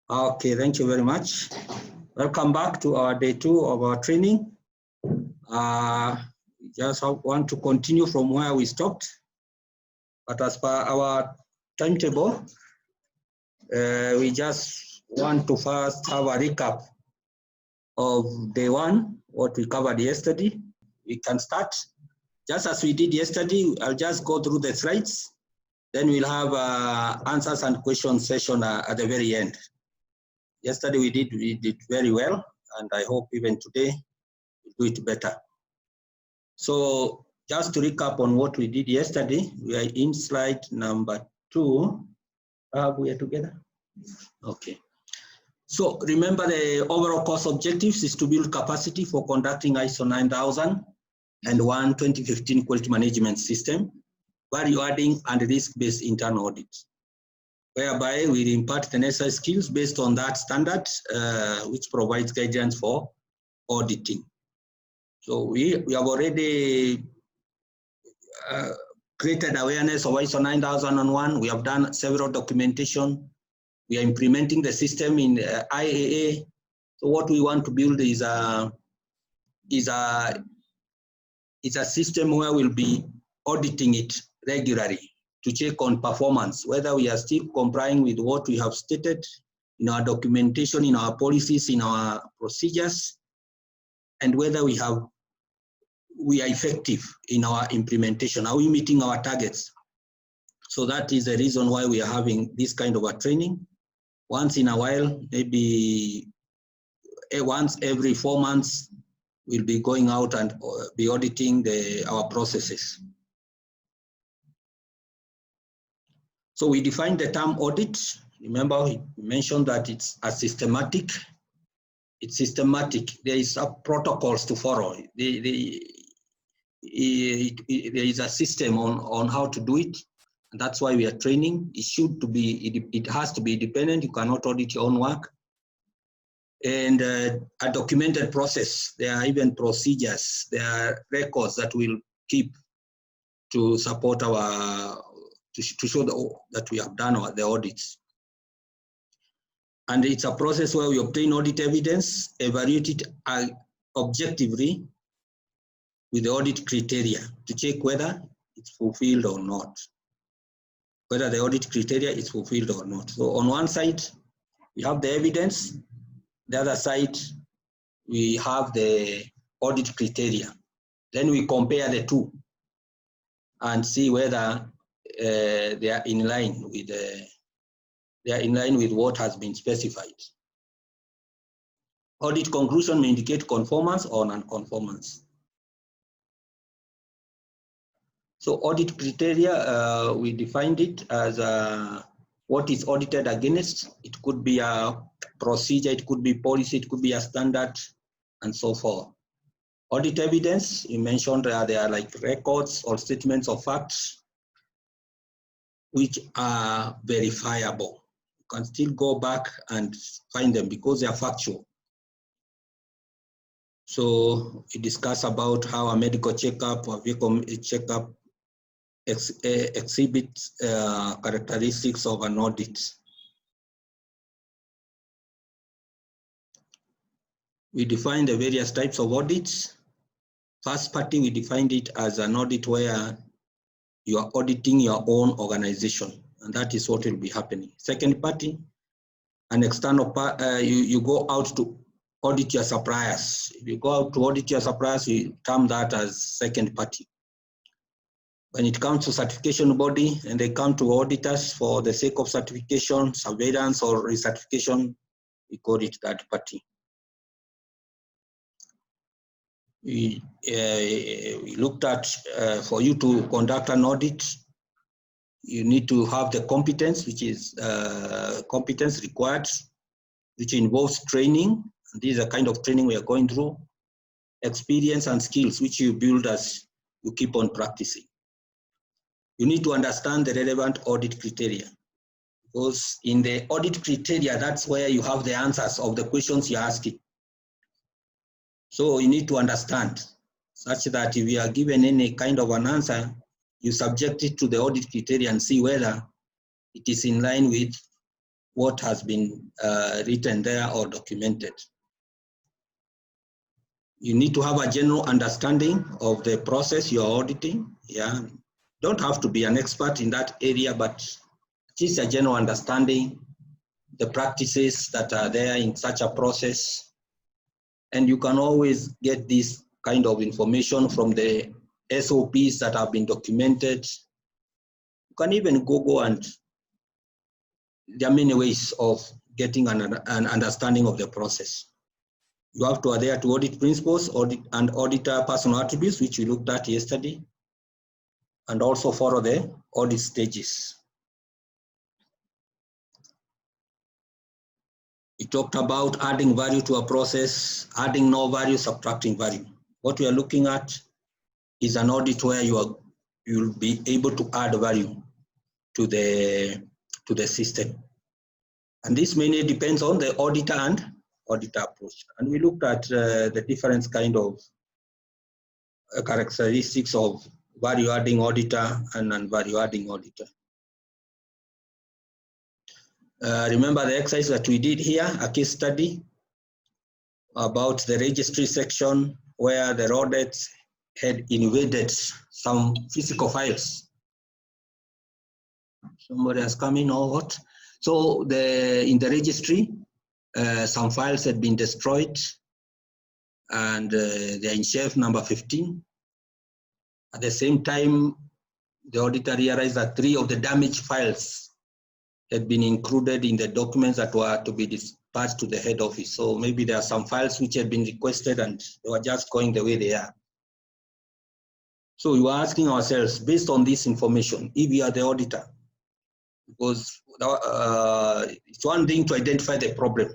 Okay, thank you very much. Welcome back to our day 2 of our training. Just want to continue from where we stopped. But as per our timetable, we just want to first have a recap of day 1, what we covered yesterday. We can start. Just as we did yesterday, I'll just go through the slides. Then we'll have answers and questions session at the very end. Yesterday we did very well, and I hope even today we'll do it better. So just to recap on what we did yesterday, we are in slide number 2. We are together? Okay. So remember, the overall course objectives is to build capacity for conducting ISO 9001 2015 quality management system, value adding and risk-based internal audit, whereby we impart the necessary skills based on that standard, which provides guidance for auditing. So we have already created awareness of ISO 9001. We have done several documentation. We are implementing the system in IAA. So what we want to build is a system where we'll be auditing it regularly to check on performance, whether we are still complying with what we have stated in our documentation, in our policies, in our procedures, and whether we are effective in our implementation. Are we meeting our targets? So that is the reason why we are having this kind of a training. Once in a while, maybe once every 4 months, we'll be going out and be auditing our processes. So we defined the term audit. Remember, we mentioned that it's a systematic. It's systematic. There is protocols to follow. There is a system on how to do it. And that's why we are training. It has to be independent. You cannot audit your own work. And a documented process. There are even procedures. There are records that we'll keep to support to show that we have done the audits. And it's a process where we obtain audit evidence, evaluate it objectively with the audit criteria to check whether it's fulfilled or not, whether the audit criteria is fulfilled or not. So on one side, we have the evidence. The other side, we have the audit criteria. Then we compare the two and see whether they are in line with what has been specified. Audit conclusion may indicate conformance or non-conformance. So audit criteria, we defined it as what is audited against. It could be a procedure, it could be policy, it could be a standard, and so forth. Audit evidence, you mentioned they are like records or statements of facts which are verifiable. You can still go back and find them because they are factual. So we discuss about how a medical checkup or vehicle checkup exhibits characteristics of an audit. We define the various types of audits. First party, we defined it as an audit where you are auditing your own organization, and that is what will be happening. Second party, an external party, you go out to audit your suppliers. If you go out to audit your suppliers, we term that as second party. When it comes to certification body and they come to audit us for the sake of certification, surveillance, or recertification, we call it third party. We looked at, for you to conduct an audit, you need to have the competence, which is competence required, which involves training. And this is a kind of training we are going through. Experience and skills, which you build as you keep on practicing. You need to understand the relevant audit criteria, because in the audit criteria, that's where you have the answers of the questions you're asking. So you need to understand, such that if you are given any kind of an answer, you subject it to the audit criteria and see whether it is in line with what has been written there or documented. You need to have a general understanding of the process you're auditing. Yeah, don't have to be an expert in that area, but just a general understanding, the practices that are there in such a process. And you can always get this kind of information from the SOPs that have been documented. You can even Google, and there are many ways of getting an understanding of the process. You have to adhere to audit principles, and auditor personal attributes, which we looked at yesterday, and also follow the audit stages. We talked about adding value to a process, adding no value, subtracting value. What we are looking at is an audit where you'll be able to add value to the system. And this mainly depends on the auditor and auditor approach. And we looked at the different kind of characteristics of value-adding auditor and non-value-adding auditor. Remember the exercise that we did here, a case study about the registry section where the audits had invaded some physical files. Somebody has come in or what? So in the registry, some files had been destroyed, and they're in shelf number 15. At the same time, the auditor realized that 3 of the damaged files had been included in the documents that were to be dispatched to the head office. So maybe there are some files which had been requested and they were just going the way they are. So we were asking ourselves, based on this information, if we are the auditor, because it's one thing to identify the problem,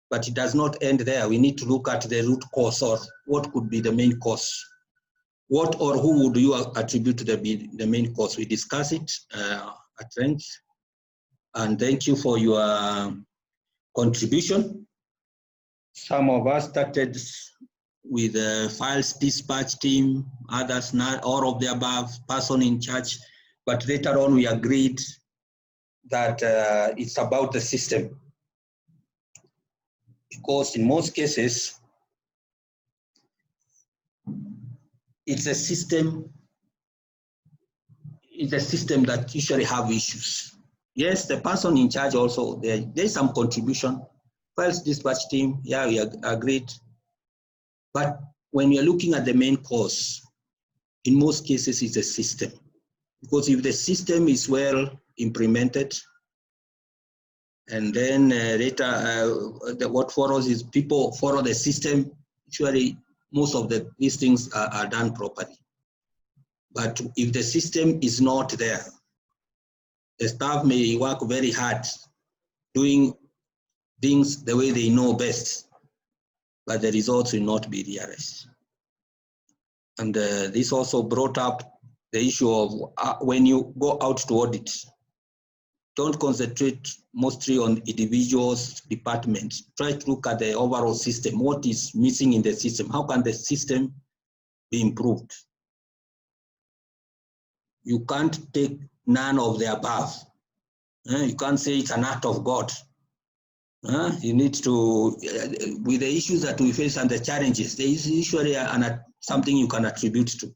but it does not end there. We need to look at the root cause, or what could be the main cause. What or who would you attribute to the main cause? We discuss it at length. And thank you for your contribution. Some of us started with the files dispatch team, others not, all of the above, person in charge. But later on, we agreed that it's about the system. Because in most cases, it's a system that usually have issues. Yes, the person in charge also, there's some contribution. Files dispatch team, yeah, we agreed. But when you're looking at the main cause, in most cases, it's a system. Because if the system is well implemented, and then later what follows is people follow the system, usually most of these things are done properly. But if the system is not there, the staff may work very hard doing things the way they know best, but the results will not be realized. And this also brought up the issue of when you go out to audit, don't concentrate mostly on individuals, departments. Try to look at the overall system. What is missing in the system? How can the system be improved? You can't take none of the above. You can't say it's an act of God. You need to, with the issues that we face and the challenges, there is usually something you can attribute to.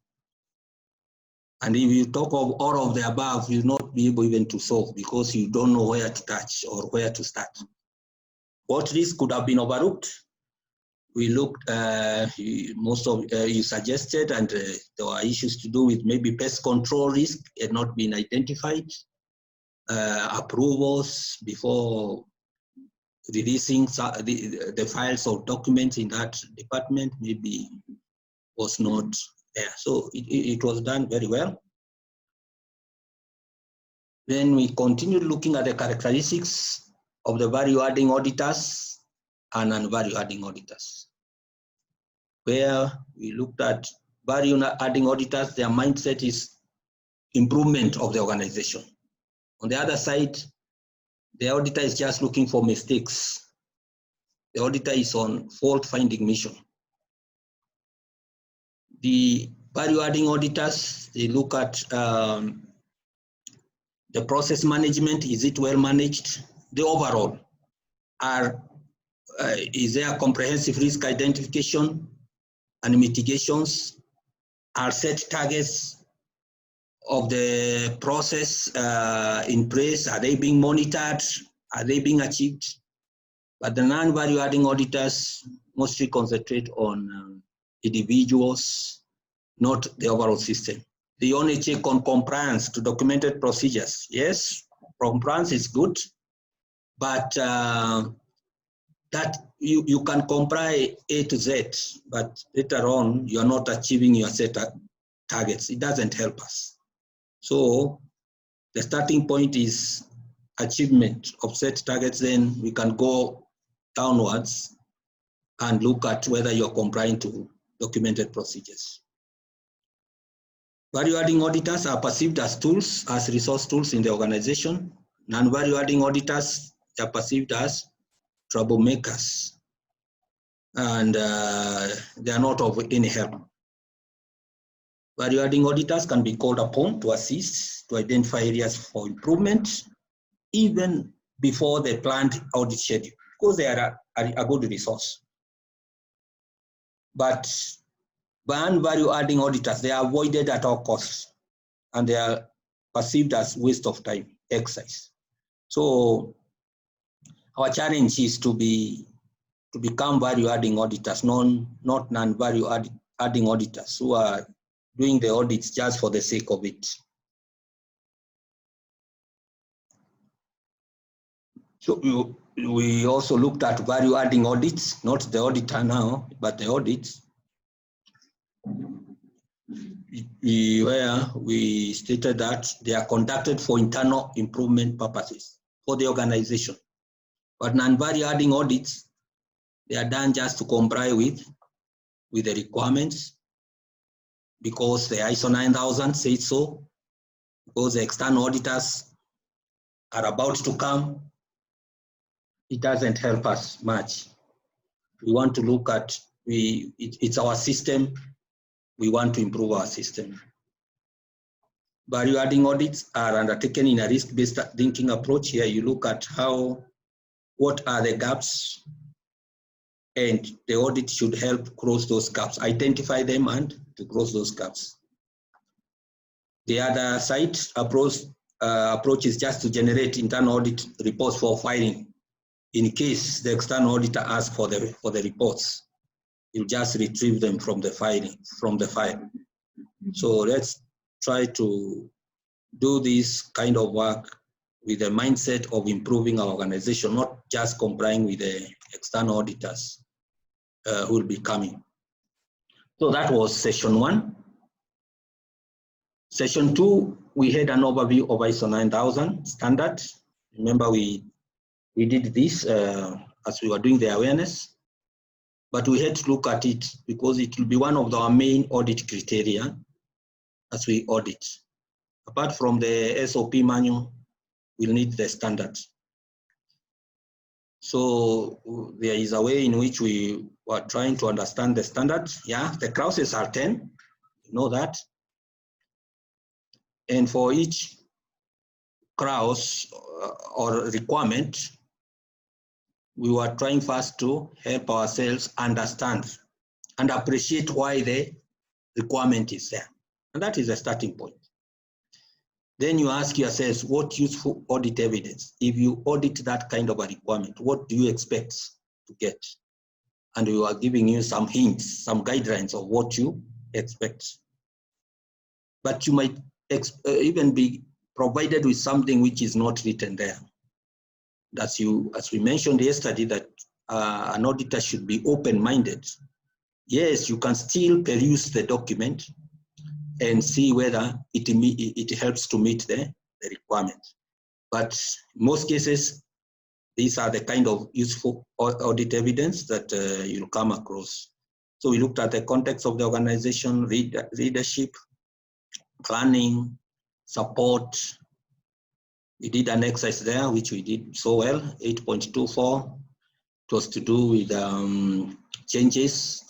And if you talk of all of the above, you'll not be able even to solve because you don't know where to touch or where to start. What risk could have been overlooked? We looked, most of you suggested, and there were issues to do with maybe pest control risk had not been identified. Approvals before releasing the files or documents in that department maybe was not there. So it was done very well. Then we continued looking at the characteristics of the value-adding auditors and non-value-adding auditors, where we looked at value-adding auditors, their mindset is improvement of the organization. On the other side, the auditor is just looking for mistakes. The auditor is on fault-finding mission. The value-adding auditors, they look at the process management. Is it well managed? the overall. Is there comprehensive risk identification and mitigations? Are set targets of the process in place? Are they being monitored? Are they being achieved? But the non-value adding auditors mostly concentrate on individuals, not the overall system. They only check on compliance to documented procedures. Yes, compliance is good, but that you can comply A to Z, but later on you are not achieving your set targets. It doesn't help us. So the starting point is achievement of set targets, then we can go downwards and look at whether you're complying to documented procedures. Value-adding auditors are perceived as tools, as resource tools in the organization. Non-value-adding auditors are perceived as troublemakers, and they are not of any help. Value-adding auditors can be called upon to assist, to identify areas for improvement, even before the planned audit schedule, because they are a good resource. But non-value-adding auditors, they are avoided at all costs, and they are perceived as waste of time, exercise. So our challenge is to become value-adding auditors, not non-value-adding auditors who are doing the audits just for the sake of it. So we also looked at value-adding audits, not the auditor now, but the audits, where we stated that they are conducted for internal improvement purposes for the organization. But non-value-adding audits, they are done just to comply with the requirements, because the ISO 9000 says so, because the external auditors are about to come. It doesn't help us much. We want to look at, it's our system, we want to improve our system. Value-adding audits are undertaken in a risk-based thinking approach. Here you look at what are the gaps, and the audit should help close those gaps, identify them and to close those gaps. The other side approach is just to generate internal audit reports for filing. In case the external auditor asks for the reports, you just retrieve them from the file. So let's try to do this kind of work with the mindset of improving our organization, not just complying with the external auditors who will be coming. So that was session 1. Session 2, we had an overview of ISO 9000 standard. Remember, we did this as we were doing the awareness, but we had to look at it because it will be one of our main audit criteria as we audit. Apart from the SOP manual, we'll need the standard. So there is a way in which we were trying to understand the standard. Yeah, the clauses are 10, you know that. And for each clause or requirement, we were trying first to help ourselves understand and appreciate why the requirement is there. And that is a starting point. Then you ask yourselves, what useful audit evidence? If you audit that kind of a requirement, what do you expect to get? And we are giving you some hints, some guidelines of what you expect. But you might even be provided with something which is not written there. As we mentioned yesterday, that an auditor should be open-minded. Yes, you can still peruse the document and see whether it helps to meet the requirement. But in most cases, these are the kind of useful audit evidence that you'll come across. So we looked at the context of the organization, leadership, planning, support. We did an exercise there, which we did so well, 8.24. It was to do with changes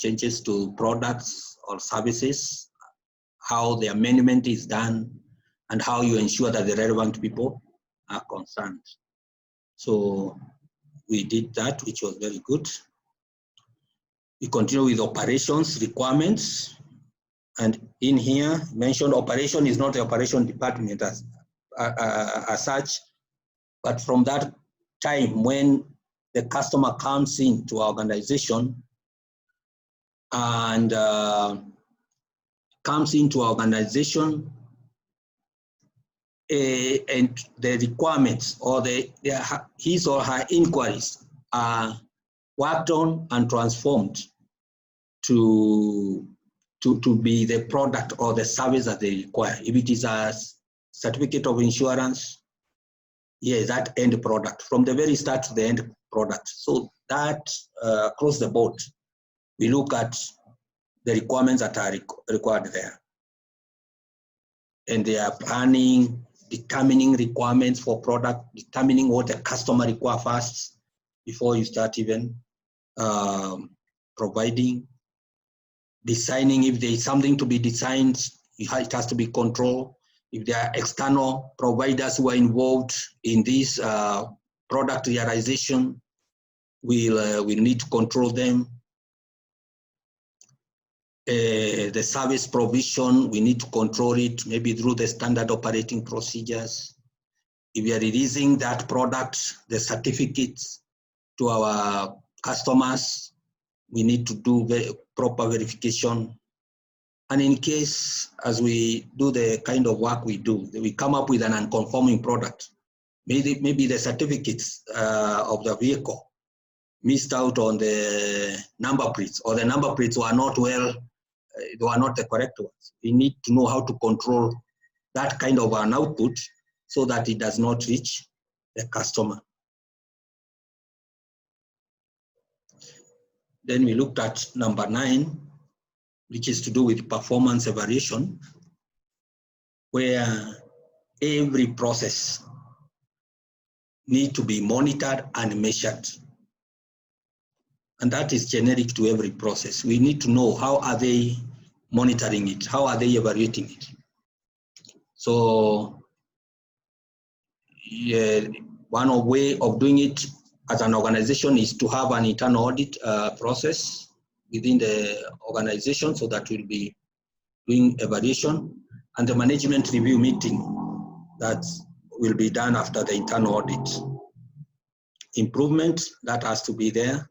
to products or services, how the amendment is done, and how you ensure that the relevant people are concerned. So we did that, which was very good. We continue with operations requirements. And in here, mentioned operation is not the operation department as such, but from that time when the customer comes into our organization and and the requirements or his or her inquiries are worked on and transformed to be the product or the service that they require. If it is a certificate of insurance, yes, that end product, from the very start to the end product. So that across the board, we look at the requirements that are required there. And they are planning, determining requirements for product, determining what the customer requires first before you start even providing, designing if there is something to be designed, it has to be controlled. If there are external providers who are involved in this product realization, we'll need to control them. The service provision, we need to control it, maybe through the standard operating procedures. If we are releasing that product, the certificates to our customers, we need to do proper verification. And in case, as we do the kind of work we do, we come up with an unconforming product, maybe the certificates of the vehicle missed out on the number plates, or the number plates were not they were not the correct ones. We need to know how to control that kind of an output so that it does not reach the customer. Then we looked at number 9, which is to do with performance evaluation, where every process needs to be monitored and measured. And that is generic to every process. We need to know how are they monitoring it, how are they evaluating it. So yeah, one way of doing it as an organization is to have an internal audit process within the organization, so that we'll be doing evaluation, and the management review meeting that will be done after the internal audit. Improvement, that has to be there,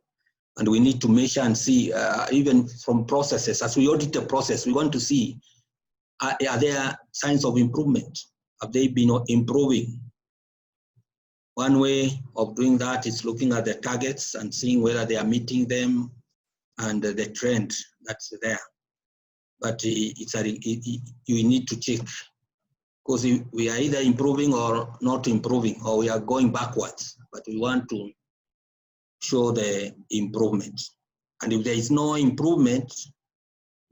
and we need to measure and see, even from processes, as we audit the process, we want to see, are there signs of improvement? Have they been improving? One way of doing that is looking at the targets and seeing whether they are meeting them and the trend that's there. But you need to check, because we are either improving or not improving, or we are going backwards, but we want to show the improvement. And if there is no improvement,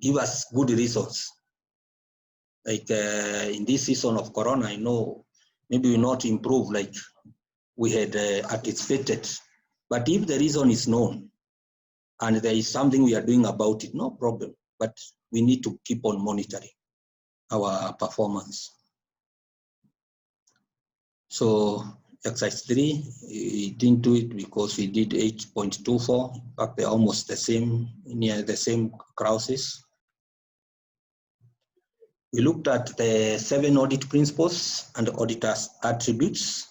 give us good reasons. Like in this season of Corona, I know maybe we not improve like we had anticipated. But if the reason is known and there is something we are doing about it, no problem. But we need to keep on monitoring our performance. So exercise 3, we didn't do it because we did 8.24, but they're almost the same, near the same clauses. We looked at the 7 audit principles and auditors' attributes.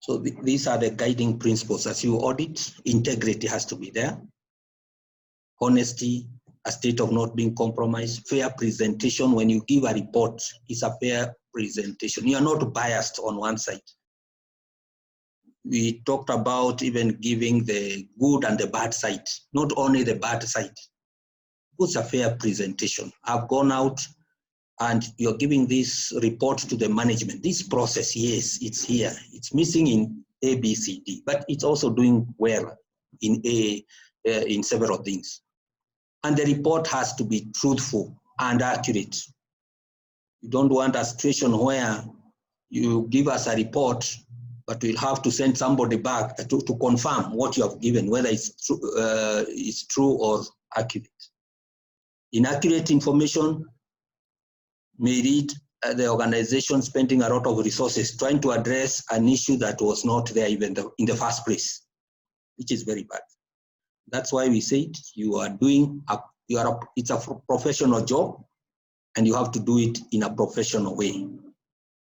So these are the guiding principles. As you audit, integrity has to be there. Honesty, a state of not being compromised. Fair presentation. When you give a report, it's a fair presentation. You are not biased on one side. We talked about even giving the good and the bad side, not only the bad side. What's a fair presentation? I've gone out and you're giving this report to the management. This process, yes, it's here. It's missing in A, B, C, D, but it's also doing well in several things. And the report has to be truthful and accurate. You don't want a situation where you give us a report, but we'll have to send somebody back to confirm what you have given, whether it's true or accurate. Inaccurate information may lead the organization spending a lot of resources trying to address an issue that was not there even in the first place, which is very bad. That's why we said you are doing it's a professional job, and you have to do it in a professional way.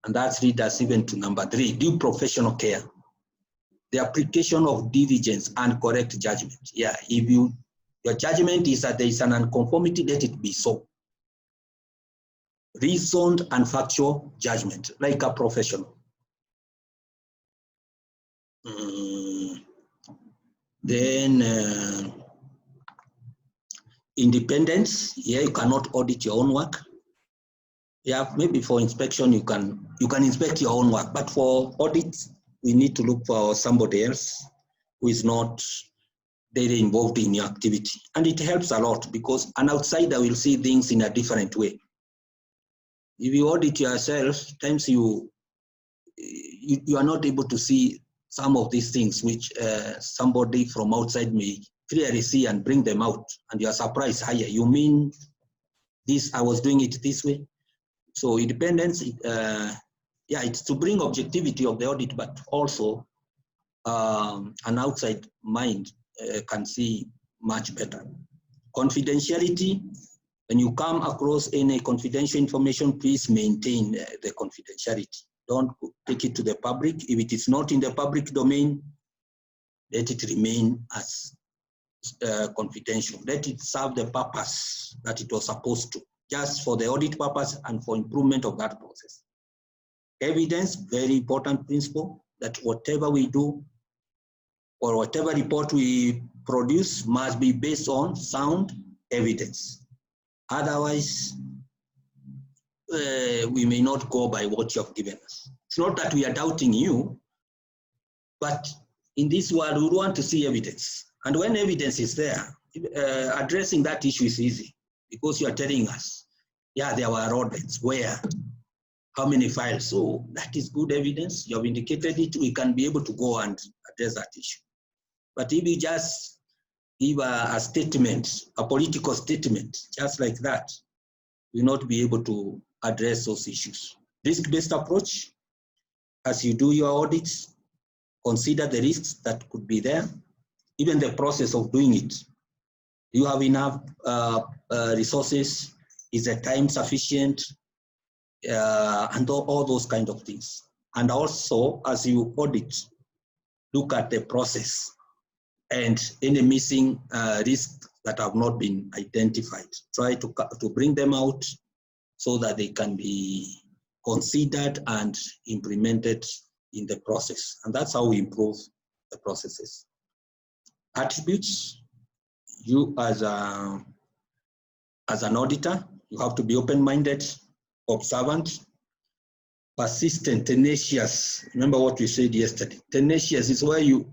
And that leads us even to number 3, due professional care. The application of diligence and correct judgment. Yeah, if your judgment is that there is an unconformity, let it be so. Reasoned and factual judgment, like a professional. Then independence. Yeah, you cannot audit your own work. Yeah, maybe for inspection you can inspect your own work, but for audit we need to look for somebody else who is not daily involved in your activity, and it helps a lot because an outsider will see things in a different way. If you audit yourself, times you are not able to see some of these things which somebody from outside may clearly see and bring them out, and you are surprised. Higher, you mean this? I was doing it this way. So independence, yeah, it's to bring objectivity of the audit, but also an outside mind can see much better. Confidentiality. When you come across any confidential information, please maintain the confidentiality. Don't take it to the public. If it is not in the public domain, let it remain as confidential. Let it serve the purpose that it was supposed to, just for the audit purpose and for improvement of that process. Evidence, very important principle, that whatever we do or whatever report we produce must be based on sound evidence. Otherwise, we may not go by what you have given us. It's not that we are doubting you, but in this world, we want to see evidence. And when evidence is there, addressing that issue is easy because you are telling us, yeah, there were audits. Where? How many files? So that is good evidence. You have indicated it. We can be able to go and address that issue. But if you just give a statement, a political statement, just like that, we will not be able to address those issues. Risk-based approach, as you do your audits, consider the risks that could be there, even the process of doing it. Do you have enough resources? Is the time sufficient? And all those kind of things. And also, as you audit, look at the process and any missing risks that have not been identified. Try to bring them out so that they can be considered and implemented in the process. And that's how we improve the processes. Attributes, you as an auditor, you have to be open-minded, observant, persistent, tenacious. Remember what we said yesterday. Tenacious is where you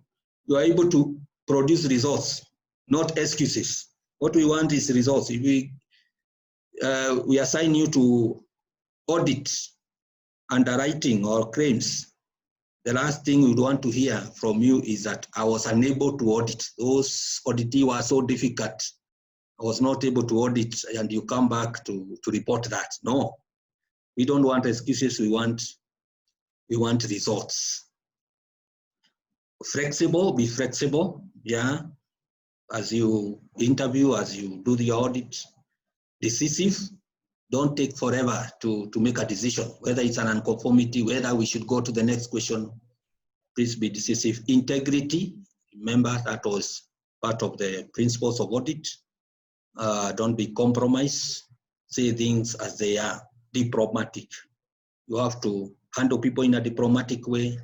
are able to produce results, not excuses. What we want is results. If we assign you to audit, underwriting, or claims, the last thing we would want to hear from you is that I was unable to audit. Those auditees were so difficult. I was not able to audit, and you come back to report that. No, we don't want excuses. We want results. Flexible, be flexible. Yeah, as you interview, as you do the audit. Decisive, don't take forever to make a decision, whether it's an unconformity, whether we should go to the next question. Please be decisive. Integrity, remember that was part of the principles of audit. Don't be compromised. Say things as they are. Diplomatic. You have to handle people in a diplomatic way.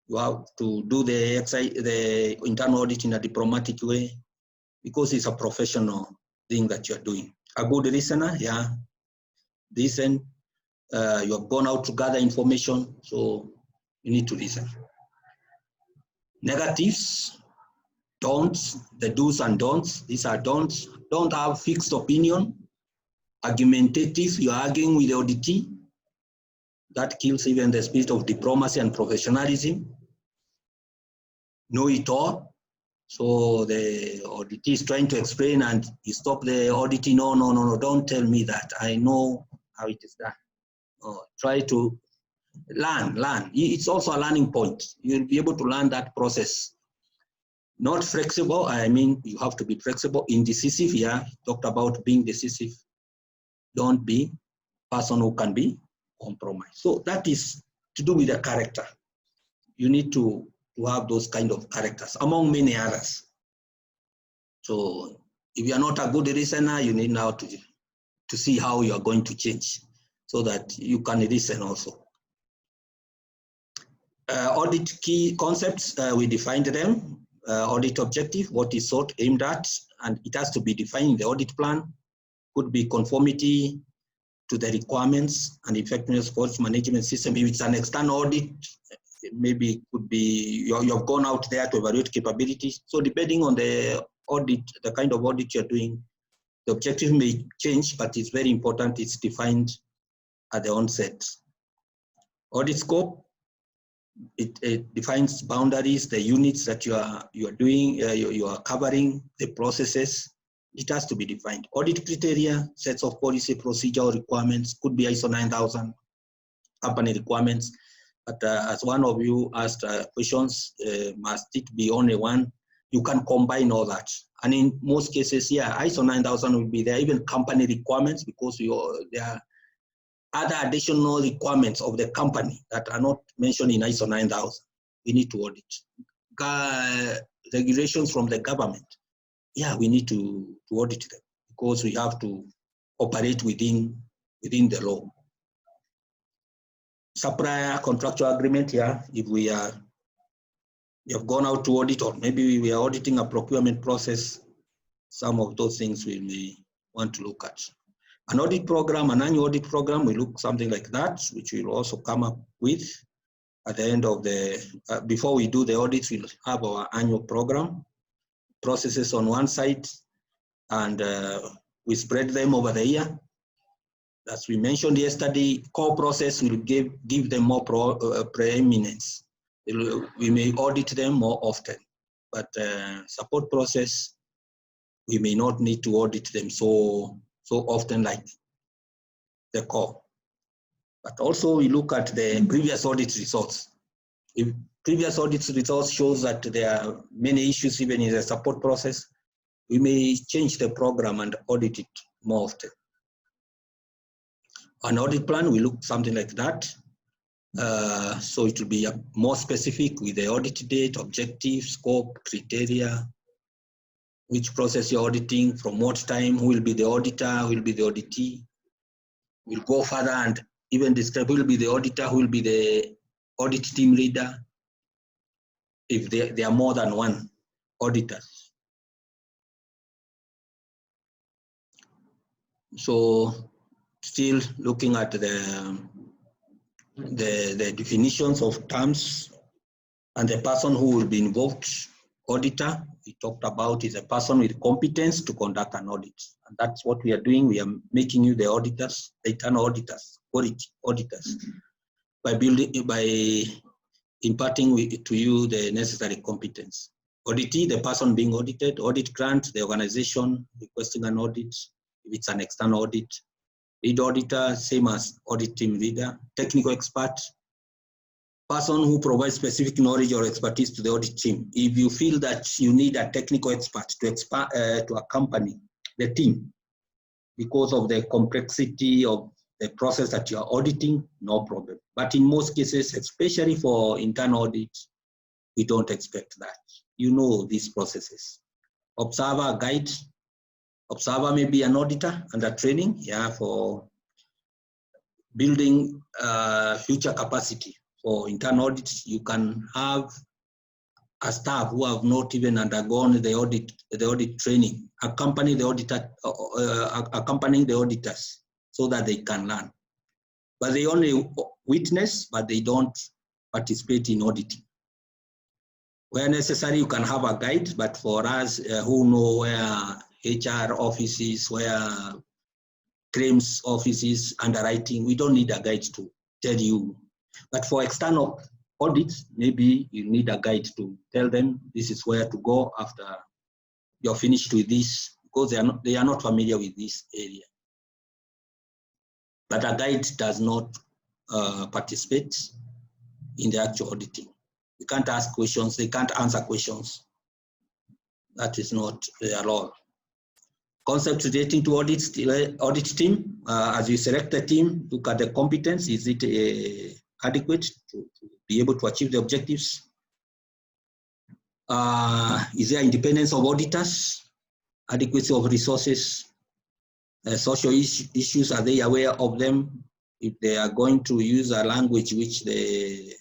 You have to do the internal audit in a diplomatic way because it's a professional thing that you're doing. A good listener, yeah. Listen. You have gone out to gather information, so you need to listen. Negatives, don'ts, the do's and don'ts. These are don'ts. Don't have fixed opinion. Argumentative, you're arguing with the auditee. That kills even the spirit of diplomacy and professionalism. Know it all. So the auditee is trying to explain and you stop the auditing. No, don't tell me that. I know how it is done. try to learn. It's also a learning point. You'll be able to learn that process. Not flexible, I mean, you have to be flexible. Indecisive, yeah, talked about being decisive. Don't be a person who can be compromised. So that is to do with the character. You need to have those kind of characters, among many others. So if you are not a good listener, you need now to see how you are going to change so that you can listen also. Audit key concepts, we defined them. Audit objective, what is sought, aimed at, and it has to be defined in the audit plan. Could be conformity to the requirements and effectiveness quality management system. If it's an external audit, maybe it could be you have gone out there to evaluate capabilities. So depending on the audit, the kind of audit you're doing, the objective may change, but it's very important it's defined at the onset. Audit scope, it defines boundaries, the units that you are doing, you are covering, the processes. It has to be defined. Audit criteria, sets of policy, procedural requirements, could be ISO 9000, company requirements. But as one of you asked questions, must it be only one? You can combine all that. And in most cases, yeah, ISO 9000 will be there, even company requirements, because there are other additional requirements of the company that are not mentioned in ISO 9000. We need to audit. Regulations from the government, yeah, we need to audit them because we have to operate within the law. Supplier contractual agreement, yeah, if we have gone out to audit, or maybe we are auditing a procurement process, some of those things we may want to look at. An audit program, an annual audit program, we look something like that, which we'll also come up with at the end of the, before we do the audits, we'll have our annual program, processes on one side, and we spread them over the year. As we mentioned yesterday, core process will give them more preeminence. We may audit them more often, but support process, we may not need to audit them so often like the core. But also we look at the previous audit results. If previous audit results shows that there are many issues even in the support process, we may change the program and audit it more often. An audit plan, we look something like that. So it will be more specific with the audit date, objective, scope, criteria, which process you're auditing, from what time, who will be the auditor, who will be the auditee. We'll go further and even describe who will be the auditor, who will be the audit team leader, if there are more than one auditors. So still looking at the definitions of terms and the person who will be involved. Auditor, we talked about, is a person with competence to conduct an audit. And that's what we are doing. We are making you the auditors, the internal auditors, quality auditors, by imparting to you the necessary competence. Auditee, the person being audited. Audit grant, the organization requesting an audit, if it's an external audit. Lead auditor, same as audit team leader. Technical expert, person who provides specific knowledge or expertise to the audit team. If you feel that you need a technical expert to accompany the team because of the complexity of the process that you are auditing, no problem. But in most cases, especially for internal audit, we don't expect that. You know these processes. Observer, guide. Observer may be an auditor under training, yeah, for building future capacity. For internal audits, you can have a staff who have not even undergone the audit training, accompanying the auditors so that they can learn. But they only witness, but they don't participate in auditing. Where necessary, you can have a guide, but for us who know where HR offices, where claims offices, underwriting, we don't need a guide to tell you. But for external audits, maybe you need a guide to tell them this is where to go after you're finished with this, because they are not familiar with this area. But a guide does not participate in the actual auditing. They can't ask questions, they can't answer questions. That is not their role. Concepts relating to audit team, as you select the team, look at the competence. Is it adequate to be able to achieve the objectives? Is there independence of auditors? Adequacy of resources? Social issues, are they aware of them? If they are going to use a language which they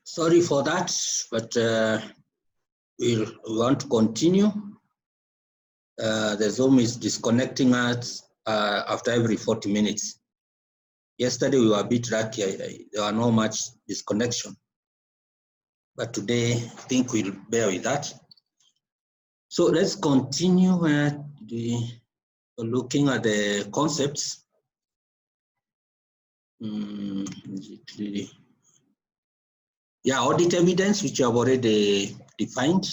Sorry for that, but we want to continue. The Zoom is disconnecting us after every 40 minutes. Yesterday we were a bit lucky, there were not much disconnection. But today, I think we'll bear with that. So let's continue looking at the concepts. Yeah, audit evidence, which you have already defined.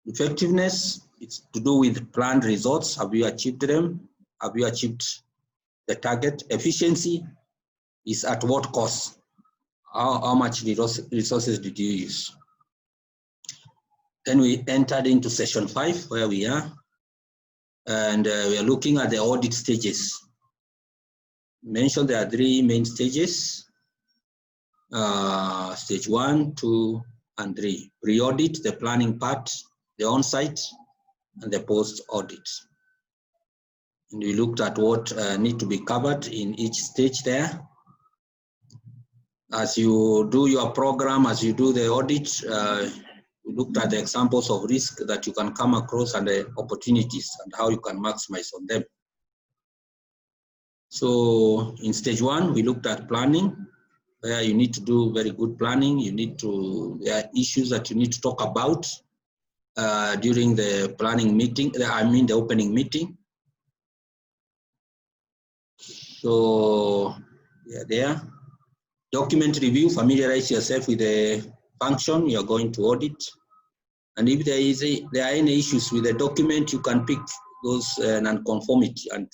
Effectiveness, it's to do with planned results. Have you achieved them? Have you achieved the target? Efficiency is at what cost? How much resources did you use? Then we entered into session 5, where we are, and we are looking at the audit stages. Mentioned there are 3 main stages. Stage 1, 2, and 3. Pre-audit, the planning part, the on-site, and the post-audit. And we looked at what need to be covered in each stage there. As you do your program, as you do the audit, we looked at the examples of risk that you can come across and the opportunities and how you can maximize on them. So in stage 1, we looked at planning, where you need to do very good planning. There are issues that you need to talk about during the planning meeting, the opening meeting. So yeah, there. Document review, familiarize yourself with the function you're going to audit. And if there are any issues with the document, you can pick those non-conformity and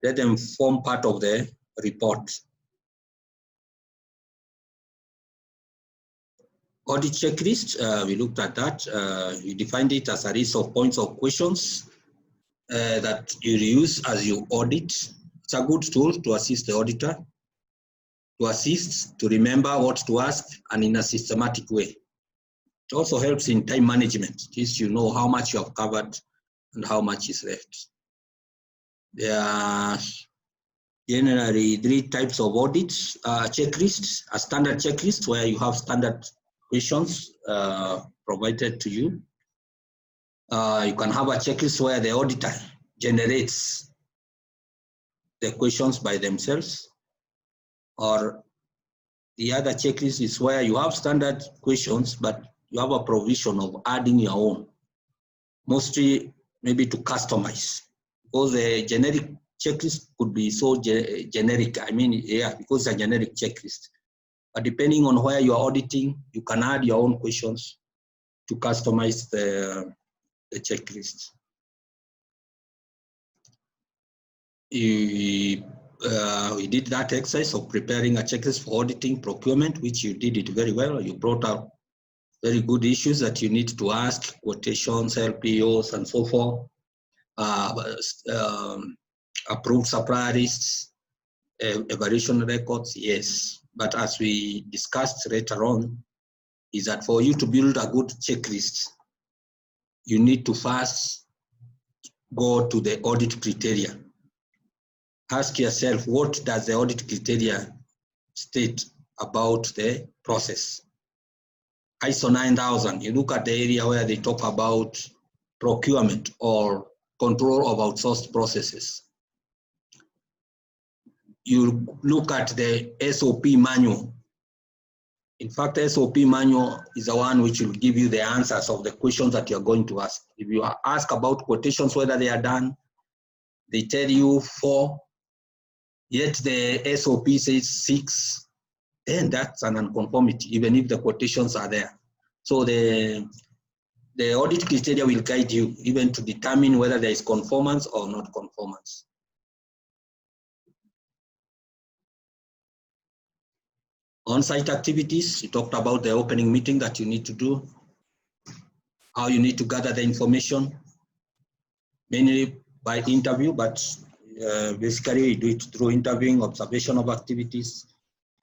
let them form part of the report. Audit checklist, we looked at that. We defined it as a list of points of questions that you use as you audit. It's a good tool to assist the auditor, to remember what to ask, and in a systematic way. It also helps in time management. At least you know how much you have covered and how much is left. There are generally 3 types of audits. Checklists, a standard checklist where you have standard questions provided to you. You can have a checklist where the auditor generates the questions by themselves, or the other checklist is where you have standard questions, but you have a provision of adding your own, mostly maybe to customize, because the generic checklist could be so generic. I mean, yeah, because it's a generic checklist. But depending on where you are auditing, you can add your own questions to customize the checklist. We did that exercise of preparing a checklist for auditing procurement, which you did it very well. You brought out very good issues that you need to ask, quotations, LPOs, and so forth. Approved supplier lists, evaluation records, yes. But as we discussed later on, is that for you to build a good checklist, you need to first go to the audit criteria. Ask yourself, what does the audit criteria state about the process? ISO 9000, you look at the area where they talk about procurement or control of outsourced processes. You look at the SOP manual In fact, SOP manual is the one which will give you the answers of the questions that you're going to ask. If you ask about quotations, whether they are done, they tell you 4, yet the SOP says 6, then that's an unconformity, even if the quotations are there. So the audit criteria will guide you even to determine whether there is conformance or not conformance. On-site activities, we talked about the opening meeting that you need to do, how you need to gather the information, mainly by interview, but basically we do it through interviewing, observation of activities,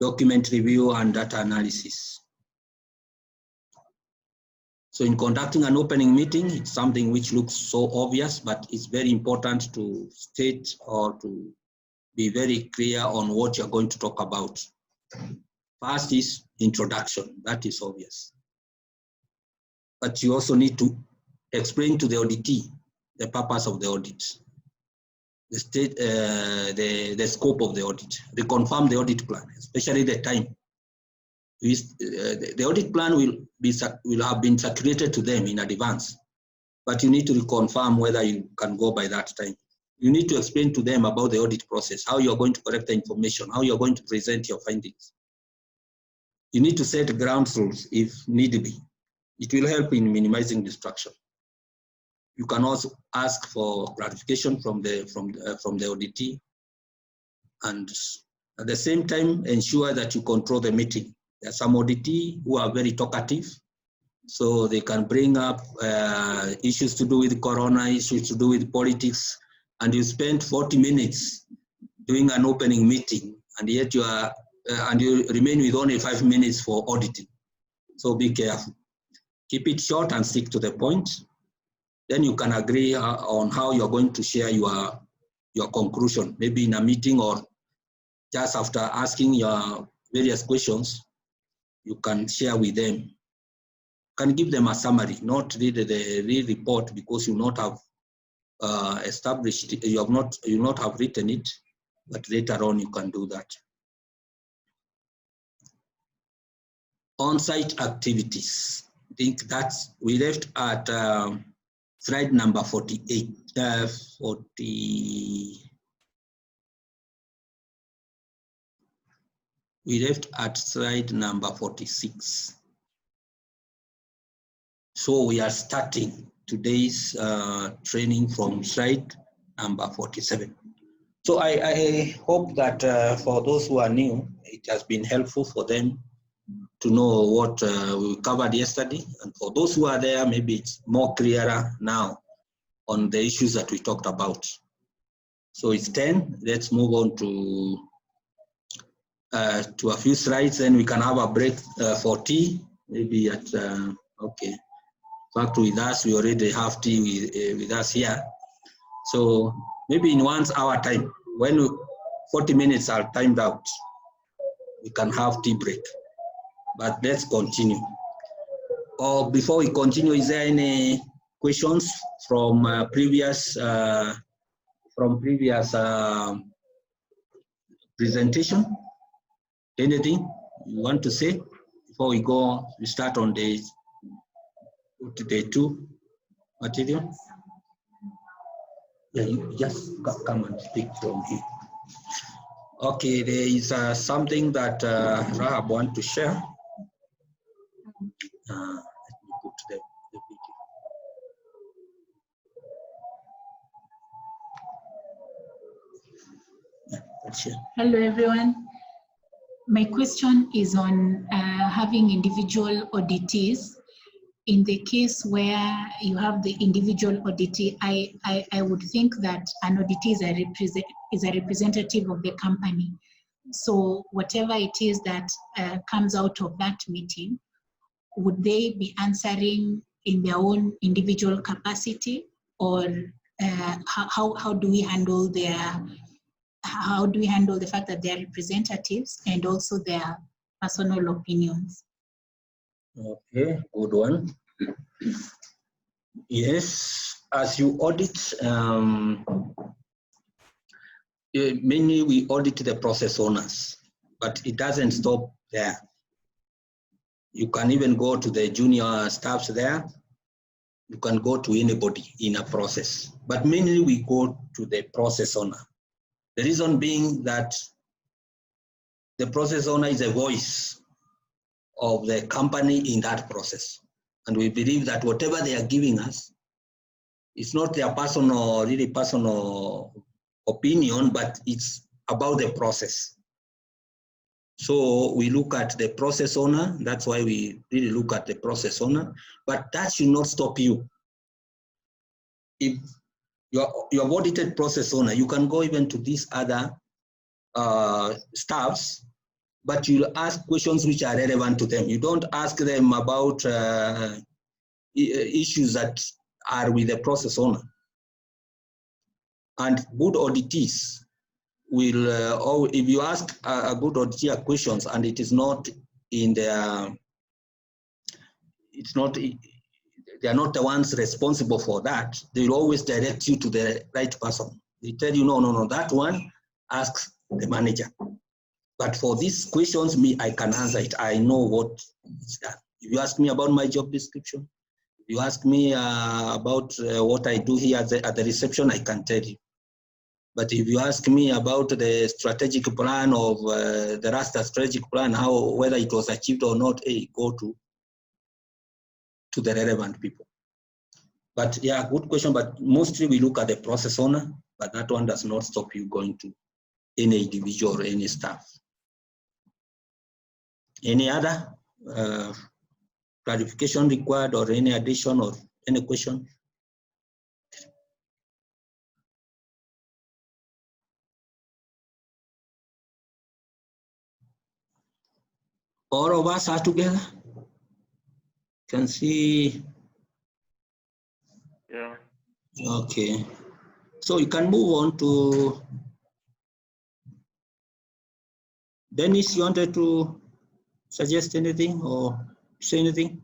document review, and data analysis. So in conducting an opening meeting, it's something which looks so obvious, but it's very important to state or to be very clear on what you're going to talk about. First is introduction, that is obvious. But you also need to explain to the auditee the purpose of the audit, the scope of the audit, reconfirm the audit plan, especially the time. The audit plan will have been circulated to them in advance, but you need to reconfirm whether you can go by that time. You need to explain to them about the audit process, how you're going to collect the information, how you're going to present your findings. You need to set ground rules if need be. It will help in minimizing distraction. You can also ask for clarification from the auditee, and at the same time ensure that you control the meeting. There are some auditee who are very talkative, so they can bring up issues to do with corona, issues to do with politics, and you spend 40 minutes doing an opening meeting, and yet you are and you remain with only 5 minutes for auditing. So be careful. Keep it short and stick to the point. Then you can agree on how you're going to share your conclusion, maybe in a meeting or just after asking your various questions, you can share with them. You can give them a summary, not read the real report because you not have established it, you not have written it, but later on you can do that. On-site activities. I think that's, we left at slide number 48. We left at slide number 46. So we are starting today's training from slide number 47. So I hope that for those who are new, it has been helpful for them to know what we covered yesterday. And for those who are there, maybe it's more clearer now on the issues that we talked about. So it's 10. Let's move on to a few slides, and we can have a break for tea, maybe at, okay. In fact, with us, we already have tea with us here. So maybe in 1 hour time, when 40 minutes are timed out, we can have tea break. But let's continue. Or before we continue, is there any questions from previous presentation? Anything you want to say before we go? We start on day 2 material. Yeah, you just come and speak from here. Okay, there is something that Rahab wants to share. Let me put the video. Hello, everyone. My question is on having individual auditees. In the case where you have the individual auditee, I would think that an auditee is a representative of the company. So whatever it is that comes out of that meeting, would they be answering in their own individual capacity, or how do we handle the fact that they are representatives and also their personal opinions? Okay, good one. Yes, as you audit, mainly we audit the process owners, but it doesn't stop there. You can even go to the junior staffs there. You can go to anybody in a process, but mainly we go to the process owner. The reason being that the process owner is a voice of the company in that process. And we believe that whatever they are giving us, it's not their personal, really personal opinion, but it's about the process. So we look at the process owner. That's why we really look at the process owner, but that should not stop you. If you're audited process owner, you can go even to these other staffs, but you'll ask questions which are relevant to them. You don't ask them about issues that are with the process owner. And good auditees will, if you ask a good auditor questions and it is not in their, they are not the ones responsible for that, they will always direct you to the right person. They tell you, no, that one, ask the manager. But for these questions, I can answer it. I know what is done. If you ask me about my job description, if you ask me about what I do here at the reception, I can tell you. But if you ask me about the strategic plan of the Rasta strategic plan, whether it was achieved or not, go to the relevant people. But yeah, good question. But mostly we look at the process owner, but that one does not stop you going to any individual or any staff. Any other clarification required or any addition or any question? All of us are together. Can see. Yeah. Okay. So you can move on to Dennis. You wanted to suggest anything or say anything?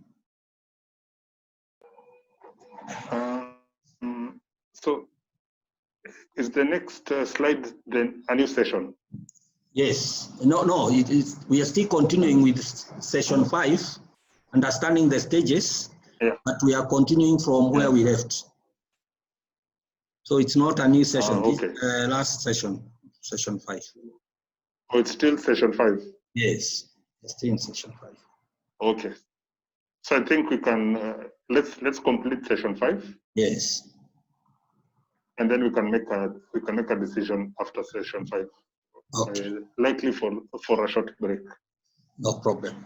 So is the next slide then a new session? Yes. No, we are still continuing with session 5, understanding the stages, yeah. But we are continuing from where we left. So it's not a new session. Okay. This last session, session 5. Oh, it's still session 5? Yes, it's still in session 5. Okay. So I think we can, let's complete session 5. Yes. And then we can make a decision after session 5. Okay. Likely for a short break. No problem.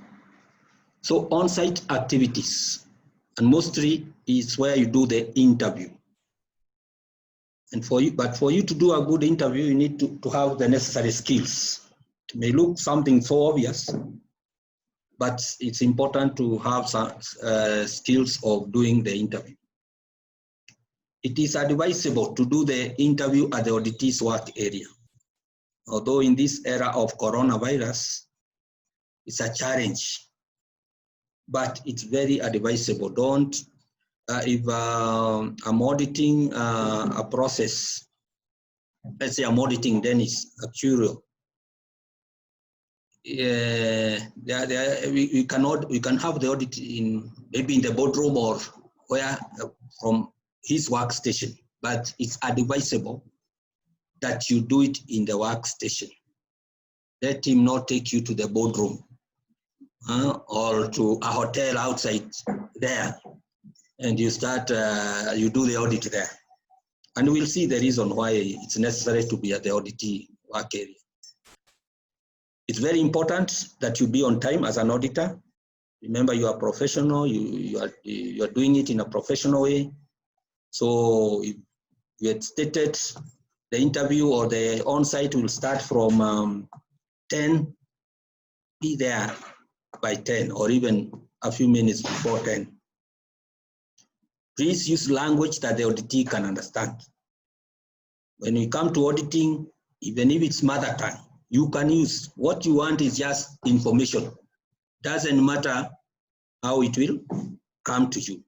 So on-site activities, and mostly is where you do the interview. And for you to do a good interview, you need to have the necessary skills. It may look something so obvious, but it's important to have some skills of doing the interview. It is advisable to do the interview at the auditee's work area. Although in this era of coronavirus, it's a challenge, but it's very advisable. Don't, if I'm auditing a process, let's say I'm auditing Dennis, Actuarial, we can have the audit maybe in the boardroom or where from his workstation, but it's advisable that you do it in the workstation. Let him not take you to the boardroom or to a hotel outside there, and you start, you do the audit there. And we'll see the reason why it's necessary to be at the auditee work area. It's very important that you be on time as an auditor. Remember, you are professional, you are doing it in a professional way. So if you had stated the interview or the on-site will start from 10, be there by 10 or even a few minutes before 10. Please use language that the auditee can understand. When you come to auditing, even if it's mother tongue, you can use what you want is just information. Doesn't matter how it will come to you.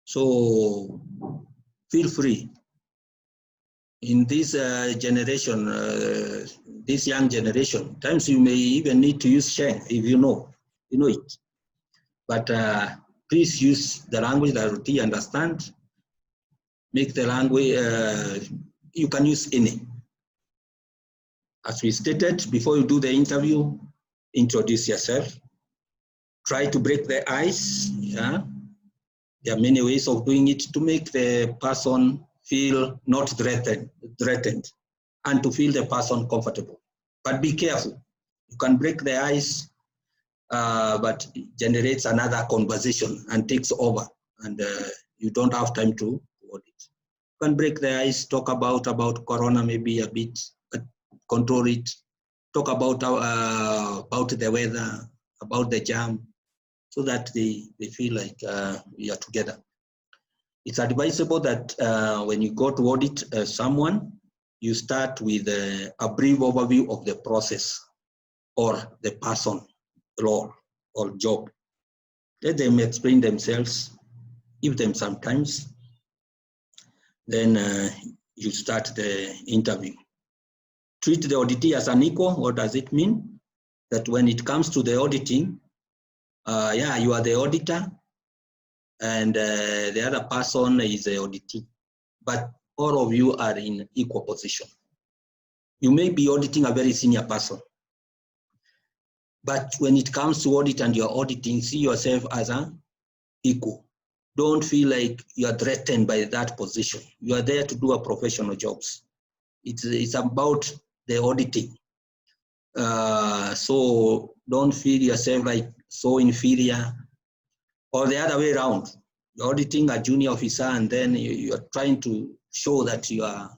So feel free. In this generation, this young generation, times you may even need to use Sheng if you know it. but please use the language that you understand. Make the language, you can use any. As we stated, before you do the interview, introduce yourself. Try to break the ice. Yeah? There are many ways of doing it to make the person feel not threatened, and to feel the person comfortable. But be careful. You can break the ice, but it generates another conversation and takes over, and you don't have time to audit. You can break the ice, talk about Corona maybe a bit, but control it. Talk about the weather, about the jam, so that they feel like we are together. It's advisable that when you go to audit someone, you start with a brief overview of the process or the person, role, or job. Let them explain themselves, give them some time, then you start the interview. Treat the auditee as an equal. What does it mean? That when it comes to the auditing, yeah, you are the auditor, and the other person is the auditee, but all of you are in equal position. You may be auditing a very senior person, but when it comes to audit and you're auditing, see yourself as an equal. Don't feel like you're threatened by that position. You are there to do a professional jobs. It's about the auditing. So don't feel yourself like so inferior, or the other way around. You're auditing a junior officer, and then you're trying to show that you have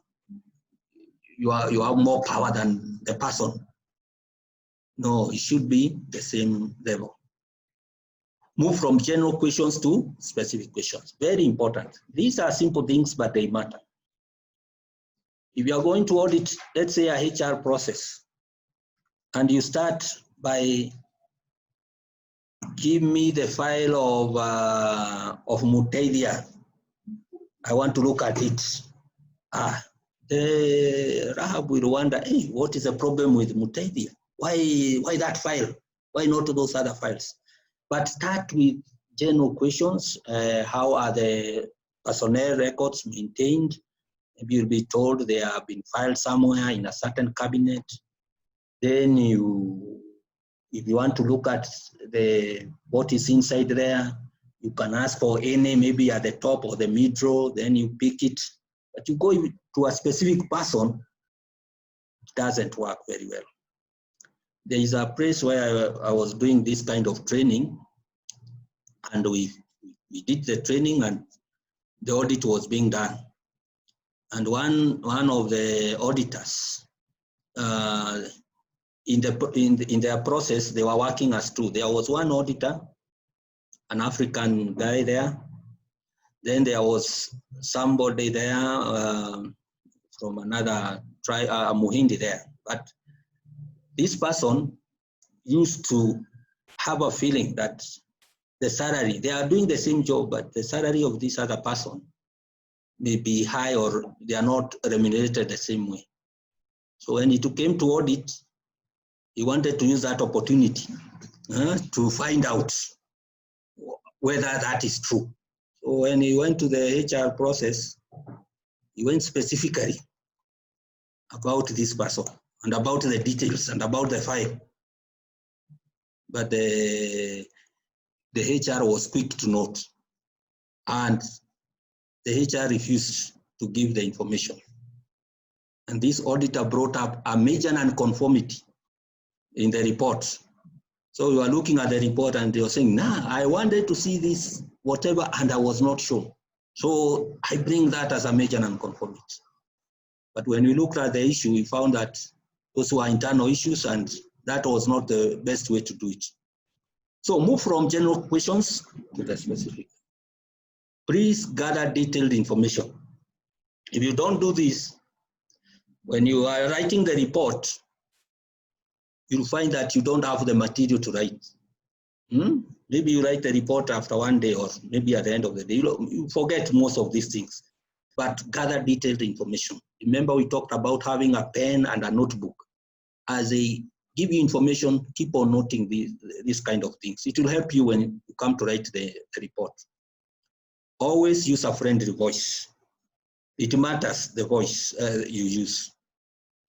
more power than the person. No, it should be the same level. Move from general questions to specific questions. Very important. These are simple things, but they matter. If you are going to audit, let's say a HR process, and you start by give me the file of Mutaidia. I want to look at it. The Rahab will wonder, hey, what is the problem with Mutaidia? Why that file? Why not those other files? But start with general questions. How are the personnel records maintained? Maybe you'll be told they have been filed somewhere in a certain cabinet. Then if you want to look at what is inside there, you can ask for any, maybe at the top or the mid-row, then you pick it. But you go to a specific person, it doesn't work very well. There is a place where I was doing this kind of training, and we did the training, and the audit was being done. And one of the auditors, in their process, they were working as two. There was one auditor, an African guy there. Then there was somebody there from another tribe, Muhindi there. But this person used to have a feeling that the salary, they are doing the same job, but the salary of this other person may be high, or they are not remunerated the same way. So when it came to audit, he wanted to use that opportunity to find out whether that is true. So when he went to the HR process, he went specifically about this person and about the details and about the file. But the HR was quick to note, and the HR refused to give the information. And this auditor brought up a major nonconformity in the report. So you are looking at the report and you're saying, nah, I wanted to see this, whatever, and I was not sure. So I bring that as a major nonconformity. But when we looked at the issue, we found that those were internal issues, and that was not the best way to do it. So move from general questions to the specific. Please gather detailed information. If you don't do this, when you are writing the report, you'll find that you don't have the material to write. Maybe you write the report after one day, or maybe at the end of the day. You forget most of these things, but gather detailed information. Remember, we talked about having a pen and a notebook as a give you information, keep on noting these kind of things. It will help you when you come to write the report. Always use a friendly voice. It matters the voice you use.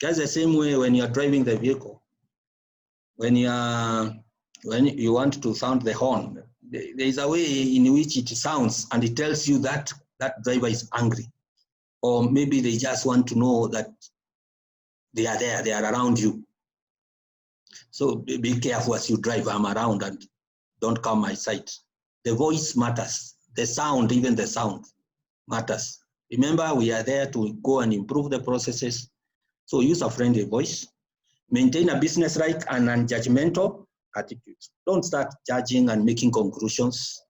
Just the same way when you are driving the vehicle, when you want to sound the horn, there is a way in which it sounds and it tells you that that driver is angry, or maybe they just want to know that they are there, they are around you. So be careful as you drive. I'm around and don't come my side. The voice matters. The sound, even the sound matters. Remember, we are there to go and improve the processes. So use a friendly voice. Maintain a business-like and non-judgmental attitude. Don't start judging and making conclusions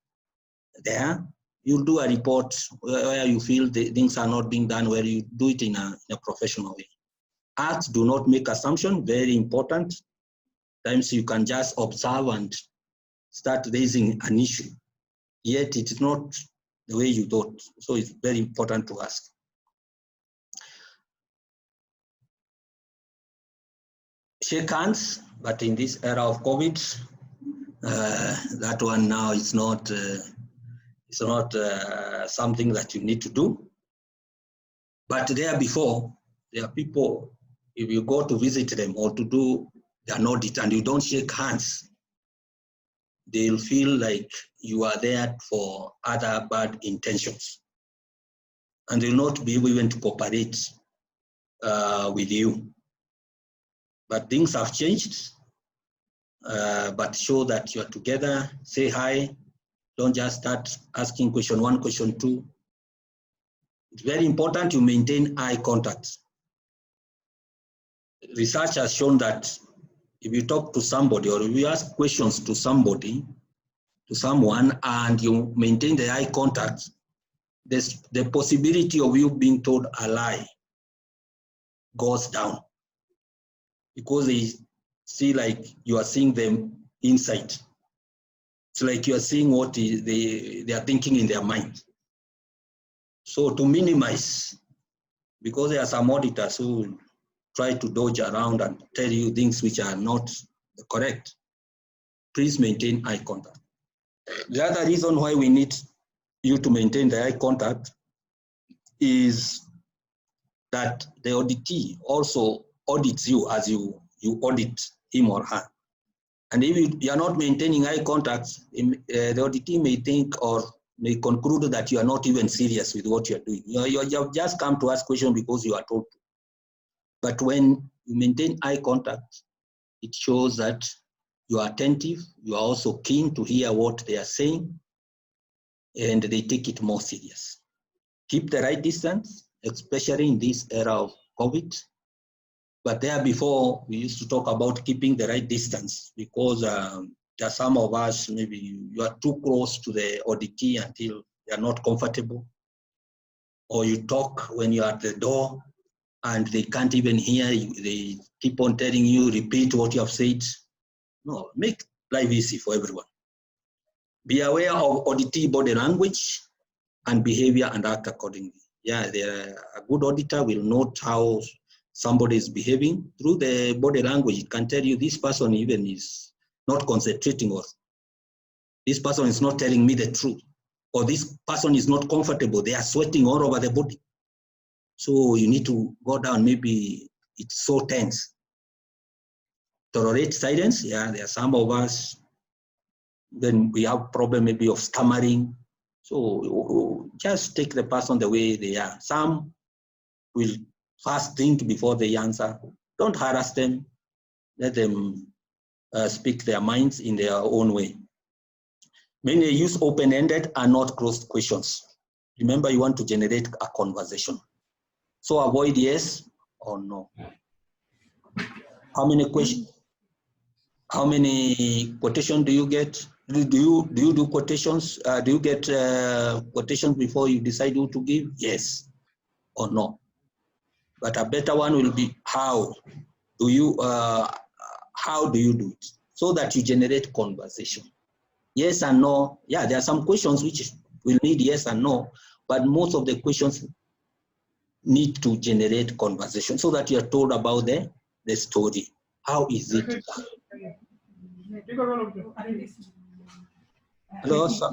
there. You'll do a report where you feel the things are not being done, where you do it in a professional way. Act, do not make assumptions, very important. Times you can just observe and start raising an issue, yet it's not the way you thought. So it's very important to ask. Shake hands, but in this era of COVID, that one now is not something that you need to do. But there before, there are people, if you go to visit them or to do an audit and you don't shake hands, they'll feel like you are there for other bad intentions. And they'll not be able even to cooperate with you. But things have changed, but show that you're together, say hi, don't just start asking question 1, question 2. It's very important you maintain eye contact. Research has shown that if you talk to somebody or if you ask questions to somebody, to someone, and you maintain the eye contact, the possibility of you being told a lie goes down, because they see like you are seeing them inside. It's like you are seeing what they are thinking in their mind. So to minimize, because there are some auditors who try to dodge around and tell you things which are not correct, please maintain eye contact. The other reason why we need you to maintain the eye contact is that the auditee also audits you as you audit him or her. And if you are not maintaining eye contact, the auditee may think or may conclude that you are not even serious with what you are doing. You have just come to ask questions because you are told to. But when you maintain eye contact, it shows that you are attentive, you are also keen to hear what they are saying, and they take it more serious. Keep the right distance, especially in this era of COVID. But there before, we used to talk about keeping the right distance, because there are some of us, maybe you are too close to the auditee until they are not comfortable. Or you talk when you are at the door and they can't even hear you. They keep on telling you, repeat what you have said. No, make life easy for everyone. Be aware of auditee body language and behavior and act accordingly. Yeah, a good auditor will note how somebody is behaving. Through the body language, it can tell you this person even is not concentrating, or this person is not telling me the truth, or this person is not comfortable, they are sweating all over the body. So you need to go down, maybe it's so tense. Tolerate silence. Yeah, there are some of us, then we have problem maybe of stammering. So just take the person the way they are. Some will first think before they answer. Don't harass them. Let them speak their minds in their own way. Many use open-ended and not closed questions. Remember, you want to generate a conversation. So avoid yes or no. How many questions? How many quotations do you get? Do you do quotations? Do you get quotations before you decide who to give? Yes or no. But a better one will be how do you do it, so that you generate conversation. Yes and no. Yeah, there are some questions which will need yes and no, but most of the questions need to generate conversation so that you are told about the story. How is it done? Hello, sir.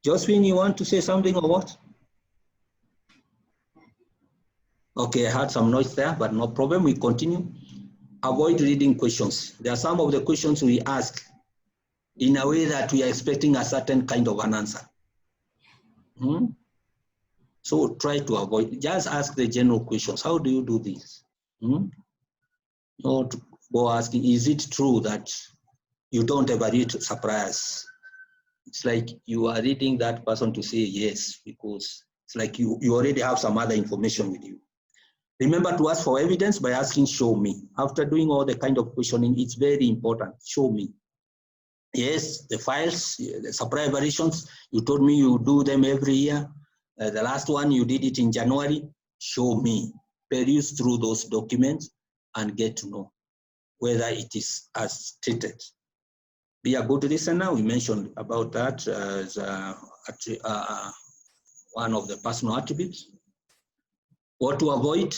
Josephine, you want to say something or what? Okay, I heard some noise there, but no problem. We continue. Avoid reading questions. There are some of the questions we ask in a way that we are expecting a certain kind of an answer. So try to avoid, just ask the general questions. How do you do this? Not go asking, is it true that you don't ever read suppliers? It's like you are reading that person to say yes, because it's like you already have some other information with you. Remember to ask for evidence by asking, show me. After doing all the kind of questioning, it's very important, show me. Yes, the files, the supply variations, you told me you do them every year. The last one, you did it in January, show me. Peruse through those documents and get to know whether it is as stated. Be a good listener, we mentioned about that as one of the personal attributes. What to avoid,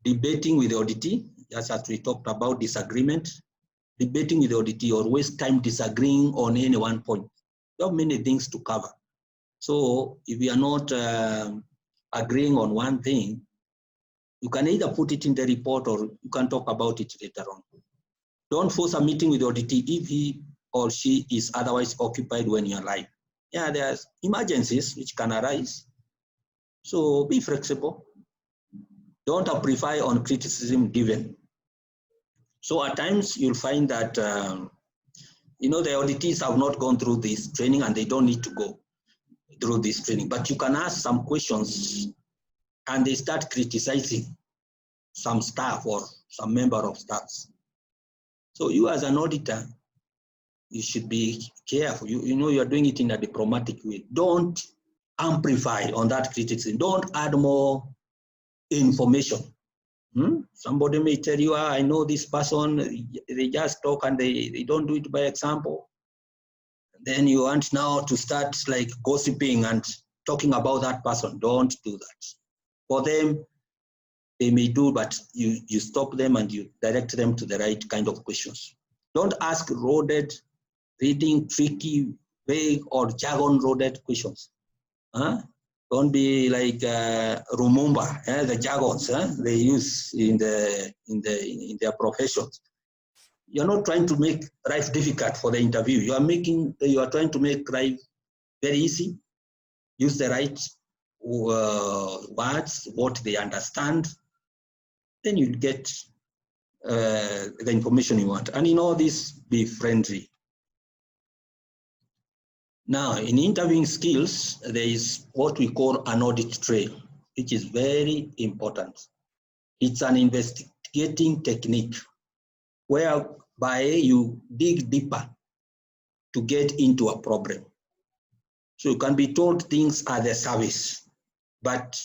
debating with the auditee, just as we talked about disagreement. Debating with the auditee or waste time disagreeing on any one point. You have many things to cover. So if you are not agreeing on one thing, you can either put it in the report or you can talk about it later on. Don't force a meeting with the auditee if he or she is otherwise occupied when you're live. Yeah, there's emergencies which can arise. So be flexible. Don't amplify on criticism given. So at times you'll find that, the auditees have not gone through this training and they don't need to go through this training, but you can ask some questions and they start criticizing some staff or some member of staffs. So you as an auditor, you should be careful. You are doing it in a diplomatic way. Don't amplify on that criticism. Don't add more information. Somebody may tell you, I know this person, they just talk and they don't do it by example. Then you want now to start like gossiping and talking about that person. Don't do that. For them, they may do, but you stop them and you direct them to the right kind of questions. Don't ask loaded, reading, tricky, vague, or jargon-loaded questions. Don't be like Rumumba, the jargons they use in their professions. You're not trying to make life difficult for the interview. You are trying to make life very easy. Use the right words, what they understand. Then you'll get the information you want. And in all this, be friendly. Now, in interviewing skills, there is what we call an audit trail, which is very important. It's an investigating technique whereby you dig deeper to get into a problem. So you can be told things are the service, but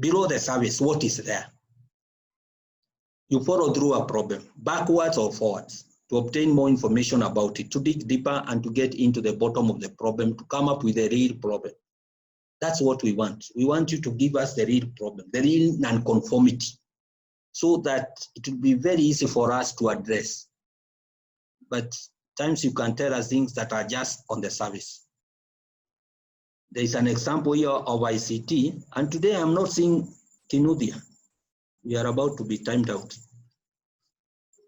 below the service, what is there? You follow through a problem, backwards or forwards, to obtain more information about it, to dig deeper and to get into the bottom of the problem, to come up with a real problem. That's what we want. We want you to give us the real problem, the real non-conformity, so that it will be very easy for us to address. But times you can tell us things that are just on the surface. There is an example here of ICT, and today I'm not seeing Kinudia. We are about to be timed out.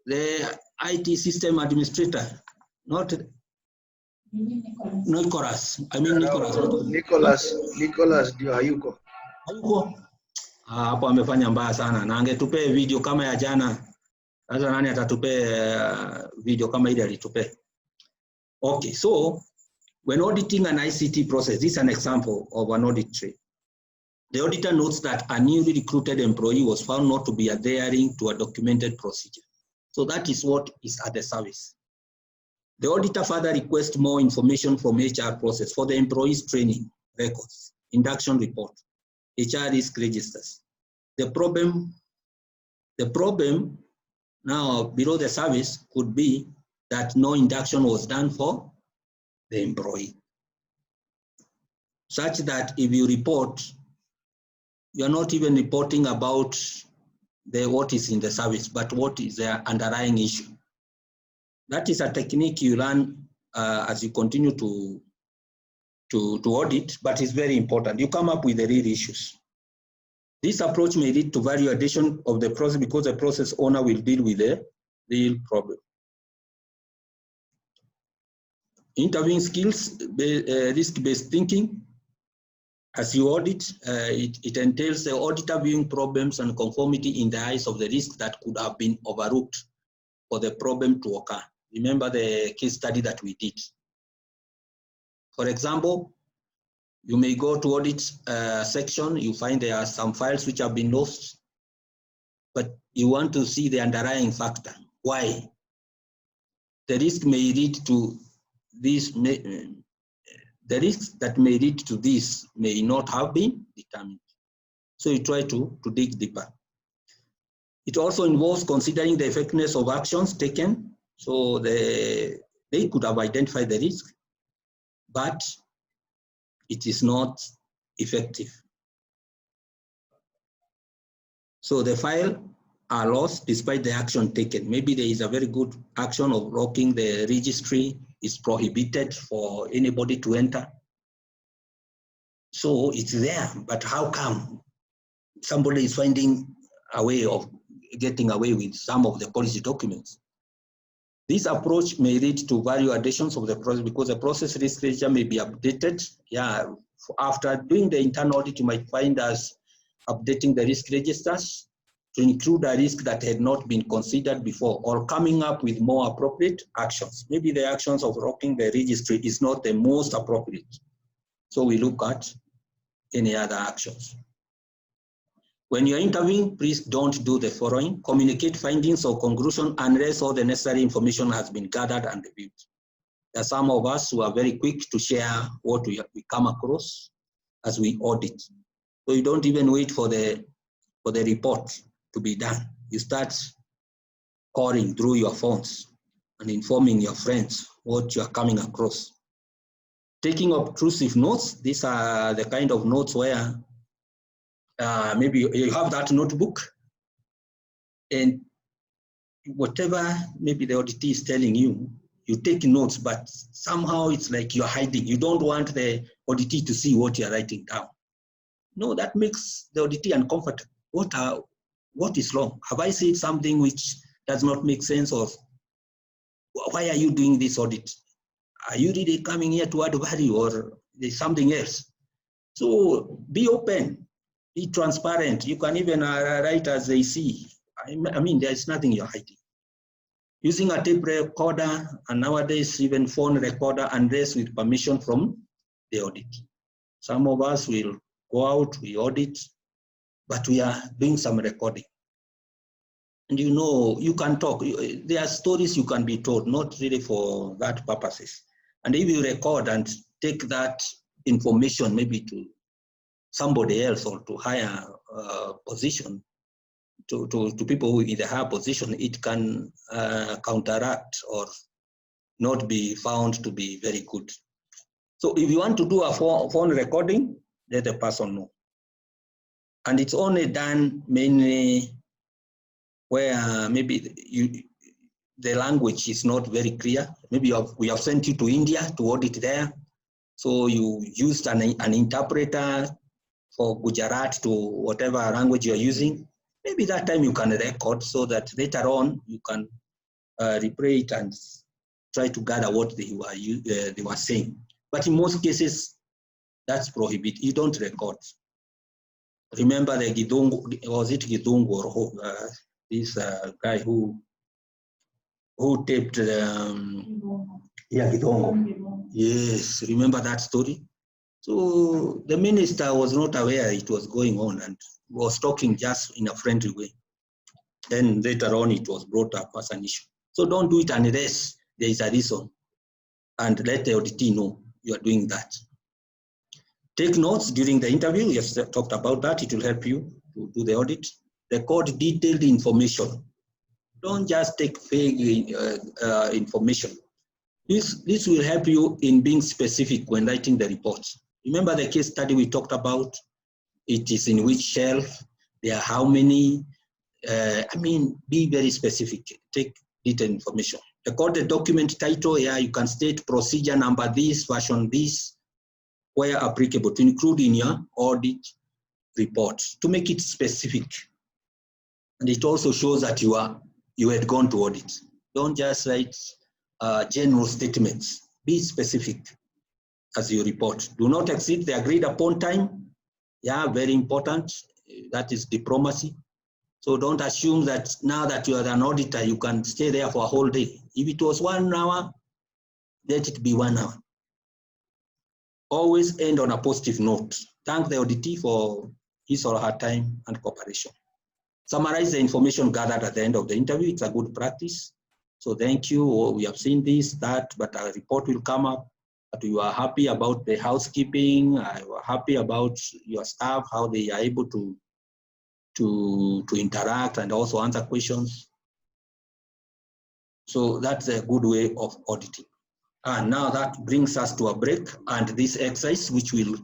The IT system administrator, not Nicholas. I mean Nicholas. Nicholas ndio hayuko. Hayuko? Hapo amefanya mbaya sana, na angetupea video kama ya jana. Sasa nani atatupea video kama ile alitupea? Okay, so when auditing an ICT process, this is an example of an audit trail. The auditor notes that a newly recruited employee was found not to be adhering to a documented procedure. So that is what is at the service. The auditor further requests more information from HR process for the employee's training records, induction report, HR risk registers. The problem now below the service could be that no induction was done for the employee. Such that if you report, you're not even reporting about what is in the service, but what is the underlying issue. That is a technique you learn as you continue to audit, but it's very important. You come up with the real issues. This approach may lead to value addition of the process because the process owner will deal with the real problem. Interviewing skills, risk-based thinking. As you audit, it entails the auditor viewing problems and conformity in the eyes of the risk that could have been overlooked for the problem to occur. Remember the case study that we did. For example, you may go to audit section, you find there are some files which have been lost, but you want to see the underlying factor. Why? The risk may lead to this, the risks that may lead to this may not have been determined. So you try to dig deeper. It also involves considering the effectiveness of actions taken. So they could have identified the risk, but it is not effective. So the file are lost despite the action taken. Maybe there is a very good action of locking the registry is prohibited for anybody to enter. So it's there, but how come somebody is finding a way of getting away with some of the policy documents? This approach may lead to value additions of the process because the process risk register may be updated. Yeah, after doing the internal audit, you might find us updating the risk registers to include a risk that had not been considered before, or coming up with more appropriate actions. Maybe the actions of locking the registry is not the most appropriate. So we look at any other actions. When you're interviewing, please don't do the following. Communicate findings or conclusion unless all the necessary information has been gathered and reviewed. There are some of us who are very quick to share what we come across as we audit. So you don't even wait for the report to be done. You start calling through your phones and informing your friends what you are coming across. Taking obtrusive notes, these are the kind of notes where maybe you have that notebook and whatever maybe the auditee is telling you, you take notes, but somehow it's like you're hiding. You don't want the auditee to see what you're writing down. No, that makes the auditee uncomfortable. What is wrong? Have I said something which does not make sense? Or why are you doing this audit? Are you really coming here to add value, or there's something else? So be open, be transparent. You can even write as they see. I mean, there's nothing you're hiding. Using a tape recorder, and nowadays even phone recorder, unless with permission from the audit. Some of us will go out, we audit, but we are doing some recording. And you know, you can talk. There are stories you can be told, not really for that purposes. And if you record and take that information maybe to somebody else or to higher position, to people who in the higher position, it can counteract or not be found to be very good. So if you want to do a phone recording, let the person know. And it's only done mainly where maybe the language is not very clear. Maybe we have sent you to India to audit there. So you used an interpreter for Gujarat to whatever language you're using. Maybe that time you can record so that later on you can replay it and try to gather what they were saying. But in most cases, that's prohibited. You don't record. Remember the Gidungu, was it Gidungu or this guy who taped Gidungu. Yes, remember that story? So the minister was not aware it was going on and was talking just in a friendly way. Then later on it was brought up as an issue. So don't do it unless there is a reason, and let the auditee know you are doing that. Take notes during the interview. We have talked about that. It will help you to do the audit. Record detailed information. Don't just take vague information. This will help you in being specific when writing the report. Remember the case study we talked about? It is in which shelf, there are how many, I mean, be very specific. Take detailed information. Record the document title. Yeah, you can state procedure number this, version this, where applicable, to include in your audit report to make it specific. And it also shows that you had gone to audit. Don't just write general statements. Be specific as you report. Do not exceed the agreed upon time. Yeah, very important. That is diplomacy. So don't assume that now that you are an auditor, you can stay there for a whole day. If it was 1 hour, let it be 1 hour. Always end on a positive note. Thank the auditee for his or her time and cooperation. Summarize the information gathered at the end of the interview. It's a good practice. So thank you. We have seen this, that, but a report will come up. But you are happy about the housekeeping. You are happy about your staff, how they are able to interact and also answer questions. So that's a good way of auditing. And now that brings us to a break, and this exercise, which will,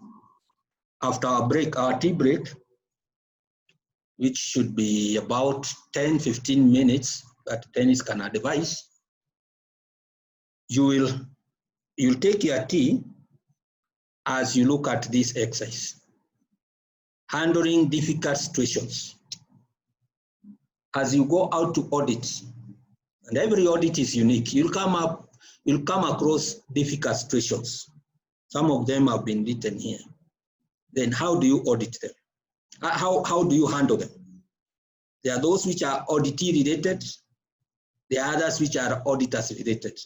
after our break, our tea break, which should be about 10-15 minutes, that Dennis can advise, you'll take your tea as you look at this exercise. Handling difficult situations. As you go out to audit, and every audit is unique, you'll come across difficult situations. Some of them have been written here. Then how do you audit them? How do you handle them? There are those which are auditee related. There are others which are auditors related.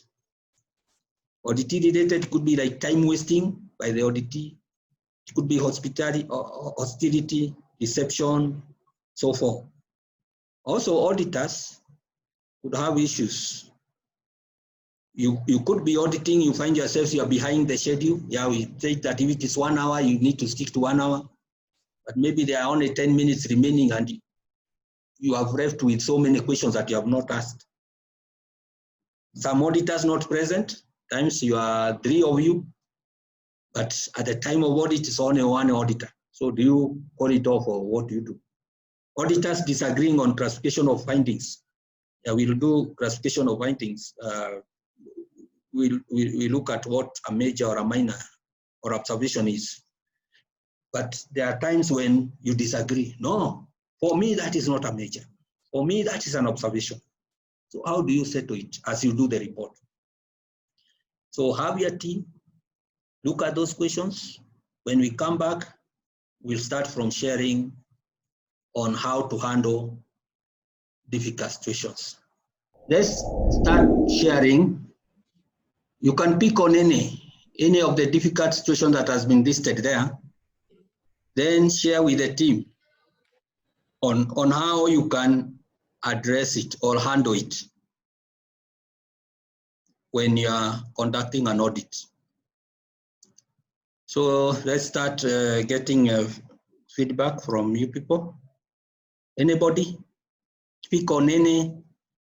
Auditee related could be like time wasting by the auditee. It could be hostility, deception, so forth. Also, auditors could have issues. You could be auditing, you find yourself, you are behind the schedule. Yeah, we say that if it is 1 hour, you need to stick to 1 hour. But maybe there are only 10 minutes remaining and you have left with so many questions that you have not asked. Some auditors not present, times you are 3 of you, but at the time of audit, it's only 1 auditor. So do you call it off or what do you do? Auditors disagreeing on classification of findings. Yeah, we'll do classification of findings. We look at what a major or a minor or observation is. But there are times when you disagree. No, for me, that is not a major. For me, that is an observation. So how do you settle it as you do the report? So have your team look at those questions. When we come back, we'll start from sharing on how to handle difficult situations. Let's start sharing. You can pick on any of the difficult situations that has been listed there, then share with the team on how you can address it or handle it when you are conducting an audit. So let's start getting feedback from you people. Anybody speak on any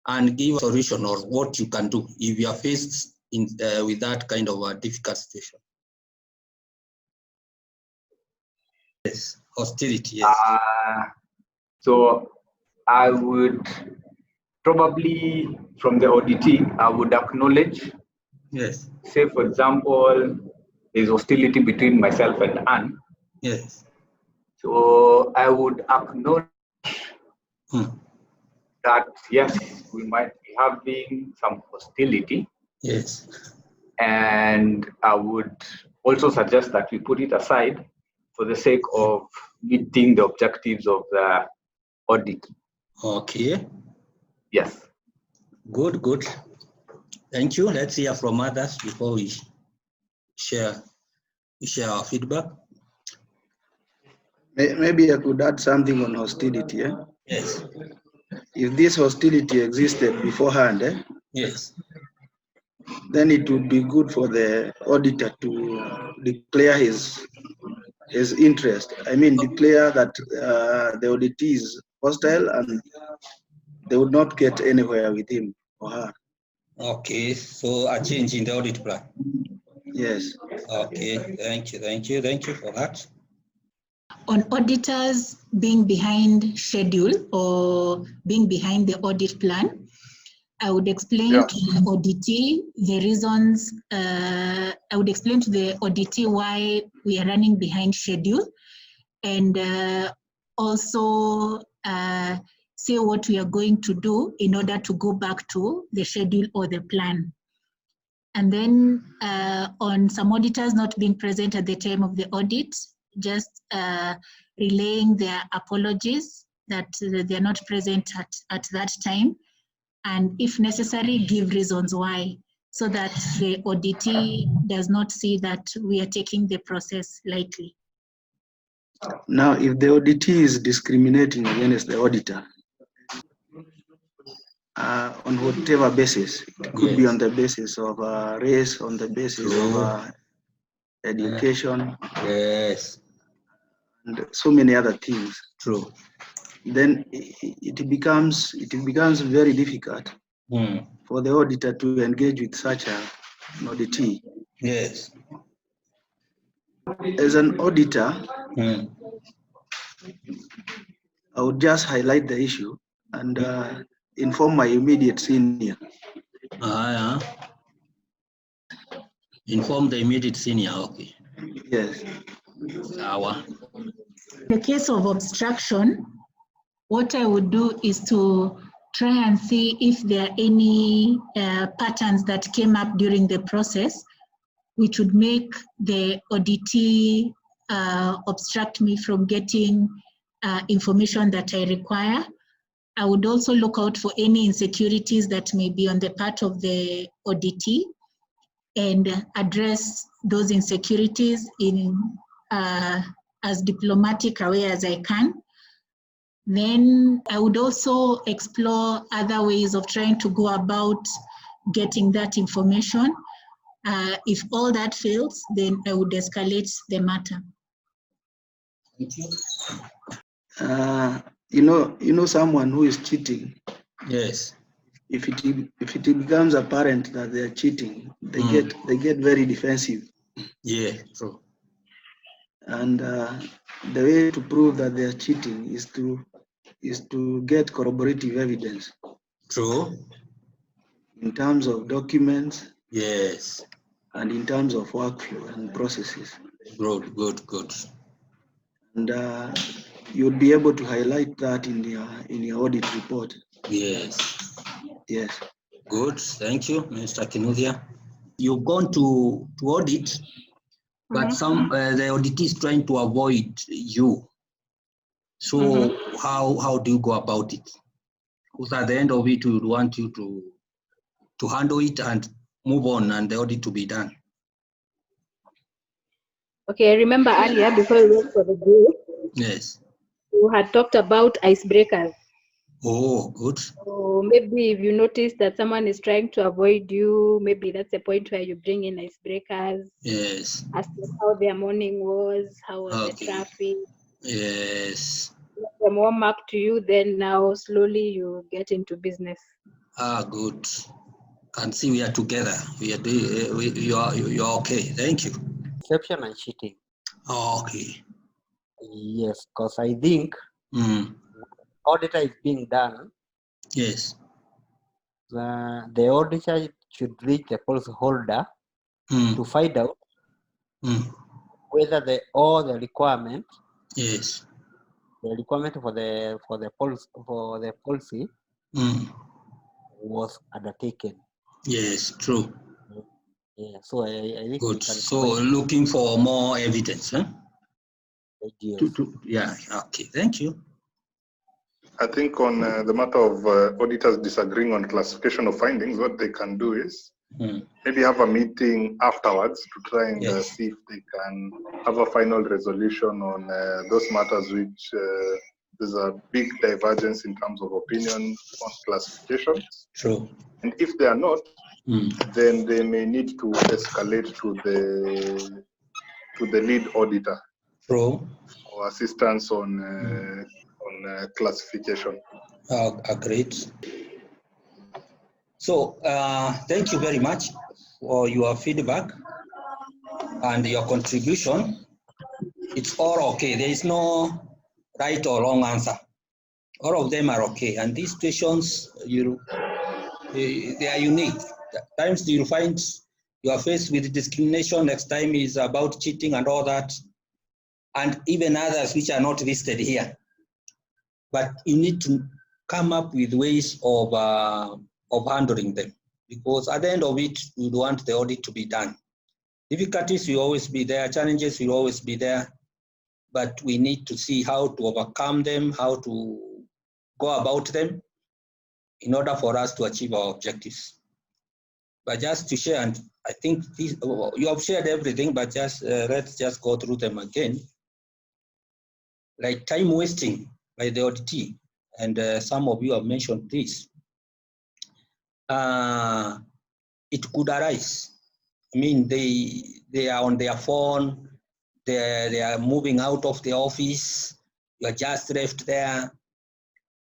and give a solution or what you can do if you are faced with that kind of a difficult situation. Yes, hostility, yes. So I would probably, from the auditee, I would acknowledge, Yes. say for example, there's hostility between myself and Anne. Yes. So I would acknowledge that, yes, we might be having some hostility. Yes. And I would also suggest that we put it aside for the sake of meeting the objectives of the audit. Okay. Yes. Good, good. Thank you. Let's hear from others before we share our feedback. Maybe I could add something on hostility. Yes. If this hostility existed beforehand, Yes. then it would be good for the auditor to declare his interest. I mean, declare that the auditee is hostile and they would not get anywhere with him or her. Okay, so a change in the audit plan. Yes. Okay, thank you for that. on auditors being behind schedule or being behind the audit plan, I would explain to the auditee the reasons, I would explain to the auditee why we are running behind schedule, and also say what we are going to do in order to go back to the schedule or the plan. And then on some auditors not being present at the time of the audit, just relaying their apologies that they're not present at that time, and if necessary, give reasons why, so that the auditee does not see that we are taking the process lightly. Now, if the auditee is discriminating against the auditor, on whatever basis, it could be on the basis of race, on the basis of education, Yes, and so many other things. true. Then it becomes very difficult for the auditor to engage with such an auditee. Yes. As an auditor, I would just highlight the issue and inform my immediate senior. Inform the immediate senior, okay. Yes. In the case of obstruction, what I would do is to try and see if there are any patterns that came up during the process which would make the auditee obstruct me from getting information that I require. I would also look out for any insecurities that may be on the part of the auditee and address those insecurities in as diplomatic a way as I can. Then I would also explore other ways of trying to go about getting that information. If all that fails, then I would escalate the matter. Thank you. You know someone who is cheating. Yes. If it becomes apparent that they are cheating, they get very defensive. Yeah, true. And the way to prove that they are cheating is to get corroborative evidence. True. In terms of documents. Yes. And in terms of workflow and processes. Good. And you'll be able to highlight that in your audit report. Yes. Yes. Good. Thank you, Mr. Kinuthia. You've gone to audit, but the auditee is trying to avoid you. So how do you go about it? Because at the end of it, we would want you to handle it and move on, and the audit to be done. Okay, I remember earlier before we went for the group. Yes. You had talked about icebreakers. Oh, good. So maybe if you notice that someone is trying to avoid you, maybe that's a point where you bring in icebreakers. Yes. Ask them how their morning was, how was the traffic. Yes. Let them warm up to you, then now slowly you get into business. Good. Can see we are together. We are doing. You are okay. Thank you. Deception and cheating. Okay. Yes, because I think auditor is being done. Yes. The auditor should reach the policyholder to find out whether all the requirement. Yes. The requirement for the policy was undertaken. Yes, true. Yeah, so I think good. So looking for more evidence, huh? Yes. Yeah. Okay. Thank you. I think on the matter of auditors disagreeing on classification of findings, what they can do is maybe have a meeting afterwards to try and see if they can have a final resolution on those matters which there's a big divergence in terms of opinion on classifications. True. And if they are not, then they may need to escalate to the lead auditor. True. Or assistance on classification. Agreed. So thank you very much for your feedback and your contribution. it's all okay. There is no right or wrong answer. All of them are okay. And these situations, they are unique. At times you'll find you are faced with discrimination. Next time is about cheating and all that. And even others which are not listed here. But you need to come up with ways of handling them. Because at the end of it, we want the audit to be done. Difficulties will always be there, challenges will always be there, but we need to see how to overcome them, how to go about them in order for us to achieve our objectives. But just to share, and I think you have shared everything, but just let's just go through them again. Like time wasting by the auditee, and some of you have mentioned this. It could arise. I mean, they are on their phone, they are moving out of the office, you are just left there,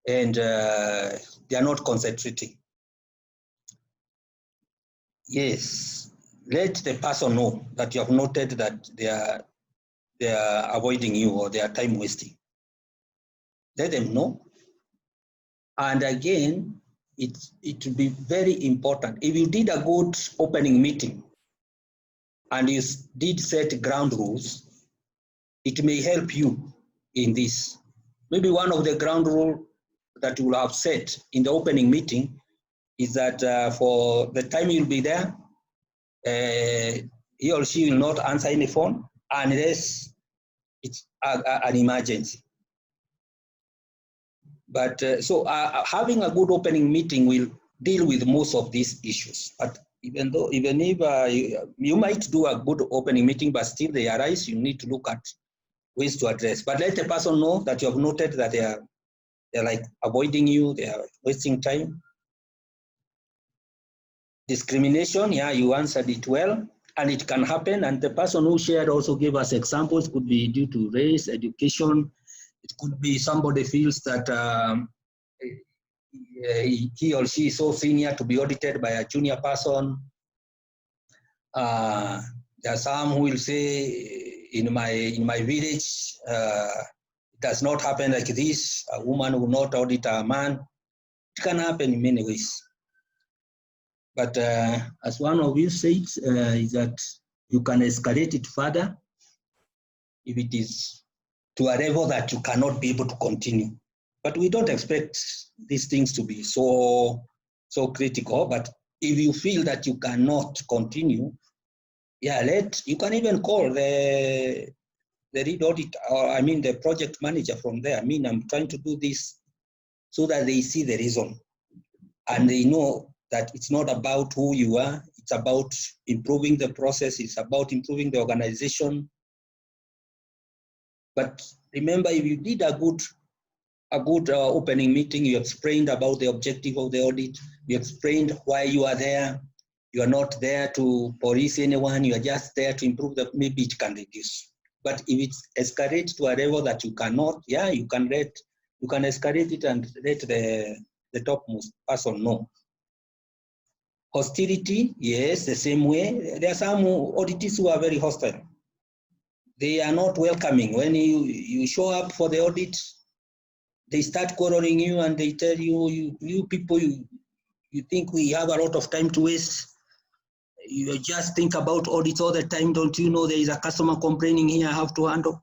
and they are not concentrating. Yes, let the person know that you have noted that they are avoiding you or they are time wasting. Let them know. And again, it will be very important. If you did a good opening meeting and you did set ground rules, it may help you in this. Maybe one of the ground rules that you will have set in the opening meeting is that for the time you'll be there, he or she will not answer any phone unless it's an emergency. But so having a good opening meeting will deal with most of these issues. But even if you might do a good opening meeting, but still they arise, you need to look at ways to address. But let the person know that you have noted that they're like avoiding you, they are wasting time. Discrimination, yeah, you answered it well, and it can happen. And the person who shared also gave us examples, could be due to race, education. It could be somebody feels that he or she is so senior to be audited by a junior person. There are some who will say, in my village, it does not happen like this. A woman will not audit a man. It can happen in many ways. But as one of you said, is that you can escalate it further if it is to a level that you cannot be able to continue. But we don't expect these things to be so critical. But if you feel that you cannot continue, yeah, you can even call the lead audit, or I mean the project manager from there. I mean, I'm trying to do this so that they see the reason and they know that it's not about who you are, it's about improving the process, it's about improving the organization. But remember, if you did a good opening meeting, you explained about the objective of the audit, you explained why you are there, you are not there to police anyone, you are just there to improve maybe it can reduce. But if it escalates to a level that you cannot, yeah, you can escalate it and let the topmost person know. Hostility, yes, the same way. There are some auditors who are very hostile. They are not welcoming. When you show up for the audit, they start quarreling you and they tell you people, you think we have a lot of time to waste. You just think about audits all the time. Don't you know there is a customer complaining here I have to handle?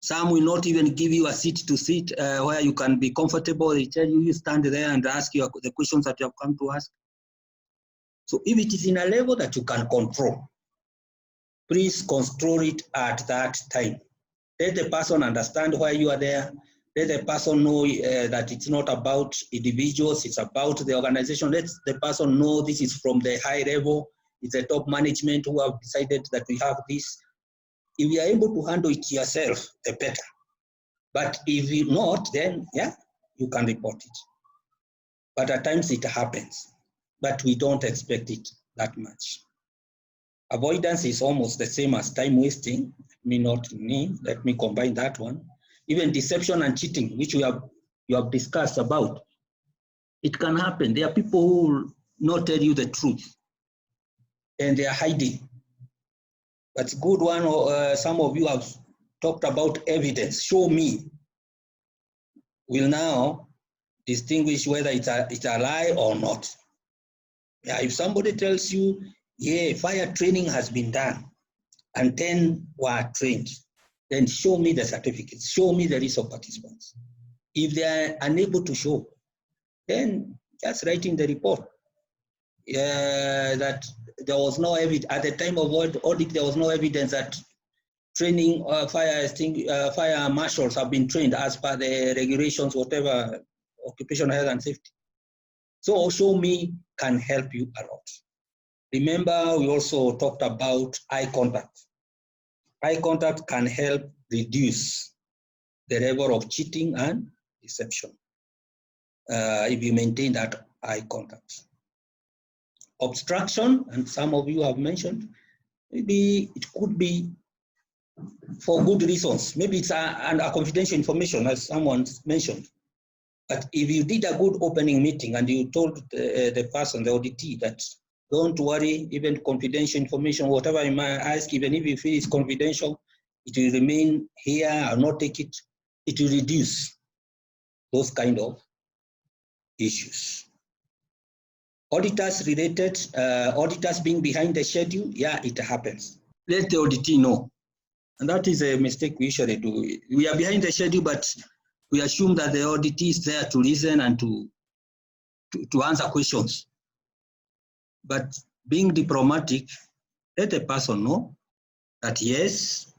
Some will not even give you a seat to sit where you can be comfortable. They tell you stand there and ask you the questions that you have come to ask. So if it is in a level that you can control, please control it at that time. Let the person understand why you are there. Let the person know that it's not about individuals, it's about the organization. Let the person know this is from the high level. It's the top management who have decided that we have this. If you are able to handle it yourself, the better. But if you not, then yeah, you can report it. But at times it happens, but we don't expect it that much. Avoidance is almost the same as time wasting. Let me combine that one. Even deception and cheating, which you have discussed about, it can happen. There are people who will not tell you the truth, and they are hiding. That's good one. Some of you have talked about evidence, show me, will now distinguish whether it's a lie or not. Yeah, if somebody tells you, yeah, fire training has been done and 10 were trained, then show me the certificates, show me the list of participants. If they are unable to show, then just write in the report that there was no evidence, at the time of audit, there was no evidence that training fire marshals have been trained as per the regulations, whatever, occupational health and safety. So show me can help you a lot. Remember, we also talked about eye contact. Eye contact can help reduce the level of cheating and deception if you maintain that eye contact. Obstruction, and some of you have mentioned, maybe it could be for good reasons. Maybe it's a confidential information, as someone mentioned. But if you did a good opening meeting and you told the person, the auditee, that don't worry, even confidential information, whatever you might ask, even if you feel it's confidential, it will remain here, I'll not take it. It will reduce those kind of issues. Auditors related, auditors being behind the schedule, yeah, it happens. Let the auditee know. And that is a mistake we usually do. We are behind the schedule, but we assume that the auditee is there to listen and to answer questions. But being diplomatic, let the person know that yes,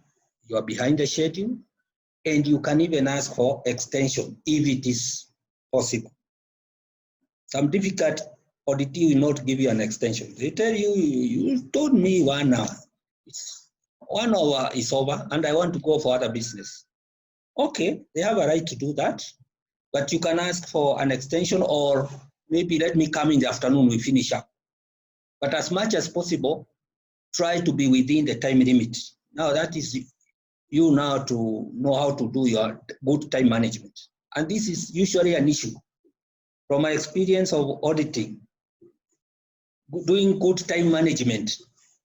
you are behind the schedule, and you can even ask for extension if it is possible. Some difficult auditee will not give you an extension. They tell you, you told me 1 hour. It's 1 hour is over, and I want to go for other business. Okay, they have a right to do that, but you can ask for an extension, or maybe let me come in the afternoon, we finish up. But as much as possible, try to be within the time limit. Now that is you now to know how to do your good time management. And this is usually an issue. From my experience of auditing, doing good time management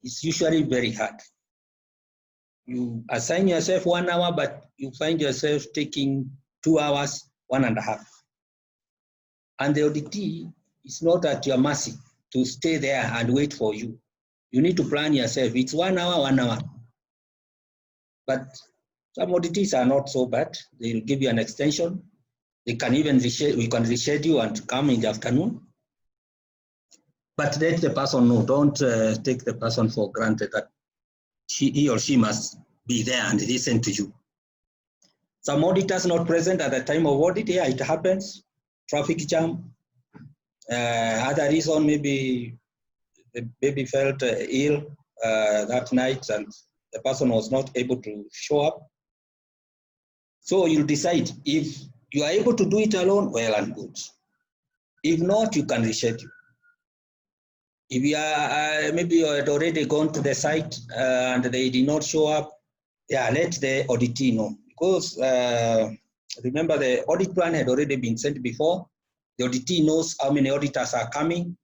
is usually very hard. You assign yourself 1 hour, but you find yourself taking 2 hours, 1.5. And the auditee is not at your mercy to stay there and wait for you. You need to plan yourself. It's 1 hour, 1 hour. But some auditees are not so bad. They'll give you an extension. They can even reschedule and come in the afternoon. But let the person know. Don't take the person for granted that he or she must be there and listen to you. Some auditors not present at the time of audit, yeah, it happens. Traffic jam. Other reason, maybe the baby felt ill that night and the person was not able to show up. So you decide if you are able to do it alone, well and good. If not, you can reschedule. If you are maybe you had already gone to the site and they did not show up, yeah, let the auditee know. Because remember, the audit plan had already been sent before. The auditee knows how many auditors are coming.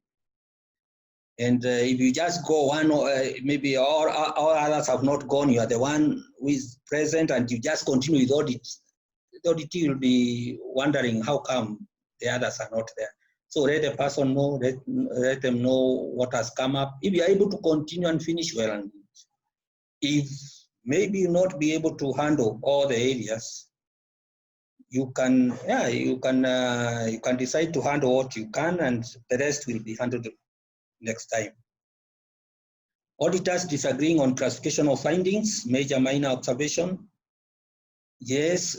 And if you just go one, maybe all others have not gone, you are the one who is present and you just continue with audit. The auditee will be wondering how come the others are not there. So let the person know, let them know what has come up. If you are able to continue and finish, well and good. If maybe you not be able to handle all the areas, you can decide to handle what you can, and the rest will be handled next time. Auditors disagreeing on classification of findings, major, minor observation. Yes,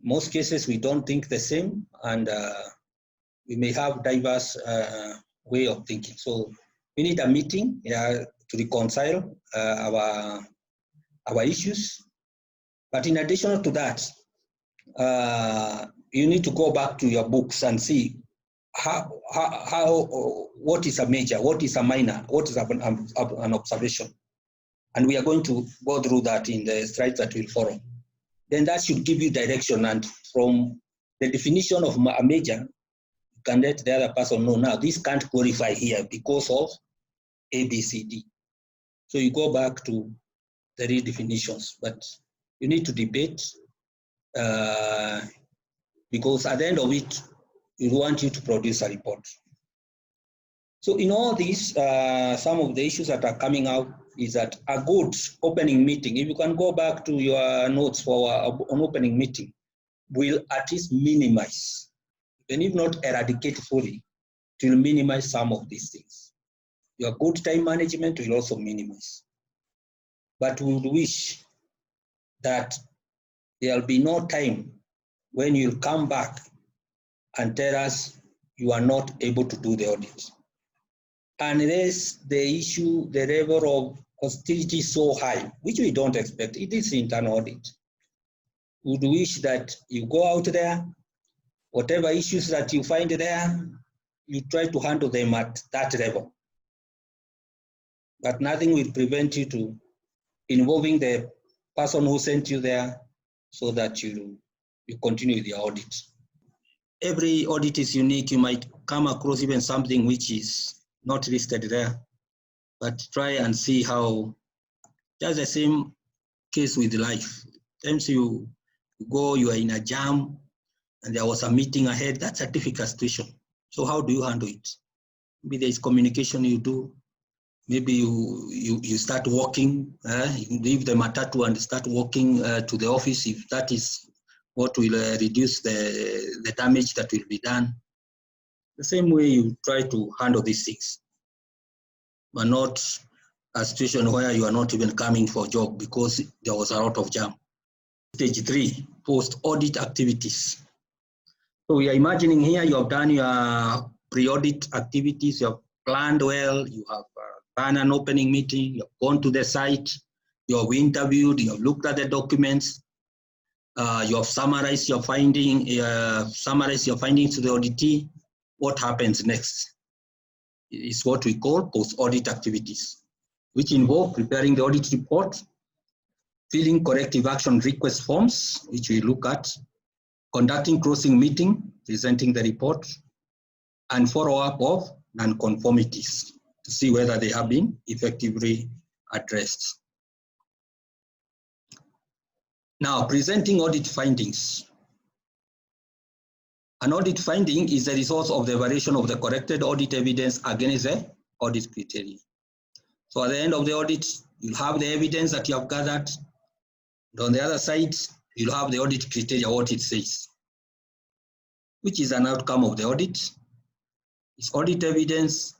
most cases we don't think the same, and we may have diverse way of thinking. So we need a meeting to reconcile our issues. But in addition to that, you need to go back to your books and see what is a major, what is a minor, what is an observation. And we are going to go through that in the slides that will follow. Then that should give you direction, and from the definition of a major, you can let the other person know, now this can't qualify here because of A, B, C, D. So you go back to the real definitions, but you need to debate because at the end of it, we want you to produce a report. So in all these, some of the issues that are coming out is that a good opening meeting, if you can go back to your notes for an opening meeting, will at least minimize, and if not eradicate fully, it will minimize some of these things. Your good time management will also minimize. But we would wish that there will be no time when you'll come back and tell us you are not able to do the audit. Unless the issue, the level of hostility is so high, which we don't expect, it is internal audit. We would wish that you go out there, whatever issues that you find there, you try to handle them at that level. But nothing will prevent you to involving the person who sent you there so that you continue the audit. Every audit is unique. You might come across even something which is not listed there, but try and see how, just the same case with life. Sometimes you go, you are in a jam, and there was a meeting ahead. That's a difficult situation. So how do you handle it? Maybe there is communication you do. Maybe you start walking, you leave the matatu and start walking to the office if that is what will reduce the damage that will be done. The same way you try to handle these things, but not a situation where you are not even coming for a job because there was a lot of jam. Stage 3, post-audit activities. So we are imagining here you have done your pre-audit activities, you have planned well, you have planned an opening meeting, you have gone to the site, you have interviewed, you have looked at the documents, you have summarized your findings to the auditee. What happens next is what we call post-audit activities, which involve preparing the audit report, filling corrective action request forms, which we look at, conducting closing meeting, presenting the report, and follow-up of non-conformities to see whether they have been effectively addressed. Now, presenting audit findings. An audit finding is the result of the evaluation of the corrected audit evidence against the audit criteria. So at the end of the audit, you'll have the evidence that you have gathered. And on the other side, you'll have the audit criteria, what it says, which is an outcome of the audit. It's audit evidence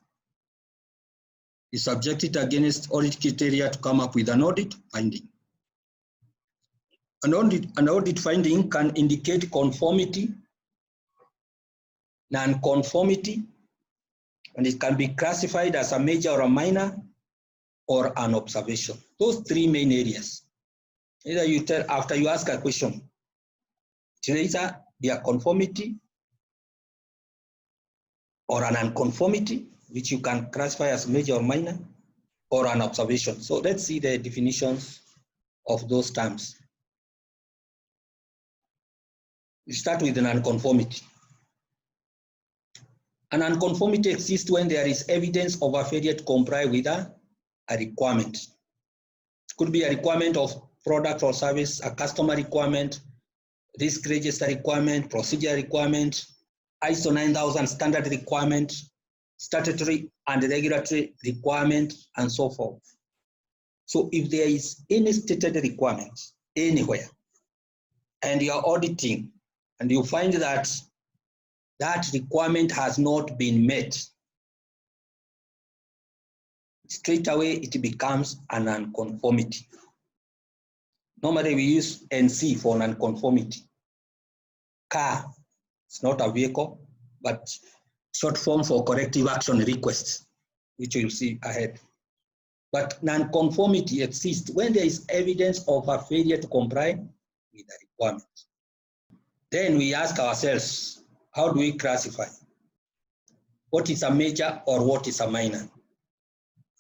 is subjected against audit criteria to come up with an audit finding. An audit finding can indicate conformity, non-conformity, and it can be classified as a major or a minor or an observation. Those three main areas. Either you tell, after you ask a question, it will either be a conformity or an unconformity, which you can classify as major or minor, or an observation. So let's see the definitions of those terms. We start with an unconformity. An unconformity exists when there is evidence of a failure to comply with a requirement. It could be a requirement of product or service, a customer requirement, risk register requirement, procedure requirement, ISO 9000 standard requirement, statutory and regulatory requirement, and so forth. So if there is any stated requirement anywhere, and you are auditing, and you find that that requirement has not been met, straight away it becomes an unconformity. Normally we use NC for nonconformity. CAR, it's not a vehicle, but short form for corrective action requests, which you'll see ahead. But nonconformity exists when there is evidence of a failure to comply with the requirement. Then we ask ourselves, how do we classify? What is a major or what is a minor?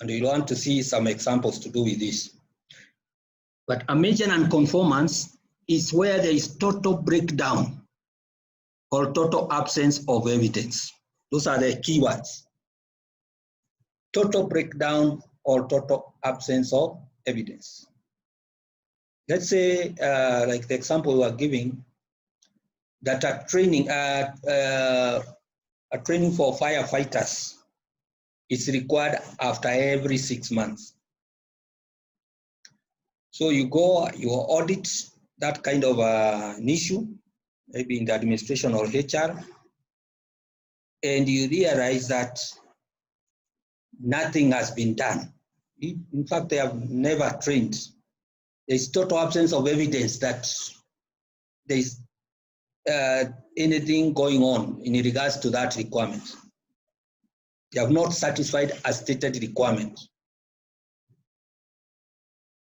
And we want to see some examples to do with this. But a major nonconformance is where there is total breakdown or total absence of evidence. Those are the keywords. Total breakdown or total absence of evidence. let's say, like the example we are giving, that a training for firefighters is required after every 6 months. So you go, you audit that kind of an issue, maybe in the administration or HR, and you realize that nothing has been done. In fact, they have never trained. There's total absence of evidence that there's anything going on in regards to that requirement. They have not satisfied a stated requirement.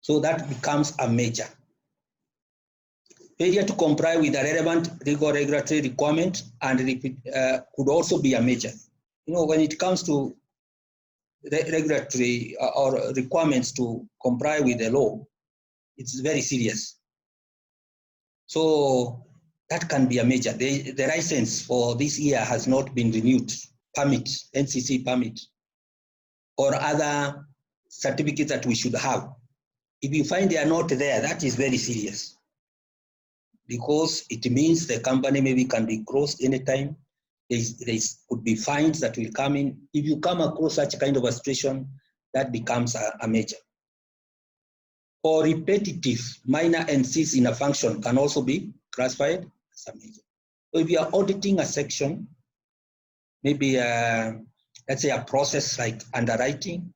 So that becomes a major. Failure to comply with the relevant legal regulatory requirement and could also be a major. You know, when it comes to regulatory or requirements to comply with the law, it's very serious. So that can be a major. The license for this year has not been renewed, permit, NCC permit, or other certificates that we should have. If you find they are not there, that is very serious, because it means the company maybe can be closed anytime. There could be fines that will come in. If you come across such kind of a situation, that becomes a major. Or repetitive minor NCs in a function can also be classified as a major. So if you are auditing a section, maybe let's say a process like underwriting,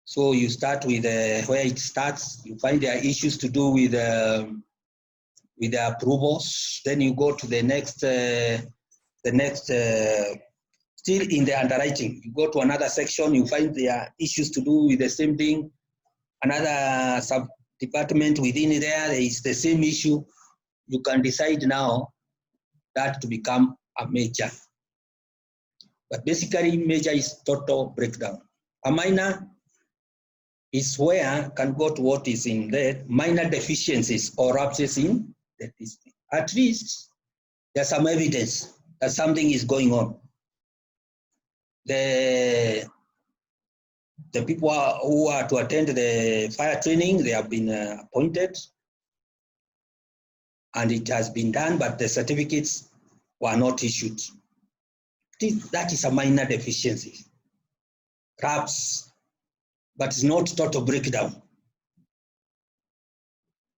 so you start with where it starts, you find there are issues to do with the approvals, then you go to the next, still in the underwriting, you go to another section, you find there are issues to do with the same thing, another sub-department within there is the same issue. You can decide now that to become a major. But basically, major is total breakdown. A minor is where can go to what is in there, minor deficiencies or lapses in the system. At least there's some evidence that something is going on. The people who are to attend the fire training, they have been appointed, and it has been done, but the certificates were not issued. That is a minor deficiency, perhaps, but it's not total breakdown.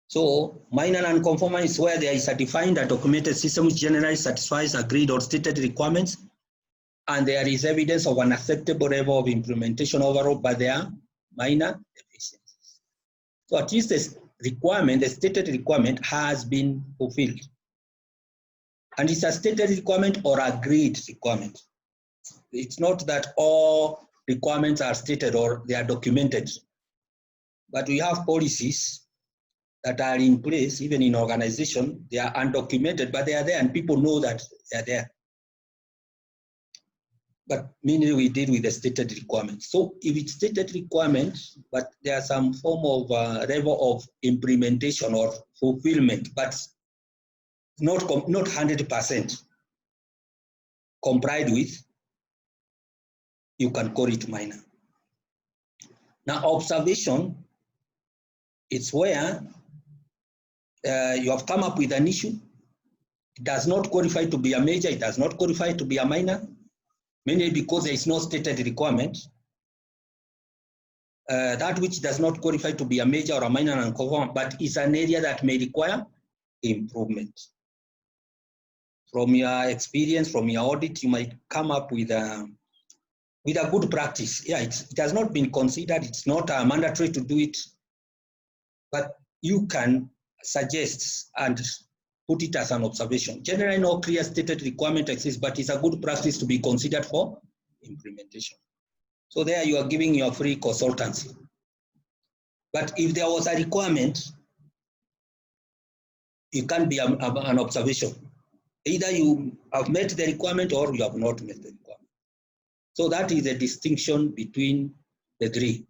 So minor non-conformance is where there is a defined and documented system which generally satisfies agreed or stated requirements, and there is evidence of an acceptable level of implementation overall, but there are minor deficiencies. So at least the requirement, the stated requirement has been fulfilled. And it's a stated requirement or agreed requirement. It's not that all requirements are stated or they are documented, but we have policies that are in place, even in organization, they are undocumented, but they are there and people know that they are there. But mainly we deal with the stated requirements. So if it's stated requirements, but there's some form of level of implementation or fulfillment, but not 100% complied with, you can call it minor. Now observation, it's where you have come up with an issue. It does not qualify to be a major, it does not qualify to be a minor, mainly because there is no stated requirement. That which does not qualify to be a major or a minor non-conforming, but is an area that may require improvement. From your experience, from your audit, you might come up with a good practice. Yeah, it has not been considered, it's not mandatory to do it, but you can suggest and put it as an observation. Generally, no clear stated requirement exists, but it's a good practice to be considered for implementation. So there you are giving your free consultancy. But if there was a requirement, it can be an observation. Either you have met the requirement or you have not met the requirement. So that is the distinction between the three.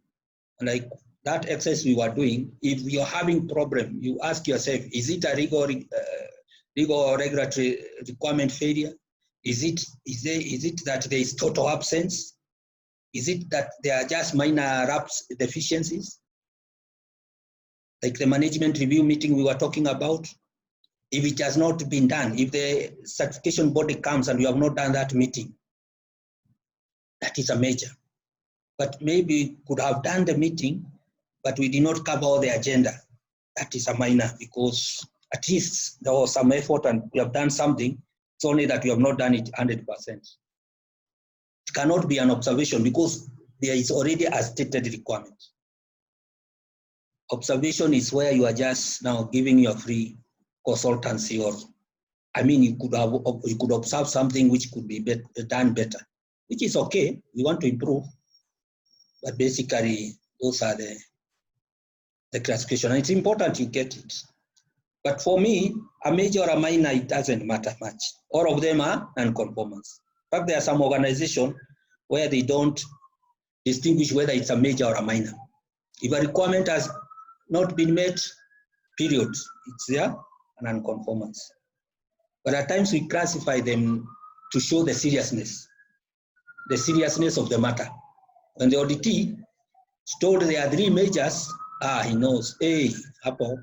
Like that exercise we were doing, if you're having problem, you ask yourself, is it a legal or regulatory requirement failure? Is it that there is total absence? Is it that there are just minor deficiencies? like the management review meeting we were talking about. If it has not been done, if the certification body comes and we have not done that meeting, that is a major. But maybe we could have done the meeting, but we did not cover all the agenda. That is a minor, because at least there was some effort and we have done something. It's only that we have not done it 100%. It cannot be an observation because there is already a stated requirement. Observation is where you are just now giving your free consultancy, or I mean, you could observe something which could be done better, which is okay. We want to improve, but basically those are the classification. And it's important you get it. But for me, a major or a minor, it doesn't matter much. All of them are non-conformance. In fact, there are some organizations where they don't distinguish whether it's a major or a minor. If a requirement has not been met, period, it's there, a non-conformance. But at times we classify them to show the seriousness of the matter. When the auditee is told there are 3 majors, he knows, hey, hapo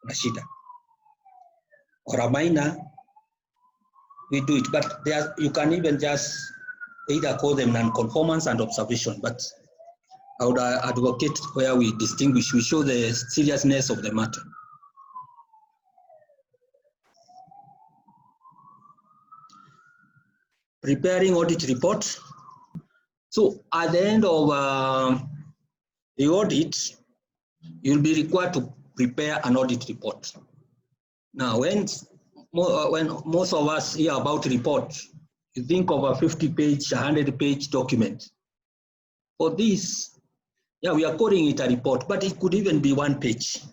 na shida. Or a minor, we do it. But there, you can even just either call them non-conformance and observation. But I would advocate where we distinguish, we show the seriousness of the matter. Preparing audit report. So at the end of the audit, you'll be required to prepare an audit report. Now, when most of us hear about report, you think of a 50-page, 100-page document. For this, yeah, we are calling it a report, but it could even be 1 page.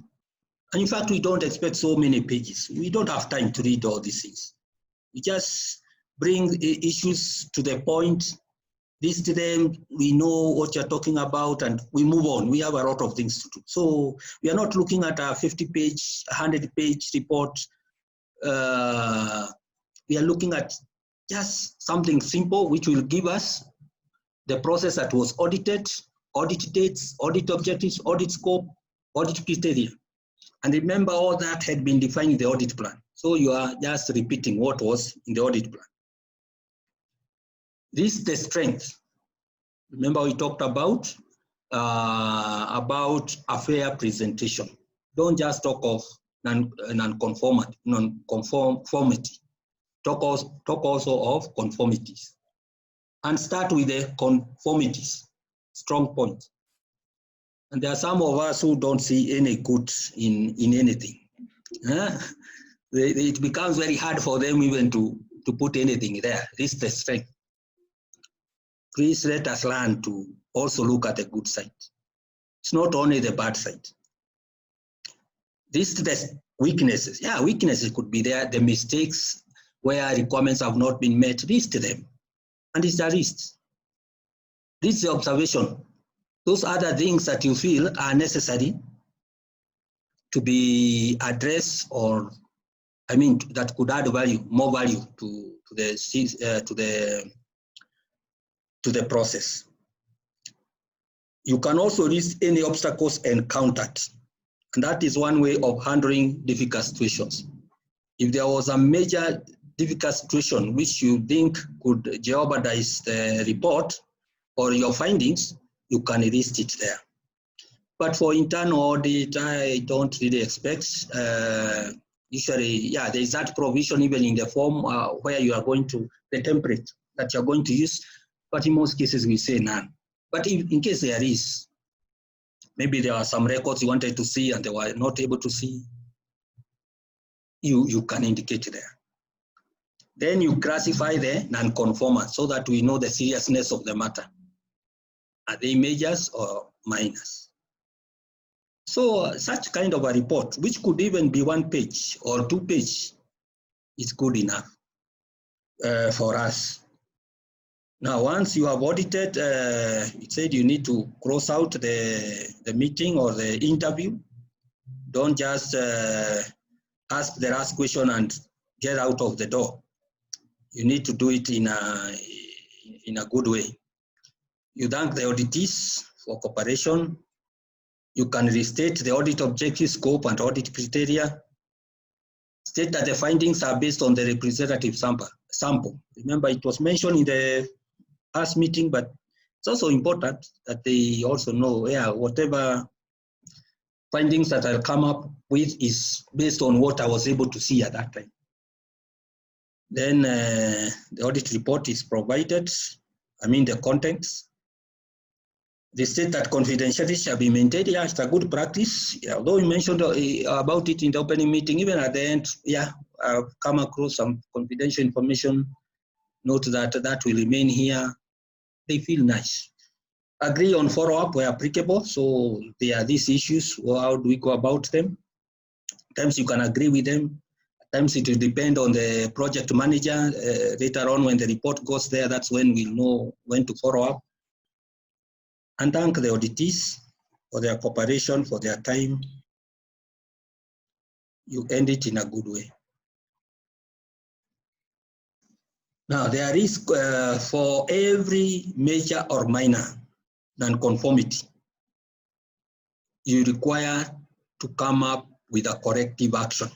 And in fact, we don't expect so many pages. We don't have time to read all these things. We just bring issues to the point, list them, we know what you're talking about, and we move on. We have a lot of things to do. So we are not looking at a 50-page, 100-page report. We are looking at just something simple, which will give us the process that was audited, audit dates, audit objectives, audit scope, audit criteria. And remember, all that had been defined in the audit plan. So you are just repeating what was in the audit plan. This is the strength. Remember, we talked about a fair presentation. Don't just talk of non-conformity. Talk also of conformities. And start with the conformities, strong point. And there are some of us who don't see any good in anything. It becomes very hard for them even to put anything there. This is the strength. Please let us learn to also look at the good side. It's not only the bad side. This is the weaknesses. Yeah, weaknesses could be there. The mistakes where requirements have not been met, list them. And it's a list. This is the observation. Those other things that you feel are necessary to be addressed, or I mean, that could add value, more value to the process. You can also list any obstacles encountered, and that is one way of handling difficult situations. If there was a major difficult situation which you think could jeopardize the report or your findings, you can list it there. But for internal audit, I don't really expect. Usually, yeah, there is that provision even in the form where you are going to, the template that you're going to use, but in most cases we say none. But in case there is, maybe there are some records you wanted to see and they were not able to see, you can indicate there. Then you classify the non-conformance so that we know the seriousness of the matter. Are they majors or minors? So such kind of a report, which could even be 1 page or 2 pages, is good enough for us. Now, once you have audited, it said you need to cross out the meeting or the interview. Don't just ask the last question and get out of the door. You need to do it in a good way. You thank the auditees for cooperation. You can restate the audit objective, scope, and audit criteria. State that the findings are based on the representative sample. Remember, it was mentioned in the past meeting, but it's also important that they also know, yeah, whatever findings that I'll come up with is based on what I was able to see at that time. Then the audit report is provided, the contents. They state that confidentiality shall be maintained. Yeah, it's a good practice. Yeah, although we mentioned about it in the opening meeting, even at the end, yeah, I've come across some confidential information. Note that will remain here. They feel nice. Agree on follow-up where applicable. So there are these issues. Well, how do we go about them? Times you can agree with them. Times it will depend on the project manager. Later on, when the report goes there, that's when we'll know when to follow up. And thank the auditees for their cooperation, for their time. You end it in a good way. Now, there is for every major or minor non-conformity, you require to come up with a corrective action.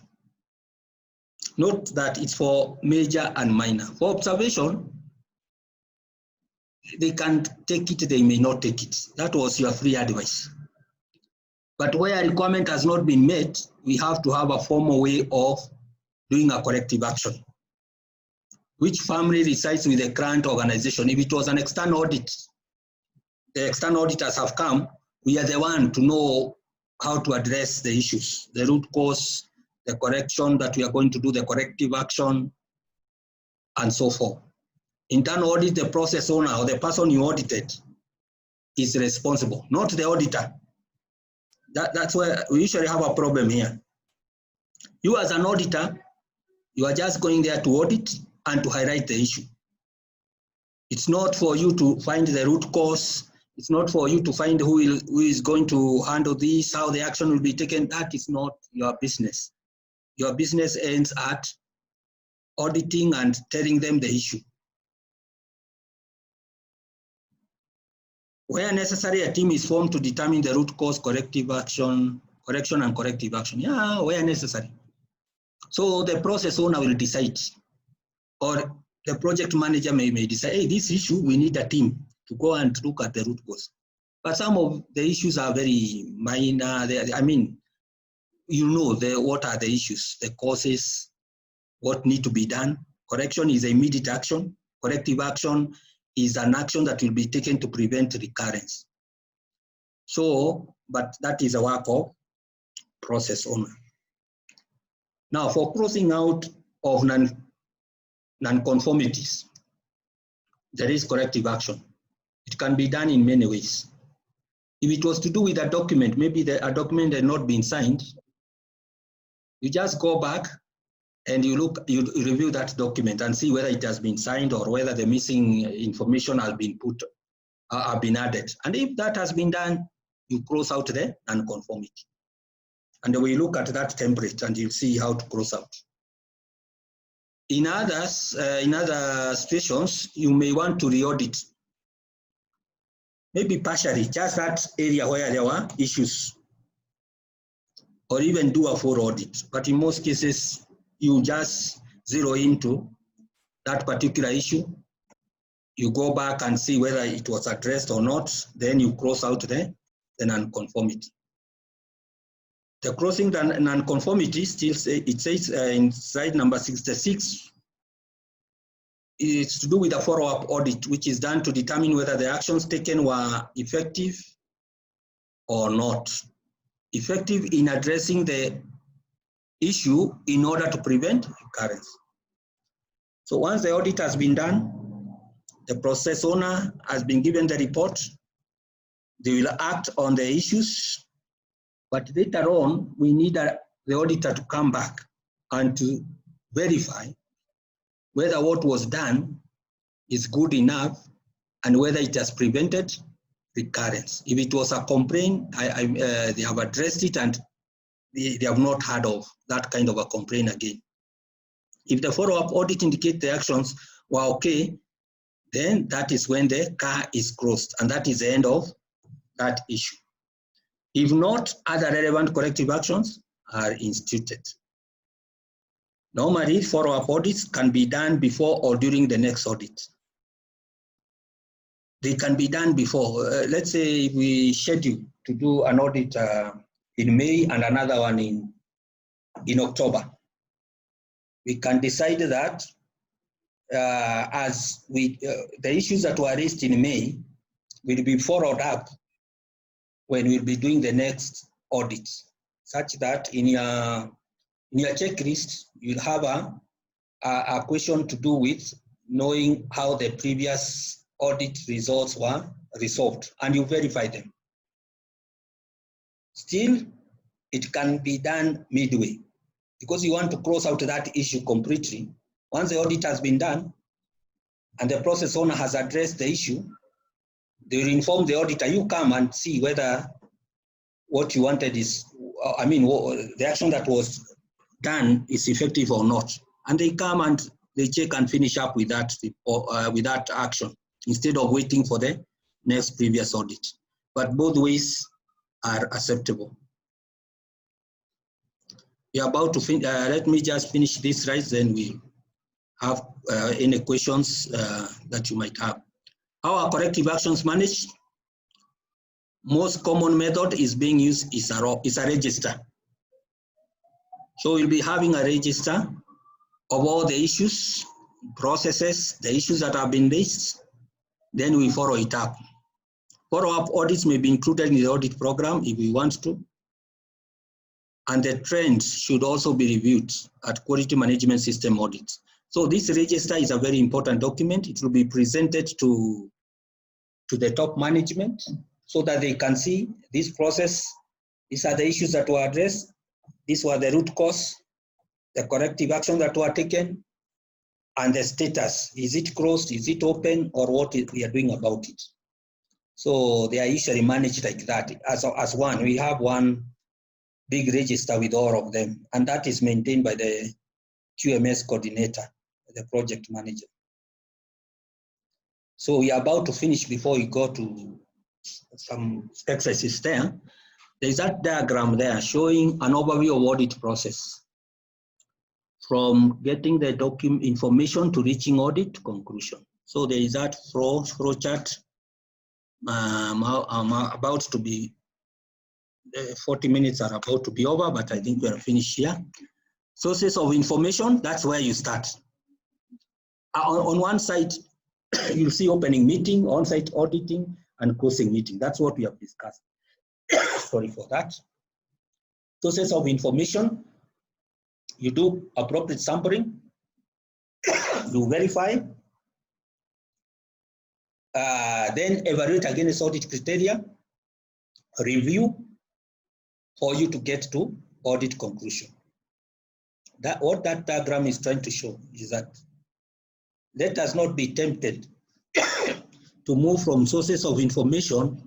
Note that it's for major and minor. For observation, they can take it, they may not take it. That was your free advice. But where a requirement has not been met, we have to have a formal way of doing a corrective action. Which family resides with the current organization? If it was an external audit, the external auditors have come, we are the one to know how to address the issues, the root cause, the correction that we are going to do, the corrective action, and so forth. Internal audit, the process owner or the person you audited is responsible, not the auditor. That's where we usually have a problem here. You as an auditor, you are just going there to audit and to highlight the issue. It's not for you to find the root cause. It's not for you to find who is going to handle this, how the action will be taken. That is not your business. Your business ends at auditing and telling them the issue. Where necessary, a team is formed to determine the root cause, corrective action, correction and corrective action. Yeah, where necessary. So the process owner will decide, or the project manager may decide, hey, this issue, we need a team to go and look at the root cause. But some of the issues are very minor. What are the issues, the causes, what need to be done. Correction is immediate action. Corrective action is an action that will be taken to prevent recurrence. So, but that is a work of process owner. Now, for crossing out of non-conformities, there is corrective action. It can be done in many ways. If it was to do with a document, maybe a document had not been signed, you just go back and you review that document and see whether it has been signed or whether the missing information has been added. And if that has been done, you cross out the non-conformity. And we look at that template and you'll see how to cross out. In other situations, you may want to re-audit. Maybe partially, just that area where there were issues, or even do a full audit. But in most cases, you just zero into that particular issue. You go back and see whether it was addressed or not. Then you cross out the non-conformity. The crossing the non-conformity still it says in slide number 66, it's to do with a follow-up audit, which is done to determine whether the actions taken were effective or not. Effective in addressing the issue in order to prevent recurrence. So once the audit has been done, the process owner has been given the report, they will act on the issues, but later on, we need the auditor to come back and to verify whether what was done is good enough and whether it has prevented recurrence. If it was a complaint, they have addressed it and they have not heard of that kind of a complaint again. If the follow-up audit indicates the actions were okay, then that is when the car is closed, and that is the end of that issue. If not, other relevant corrective actions are instituted. Normally, follow-up audits can be done before or during the next audit. They can be done before. Let's say we schedule to do an audit in May and another one in October. We can decide that the issues that were raised in May will be followed up when we'll be doing the next audit, such that in your checklist, you'll have a question to do with knowing how the previous audit results were resolved, and you verify them. Still, it can be done midway, because you want to close out that issue completely. Once the audit has been done and the process owner has addressed the issue, they will inform the auditor, you come and see whether what you wanted is, the action that was done is effective or not. And they come and they check and finish up with that action, instead of waiting for the next previous audit. But both ways are acceptable. We are about to finish. Let me just finish this right, then we have any questions that you might have. How are corrective actions managed? Most common method is being used is a register. So we'll be having a register of all the issues, processes, the issues that have been raised, then we follow it up. Follow-up audits may be included in the audit program if we want to. And the trends should also be reviewed at quality management system audits. So this register is a very important document. It will be presented to the top management so that they can see this process. These are the issues that were addressed. These were the root cause, the corrective action that were taken, and the status. Is it closed? Is it open? Or what we are doing about it? So they are usually managed like that. As one, we have one big register with all of them, and that is maintained by the QMS coordinator, the project manager. So we are about to finish before we go to some exercises there. There's that diagram there showing an overview of audit process, from getting the document information to reaching audit conclusion. So there is that flow chart. I'm about to be, 40 minutes are about to be over, but I think we're finished here. Sources of information, that's where you start. On one side, you'll see opening meeting, on-site auditing, and closing meeting. That's what we have discussed. Sorry for that. Sources of information, you do appropriate sampling, you verify, then evaluate against audit criteria, review for you to get to audit conclusion. What that diagram is trying to show is that let us not be tempted to move from sources of information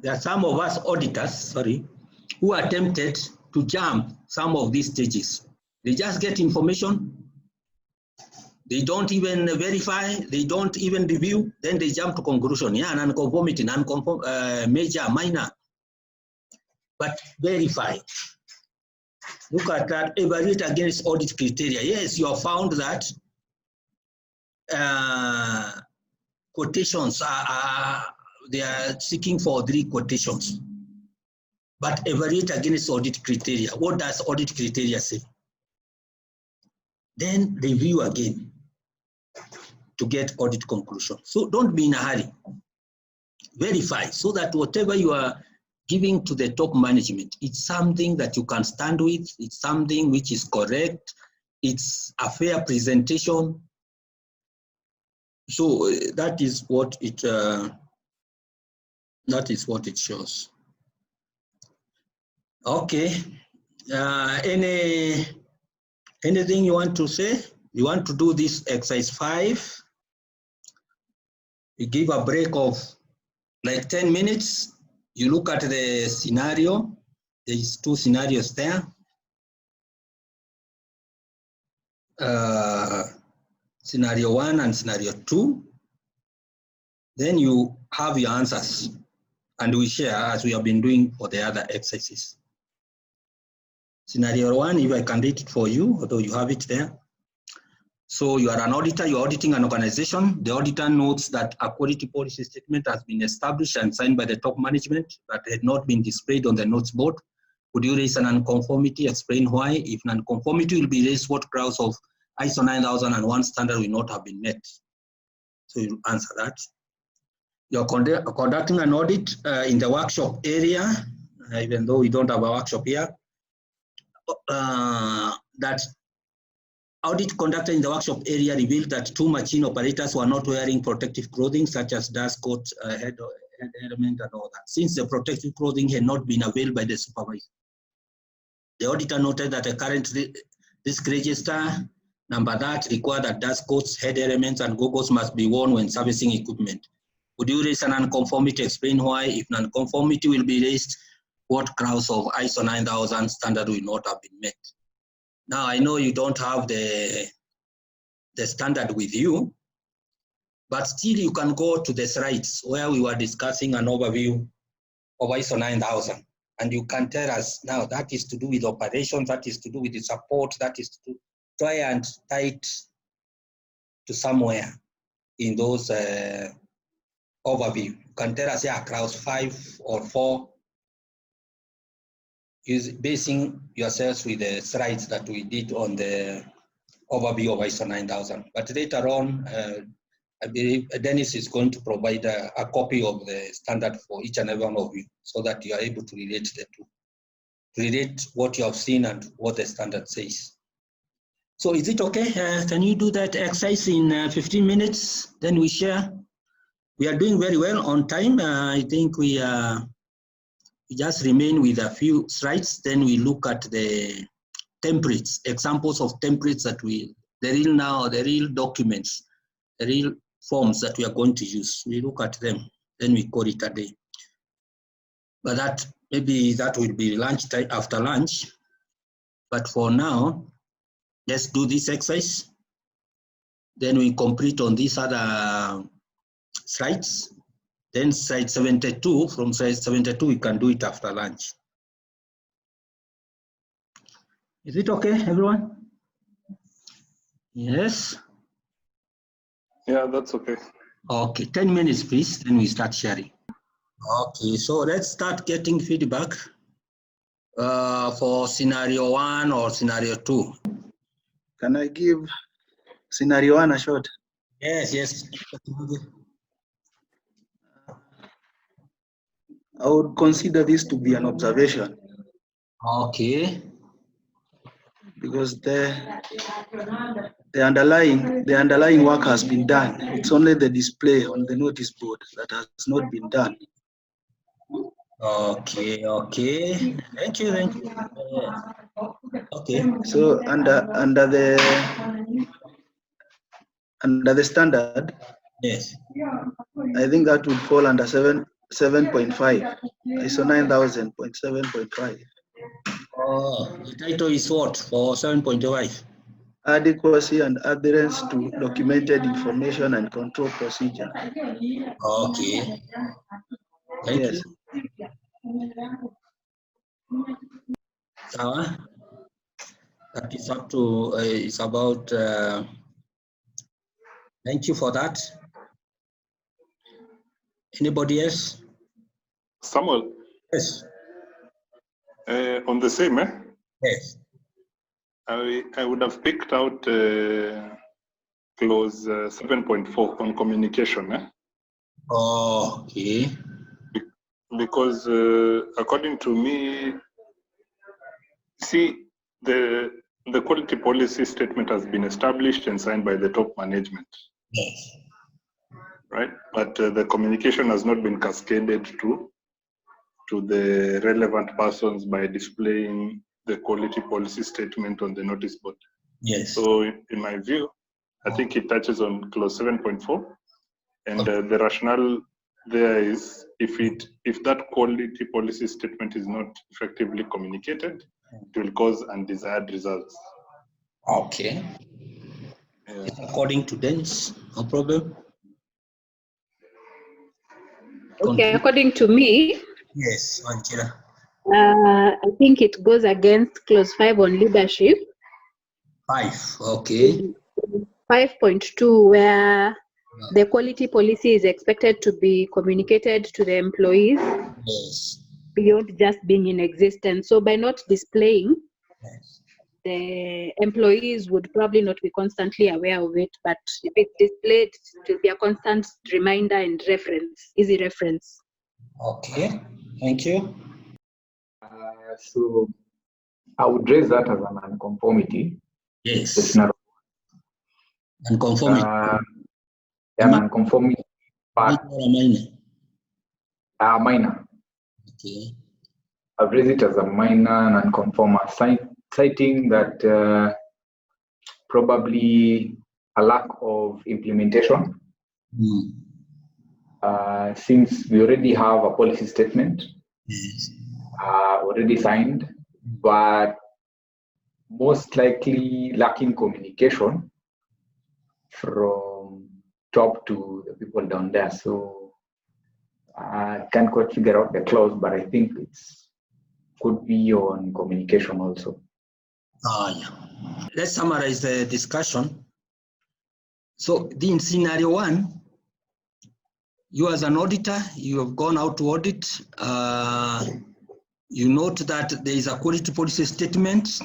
there are some of us auditors, who are tempted to jump some of these stages. They just get information, they don't even verify, they don't even review, then they jump to conclusion. Yeah, non-conformity, major, minor. But verify. Look at that, evaluate against audit criteria. Yes, you have found that quotations they are seeking for 3 quotations. But evaluate against audit criteria. What does audit criteria say? Then review again to get audit conclusion. So don't be in a hurry. Verify so that whatever you are giving to the top management, it's something that you can stand with, it's something which is correct, it's a fair presentation. So that is what it shows. Okay. Anything you want to say? You want to do this exercise 5? You give a break of like 10 minutes. You look at the scenario. There's 2 scenarios there. scenario 1 and scenario 2. Then you have your answers, and we share as we have been doing for the other exercises. Scenario 1, if I can read it for you, although you have it there. So you are an auditor, you're auditing an organization. The auditor notes that a quality policy statement has been established and signed by the top management that had not been displayed on the notes board. Would you raise an nonconformity? Explain why. If nonconformity will be raised, what grounds of ISO 9001 standard will not have been met? So you answer that. You're conducting an audit in the workshop area, even though we don't have a workshop here. That audit conducted in the workshop area revealed that 2 machine operators were not wearing protective clothing such as dust coat, head element and all that, since the protective clothing had not been availed by the supervisor. The auditor noted that the current risk register number that required that dust coats, head elements and goggles must be worn when servicing equipment. Would you raise a nonconformity? Explain why. If nonconformity will be raised, what grounds of ISO 9000 standard will not have been met? Now, I know you don't have the standard with you, but still you can go to the slides where we were discussing an overview of ISO 9000. And you can tell us now that is to do with operations, that is to do with the support, that is to try and tie it to somewhere in those overview. You can tell us, yeah, clause 5 or 4, basing yourselves with the slides that we did on the overview of ISO 9000. But later on, I believe Dennis is going to provide a copy of the standard for each and every one of you so that you are able to relate the two. Relate what you have seen and what the standard says. So is it okay? Can you do that exercise in 15 minutes? Then we share. We are doing very well on time. I think we just remain with a few slides. Then we look at the templates, examples of templates that the real documents, the real forms that we are going to use. We look at them, then we call it a day. But maybe that will be lunch time, after lunch. But for now, let's do this exercise. Then we complete on these other slides. Then slide 72, from slide 72, we can do it after lunch. Is it okay, everyone? Yes? Yeah, that's okay. Okay, 10 minutes, please, then we start sharing. Okay, so let's start getting feedback for scenario 1 or scenario 2. Can I give scenario 1 a shot? Yes, yes. I would consider this to be an observation. Okay. Because the underlying work has been done. It's only the display on the notice board that has not been done. Okay, okay. Thank you, thank you. Okay. So under the standard, yes, I think that would fall under 7.5. ISO 9000.7.5. Oh, the title is what for 7.5? Adequacy and adherence to documented information and control procedure. Okay. Thank Yes. you. That is up to, it's about, thank you for that. Anybody else? Samuel? Yes. On the same, Yes. I would have picked out clause 7.4 on communication. Okay. Because according to me, see, the quality policy statement has been established and signed by the top management. Yes. Right? But the communication has not been cascaded to the relevant persons by displaying the quality policy statement on the notice board. Yes. So in my view, I think it touches on clause 7.4, and the rationale there is if that quality policy statement is not effectively communicated, it will cause undesired results. Okay. According to Dennis, no problem. Okay, according to me, yes, Angela. I think it goes against clause 5 on leadership. 5, okay. 5.2, where the quality policy is expected to be communicated to the employees Yes. beyond just being in existence. So by not displaying, Yes. the employees would probably not be constantly aware of it, but if it's displayed, it will be a constant reminder and reference, easy reference. Okay, thank you. So I would raise that as an unconformity. Yes. Unconformity. An unconformity, but minor. Okay. I've raised it as a minor non-conformer, citing that probably a lack of implementation. Since we already have a policy statement already signed, but most likely lacking communication from top to the people down there. So I can't quite figure out the clause, but I think it's could be on communication also. Yeah. Let's summarize the discussion. So in scenario 1, you as an auditor, you have gone out to audit. You note that there is a quality policy statement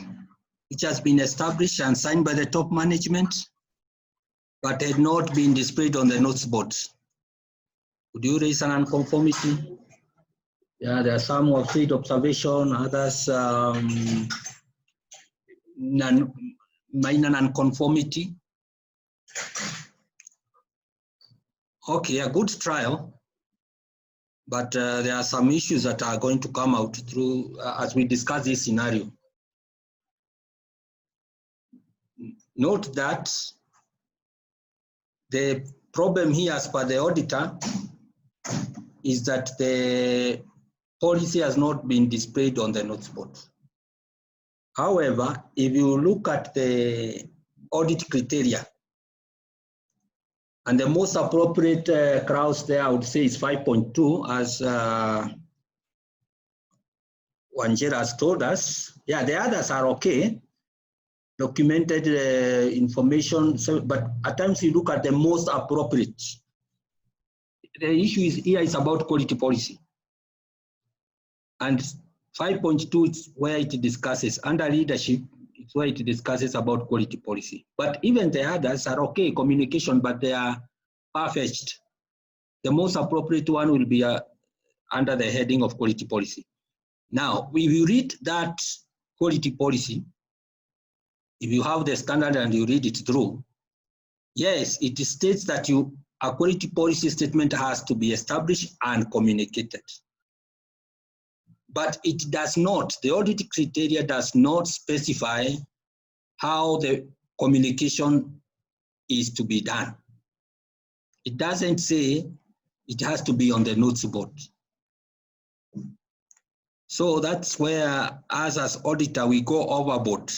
which has been established and signed by the top management, but had not been displayed on the notes board. Would you raise an unconformity? Yeah, there are some who have said observation, others minor nonconformity. Okay, a good trial, but there are some issues that are going to come out through as we discuss this scenario. Note that the problem here as per the auditor is that the policy has not been displayed on the notes board. However, if you look at the audit criteria, and the most appropriate clause there, I would say, is 5.2, as Wangera has told us. Yeah, the others are okay. Documented information, so, but at times you look at the most appropriate. The issue is about quality policy. And 5.2 is where it discusses, under leadership, it's where it discusses about quality policy. But even the others are okay, communication, but they are far-fetched. The most appropriate one will be under the heading of quality policy. Now, if you read that quality policy, if you have the standard and you read it through, yes, it states that a quality policy statement has to be established and communicated. But it does not, the audit criteria does not specify how the communication is to be done. It doesn't say it has to be on the notes board. So that's where, as auditor, we go overboard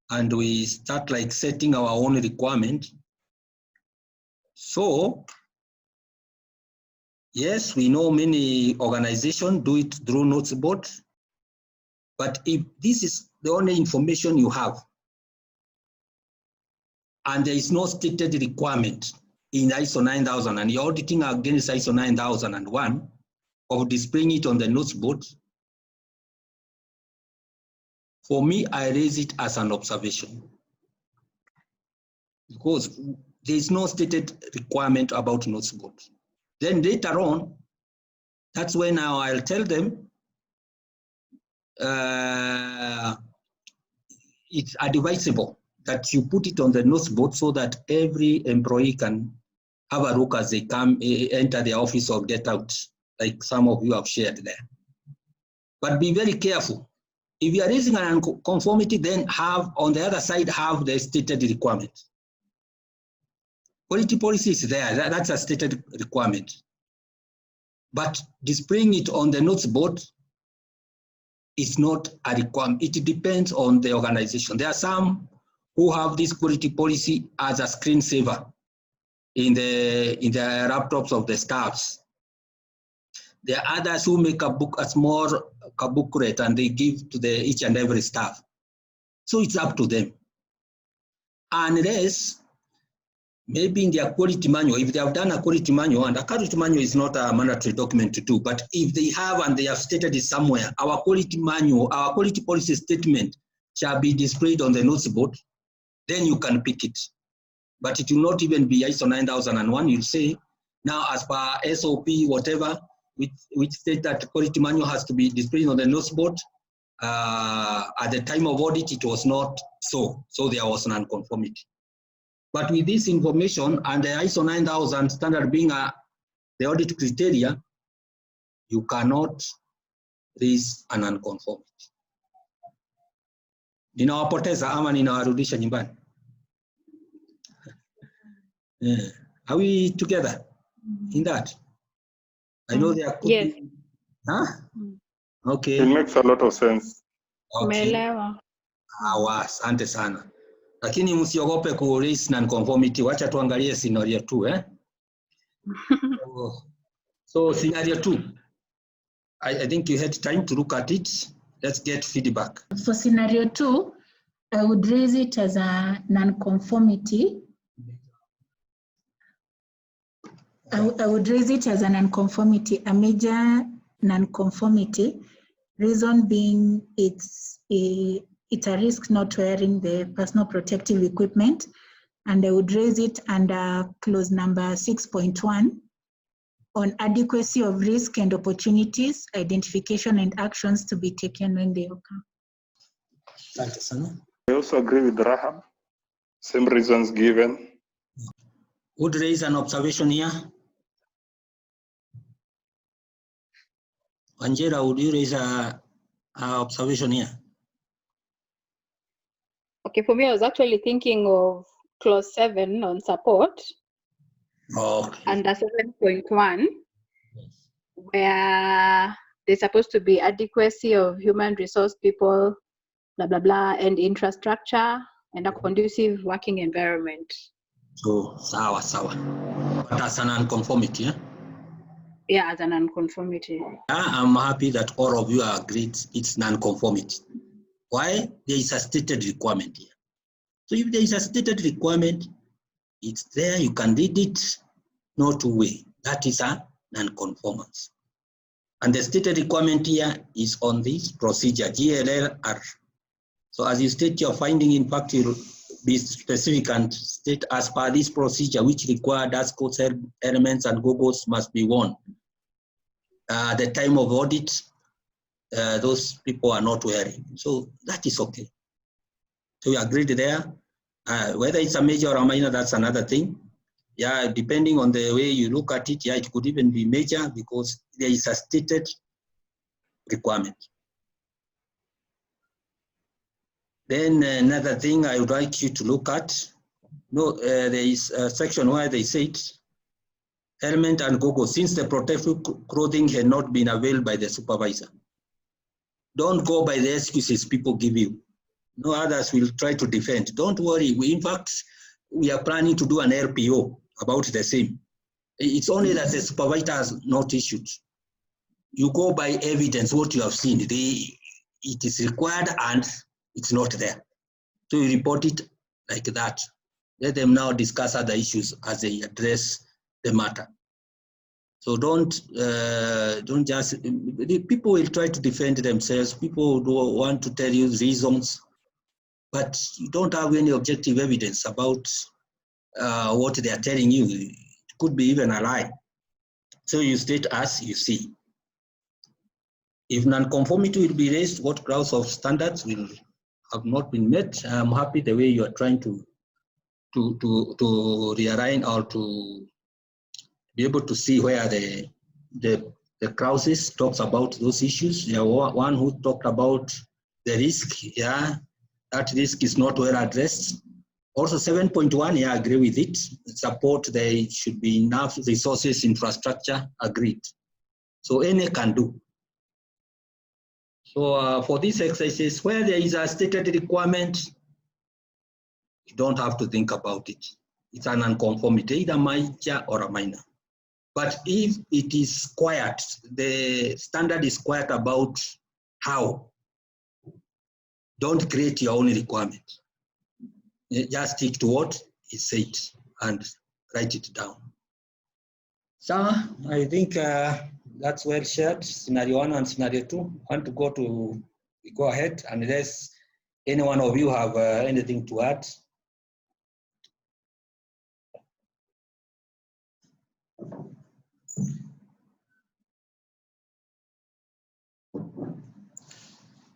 and we start like setting our own requirement. So, yes, we know many organizations do it through notes board, but if this is the only information you have, and there is no stated requirement in ISO 9000, and you're auditing against ISO 9001 of displaying it on the notes board, for me, I raise it as an observation. Because there is no stated requirement about notes board. Then later on, that's when I'll tell them it's advisable that you put it on the notes board so that every employee can have a look as they come, enter the office or get out, like some of you have shared there. But be very careful. If you are raising an unconformity, then have, on the other side, have the stated requirement. Quality policy is there, that's a stated requirement. But displaying it on the notes board is not a requirement. It depends on the organization. There are some who have this quality policy as a screensaver in the laptops of the staffs. There are others who make a small booklet and they give to each and every staff. So it's up to them. Unless maybe in their quality manual, if they have done a quality manual, and a quality manual is not a mandatory document to do, but if they have and they have stated it somewhere, our quality manual, our quality policy statement shall be displayed on the notes board, then you can pick it. But it will not even be ISO 9001. You'll say, now as per SOP, whatever, which state that quality manual has to be displayed on the notes board. At the time of audit, it was not so. So there was non-conformity. But with this information and the ISO 9000 standard being the audit criteria, you cannot raise an unconformity. Ninawapoteza ama ninawarudisha nyumbani? Are we together in that? I know there could yes. be. Huh? Okay. It makes a lot of sense. Okay. Asante sana. Lakini msiogope ku raise non-conformity. Wacha tuangalie scenario 2, So scenario 2. I think you had time to look at it. Let's get feedback. For scenario 2, I would raise it as a non-conformity. I would raise it as a non-conformity, a major non-conformity. Reason being it's a risk not wearing the personal protective equipment, and I would raise it under clause number 6.1 on adequacy of risk and opportunities, identification and actions to be taken when they occur. I also agree with Rahab. Same reasons given. Would raise an observation here? Angela, would you raise a observation here? Okay, for me, I was actually thinking of clause 7 on support. Okay. Under 7.1, where there's supposed to be adequacy of human resource people, blah, blah, blah, and infrastructure, and a conducive working environment. So, sawa. But as an unconformity, Yeah, as an unconformity. I'm happy that all of you are agreed it's non-conformity. Why? There is a stated requirement here. So if there is a stated requirement, it's there, you can read it, no two way. That is a non-conformance. And the stated requirement here is on this procedure, GLLR. So as you state your finding, in fact, you'll be specific and state as per this procedure, which require dust coats, elements, and goggles must be worn. At the time of audit, those people are not wearing. So that is okay. So we agreed there. Whether it's a major or a minor, that's another thing. Yeah, depending on the way you look at it, yeah, it could even be major because there is a stated requirement. Then another thing I would like you to look at, there is a section where they said, helmet and goggles, since the protective clothing had not been availed by the supervisor. Don't go by the excuses people give you. No, others will try to defend. Don't worry. In fact, we are planning to do an LPO about the same. It's only that the supervisor has not issued. You go by evidence, what you have seen. It is required and it's not there. So you report it like that. Let them now discuss other issues as they address the matter. So don't just, people will try to defend themselves. People will want to tell you reasons, but you don't have any objective evidence about what they are telling you. It could be even a lie. So you state as you see. If non-conformity will be raised, what grounds of standards will have not been met? I'm happy the way you are trying to realign or to be able to see where the clauses talks about those issues. There was one who talked about the risk. Yeah, that risk is not well addressed. Also 7.1, yeah, I agree with it. Support, there should be enough resources, infrastructure, agreed. So any can do. So for these exercises, where there is a stated requirement, You don't have to think about it. It's an unconformity, either major or a minor. But if it is quiet, the standard is quiet about how, don't create your own requirement. Just stick to what is said and write it down. So I think that's well shared, scenario 1 and scenario 2. I want to go ahead, unless any one of you have anything to add.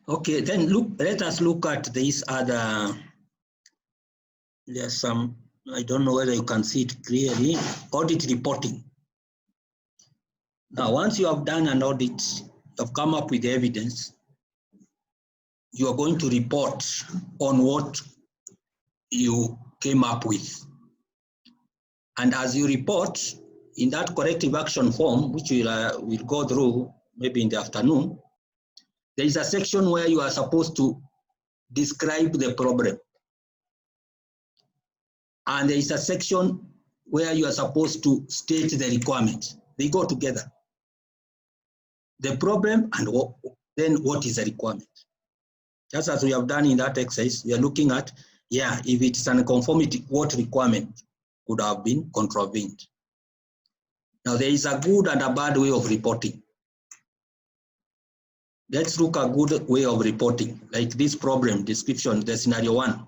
Okay, then let us look at this other, there's some, I don't know whether you can see it clearly, audit reporting. Now, once you have done an audit, you have come up with evidence, you are going to report on what you came up with. And as you report, in that corrective action form, which we'll go through maybe in the afternoon, there is a section where you are supposed to describe the problem. And there is a section where you are supposed to state the requirement. They go together. The problem and then what is the requirement. Just as we have done in that exercise, we are looking at, if it's an conformity, what requirement could have been contravened. Now there is a good and a bad way of reporting. Let's look at a good way of reporting, like this problem description, the scenario 1.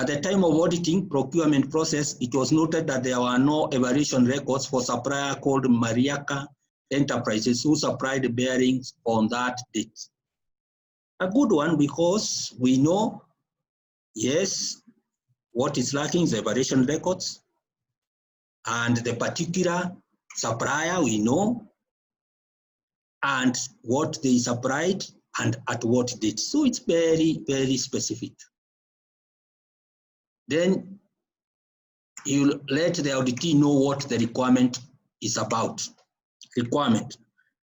At the time of auditing procurement process, it was noted that there were no evaluation records for supplier called Mariaka Enterprises who supplied bearings on that date. A good one, because we know, yes, what is lacking is evaluation records, and the particular supplier we know, and what they supplied and at what date. So it's very, very specific. Then you let the auditee know what the requirement is about. Requirement.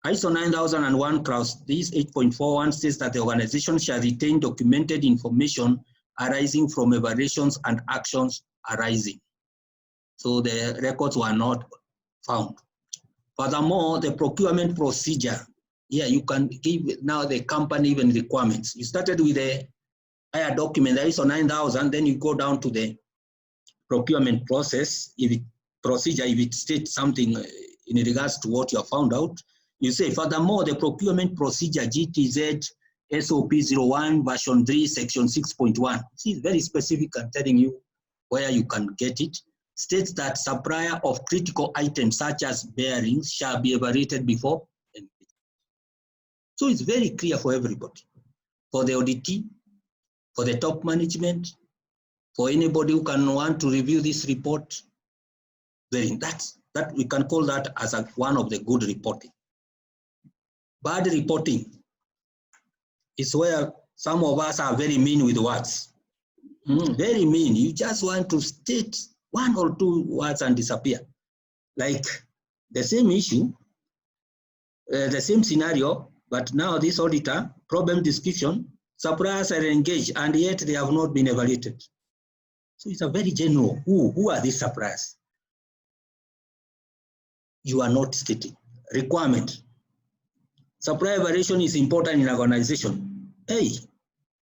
ISO 9001 clause, this 8.41 says that the organization shall retain documented information arising from evaluations and actions arising. So the records were not found. Furthermore, the procurement procedure, you can give now the company even requirements. You started with a higher document, the ISO 9000, then you go down to the procurement process, if it states something in regards to what you have found out, you say, furthermore, the procurement procedure GTZ SOP 01 version 3 section 6.1. It's very specific and telling you where you can get it. States that supplier of critical items such as bearings shall be evaluated before. So it's very clear for everybody, for the auditee, for the top management, for anybody who can want to review this report. That we can call that as one of the good reporting. Bad reporting is where some of us are very mean with words. Very mean. You just want to state 1 or 2 words and disappear. Like the same issue, the same scenario, but now this auditor, problem description, suppliers are engaged and yet they have not been evaluated. So it's a very general. Who are these suppliers? You are not stating. Requirement. Supply evaluation is important in an organization. Hey,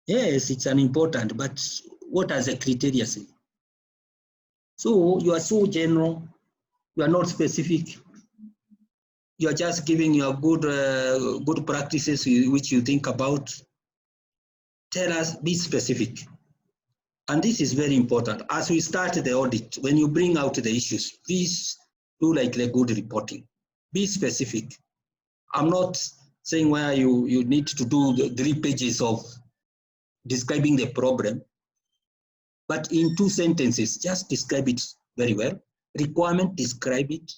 yes, it's an important, but what does the criteria say? So you are so general, you are not specific. You are just giving your good practices which you think about. Tell us, be specific. And this is very important. As we start the audit, when you bring out the issues, please do like the good reporting. Be specific. I'm not saying where you need to do the 3 pages of describing the problem, but in 2 sentences, just describe it very well. Requirement, describe it.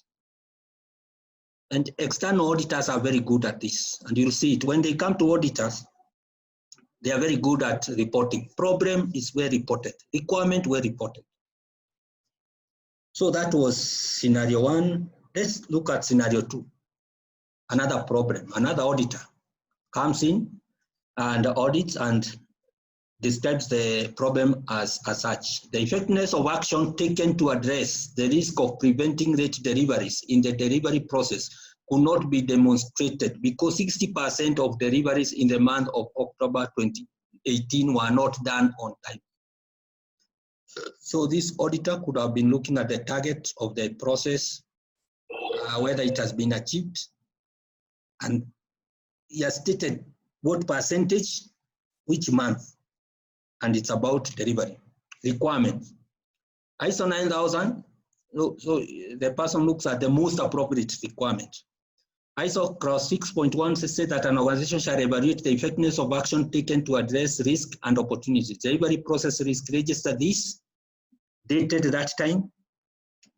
And external auditors are very good at this. And you'll see it. When they come to auditors, they are very good at reporting. Problem is well reported. Requirement well reported. So that was scenario 1. Let's look at scenario 2. Another problem, another auditor comes in and audits, and describes the problem as such. The effectiveness of action taken to address the risk of preventing late deliveries in the delivery process could not be demonstrated because 60% of deliveries in the month of October 2018 were not done on time. So this auditor could have been looking at the target of the process, whether it has been achieved, and he has stated what percentage, which month, and it's about delivery. Requirement. ISO 9000, so the person looks at the most appropriate requirement. ISO clause 6.1 says that an organization shall evaluate the effectiveness of action taken to address risk and opportunities. Delivery process risk register this, dated that time,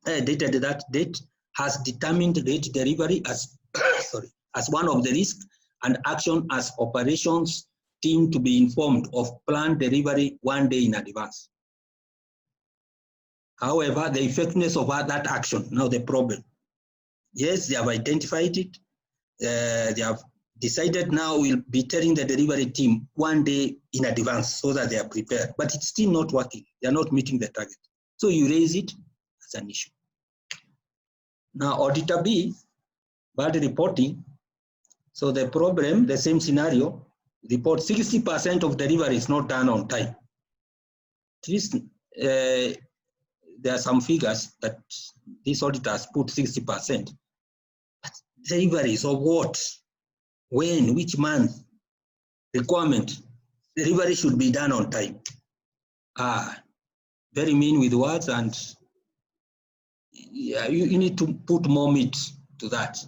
dated that date, has determined late delivery as as one of the risks, and action as operations team to be informed of planned delivery 1 day in advance. However, the effectiveness of that action, now the problem. Yes, they have identified it. They have decided now we'll be telling the delivery team 1 day in advance so that they are prepared, but it's still not working. They are not meeting the target. So you raise it as an issue. Now, Auditor B, bad reporting. So the problem, the same scenario, report 60% of delivery is not done on time. At least there are some figures that these auditors put 60%. But deliveries of what? When? Which month? Requirement. Delivery should be done on time. Very mean with words, and yeah, you need to put more meat to that.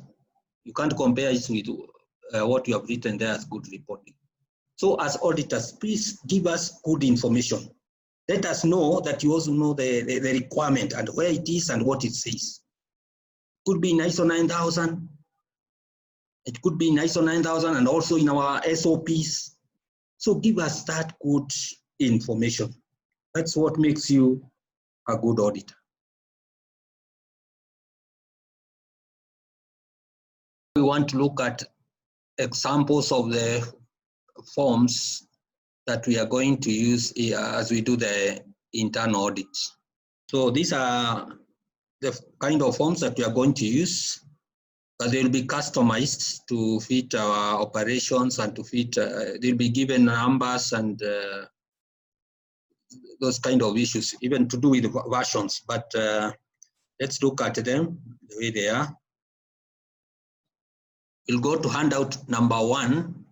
You can't compare it with what you have written there as good reporting. So as auditors, please give us good information. Let us know that you also know the requirement and where it is and what it says. It could be in ISO 9000. It could be in ISO 9000 and also in our SOPs. So give us that good information. That's what makes you a good auditor. We want to look at examples of the forms that we are going to use as we do the internal audit. So these are the kind of forms that we are going to use, but they will be customized to fit our operations and to fit, they'll be given numbers and those kind of issues, even to do with versions. But let's look at them the way they are. We'll go to handout number 1.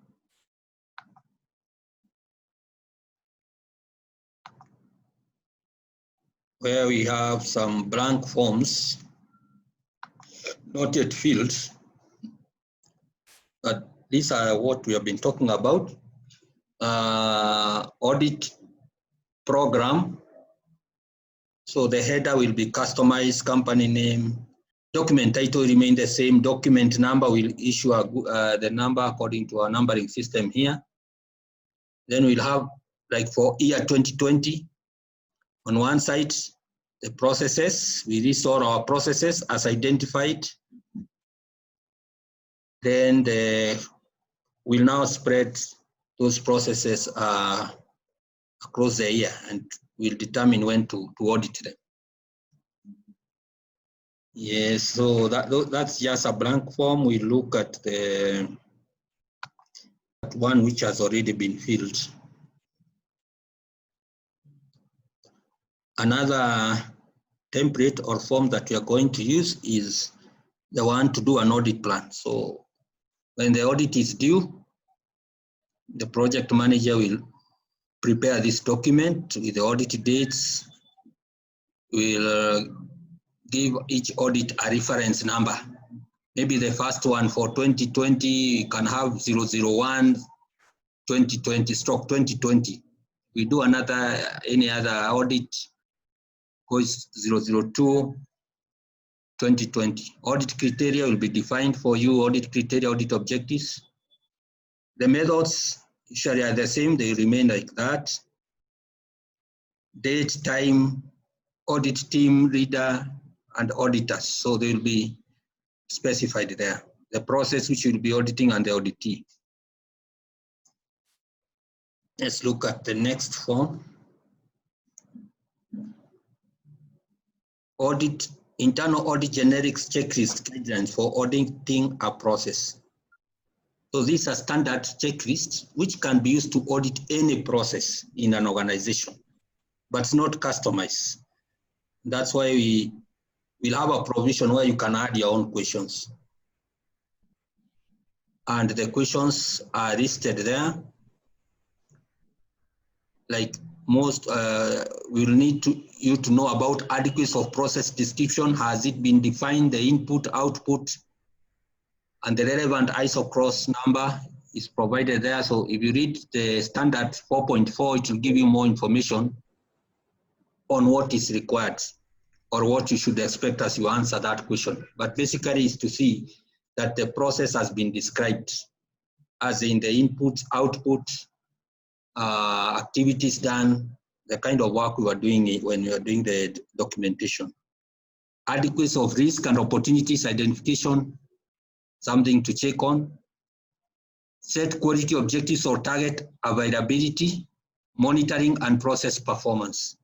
Where we have some blank forms, not yet filled, but these are what we have been talking about. Audit program. So the header will be customized, company name. Document title will remain the same. Document number will issue the number according to our numbering system here. Then we'll have, like for year 2020, on one side, the processes, we restore our processes as identified. Then we'll now spread those processes across the year, and we'll determine when to audit them. Yes, so that's just a blank form. We look at the one which has already been filled. Another template or form that we are going to use is the one to do an audit plan. So when the audit is due, the project manager will prepare this document with the audit dates. We'll give each audit a reference number. Maybe the first one for 2020, you can have 001 2020 stroke 2020. We do any other audit, goes 002 2020. Audit criteria will be defined for you, audit criteria, audit objectives. The methods usually are the same, they remain like that. Date, time, audit team, leader, and auditors. So they will be specified there. The process which will be auditing and the auditee. Let's look at the next form. Audit, internal audit generics checklist guidelines for auditing a process. So these are standard checklists which can be used to audit any process in an organization, but not customized. That's why we will have a provision where you can add your own questions. And the questions are listed there. Like most, we'll need you to know about adequacy of process description. Has it been defined, the input, output, and the relevant ISO cross number is provided there. So if you read the standard 4.4, it will give you more information on what is required or what you should expect as you answer that question. But basically is to see that the process has been described as in the input, output, activities done, the kind of work we are doing when we are doing the documentation. Adequacy of risk and opportunities identification, something to check on. Set quality objectives or target availability, monitoring and process performance.